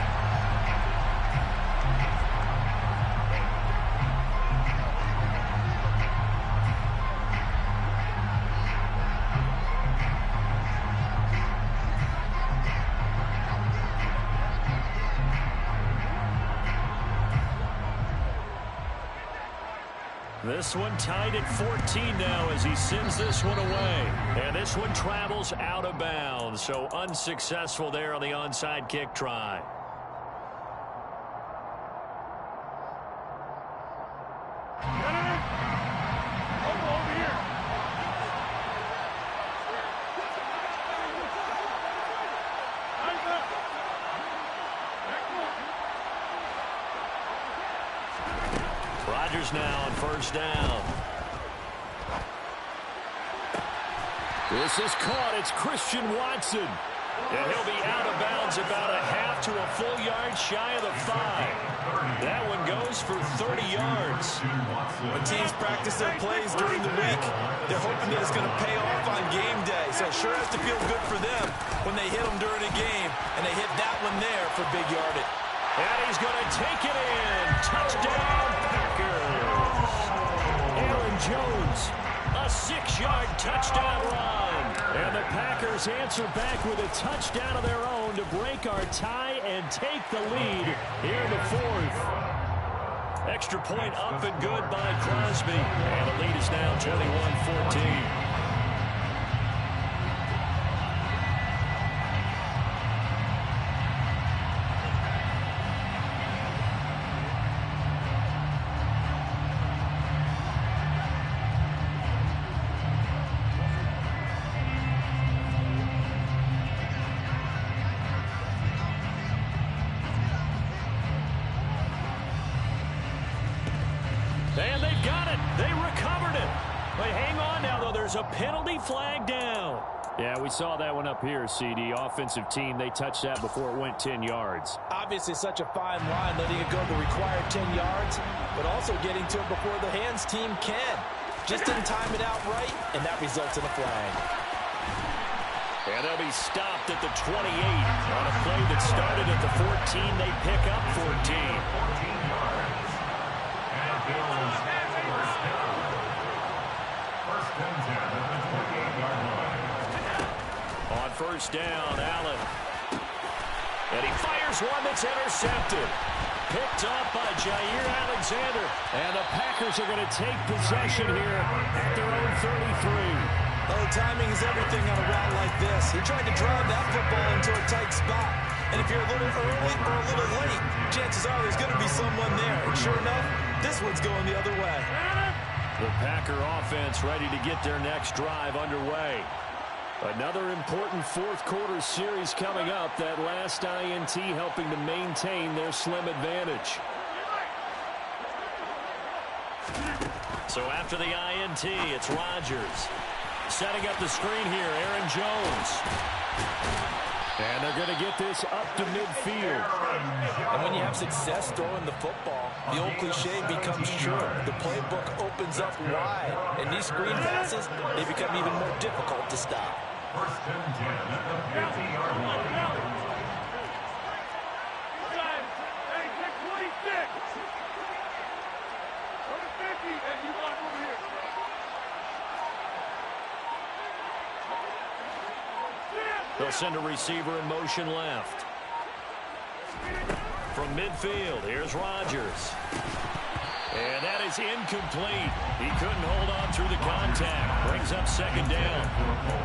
This one tied at 14 now as he sends this one away. And this one travels out of bounds. So unsuccessful there on the onside kick try. Rodgers now on first down. This is caught. It's Christian Watson. And he'll be out of bounds about a half to a full yard shy of the 5. That one goes for 30 yards. When teams practice their plays during the week, they're hoping that it's going to pay off on game day. So it sure has to feel good for them when they hit them during a game, and they hit that one there for big yardage. And he's going to take it in. Touchdown, Packers. Aaron Jones, a 6-yard touchdown run. And the Packers answer back with a touchdown of their own to break our tie and take the lead here in the 4th. Extra point up and good by Crosby. And the lead is now 21-14. And they've got it. They recovered it. But hang on now, though. There's a penalty flag down. Yeah, we saw that one up here, CD. Offensive team, they touched that before it went 10 yards. Obviously such a fine line, letting it go the required 10 yards, but also getting to it before the hands team can. Just didn't time it out right, and that results in a flag. And they'll be stopped at the 28 on a play that started at the 14. They pick up 14. On first down, Allen. And he fires one that's intercepted. Picked up by Jair Alexander. And the Packers are going to take possession here at their own 33. Oh, timing is everything on a route like this. He tried to drive that football into a tight spot. And if you're a little early or a little late, chances are there's going to be someone there. And sure enough, this one's going the other way. The Packer offense ready to get their next drive underway. Another important fourth quarter series coming up. That last INT helping to maintain their slim advantage. So after the INT, it's Rodgers. Setting up the screen here, Aaron Jones. And they're going to get this up to midfield. And when you have success throwing the football, the old cliche becomes true. The playbook opens up wide. And these screen passes, they become even more difficult to stop. First and 10 at the 50-yard line. Hey, 26. Go to 50, and you want over here. They'll send a receiver in motion left. From midfield, here's Rodgers. And that is incomplete. He couldn't hold on through the contact. Brings up second down.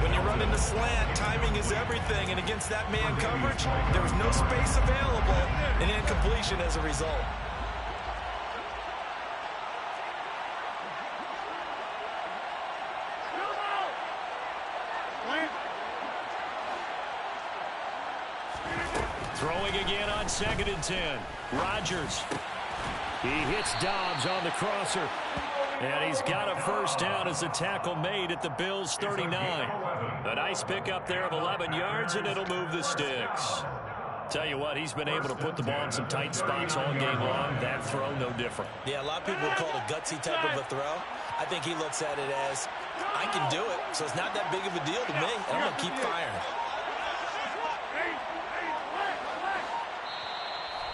When you run in the slant, timing is everything. And against that man coverage, there was no space available. And incompletion as a result. Throwing again on 2nd and 10. Rodgers. He hits Dobbs on the crosser. And he's got a first down as the tackle made at the Bills' 39. A nice pickup there of 11 yards, and it'll move the sticks. Tell you what, he's been able to put the ball in some tight spots all game long. That throw, no different. Yeah, a lot of people call it a gutsy type of a throw. I think he looks at it as, I can do it, so it's not that big of a deal to me. I'm going to keep firing.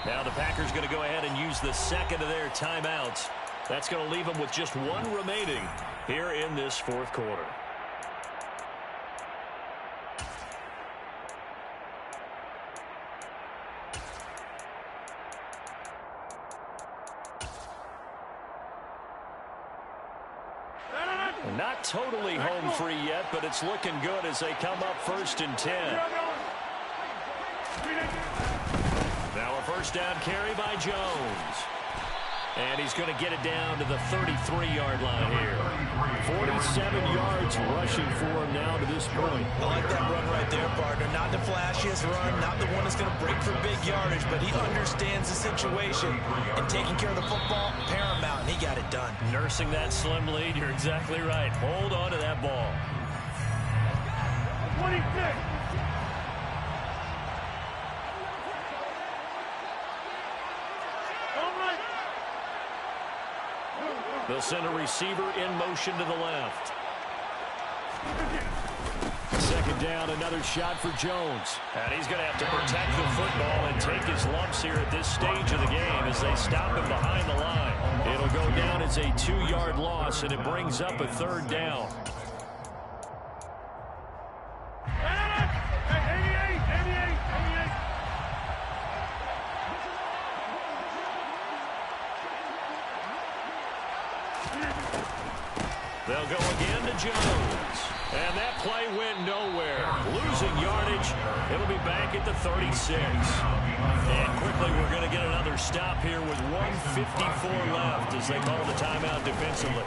Now the Packers going to go ahead and use the second of their timeouts. That's going to leave them with just one remaining here in this fourth quarter. Not totally home free yet, but it's looking good as they come up 1st and 10. Now a first down carry by Jones. And he's going to get it down to the 33-yard line here. 47 yards rushing for him now to this point. I like that run right there, partner. Not the flashiest run, not the one that's going to break for big yardage, but he understands the situation, and taking care of the football, paramount, and he got it done. Nursing that slim lead, you're exactly right. Hold on to that ball. 26. They'll send a receiver in motion to the left. Second down, another shot for Jones. And he's going to have to protect the football and take his lumps here at this stage of the game as they stop him behind the line. It'll go down as a 2-yard loss, and it brings up a 3rd down. They'll go again to Jones. And that play went nowhere. Losing yardage. It'll be back at the 36. And quickly we're going to get another stop here with 1:54 left as they call the timeout defensively.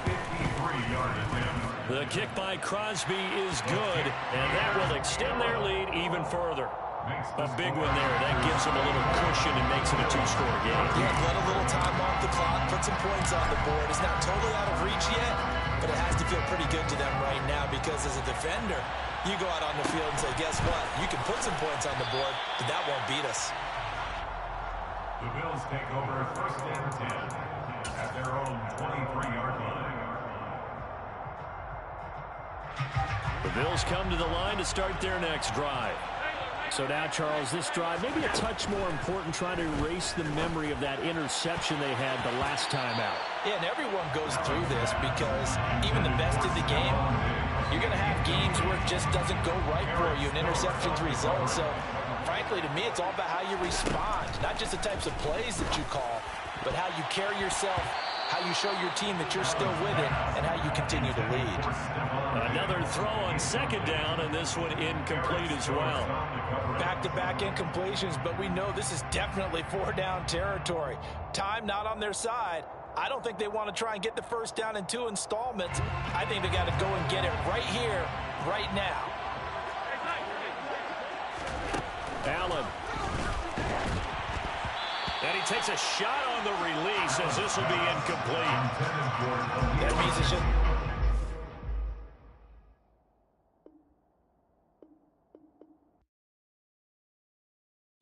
The kick by Crosby is good, and that will extend their lead even further. A big one there. That gives them a little cushion and makes it a two-score game. Yeah, let a little time off the clock, put some points on the board. It's not totally out of reach yet, but it has to feel pretty good to them right now because as a defender, you go out on the field and say, guess what? You can put some points on the board, but that won't beat us. The Bills take over 1st and 10 at their own 23-yard line. The Bills come to the line to start their next drive. So now, Charles, this drive maybe a touch more important, trying to erase the memory of that interception they had the last time out. Yeah, and everyone goes through this because even the best in the game, you're going to have games where it just doesn't go right for you, and interceptions result. So, frankly, to me, it's all about how you respond, not just the types of plays that you call, but how you carry yourself, how you show your team that you're still with it, and how you continue to lead. Another throw on 2nd down, and this one incomplete as well. Back-to-back incompletions, but we know this is definitely 4-down territory. Time not on their side. I don't think they want to try and get the 1st down in 2 installments. I think they got to go and get it right here, right now. Allen. And he takes a shot on the release as this will be incomplete. That means it should...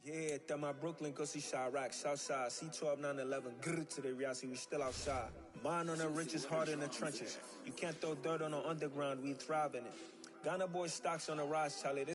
Yeah, that my Brooklyn, go see Chirac, Southside, C12, 911, grrr to the reality, we still outside. Mine on the riches, heart in the trenches. You can't throw dirt on the underground, we thrive in it. Ghana boy stocks on the rise, Charlie.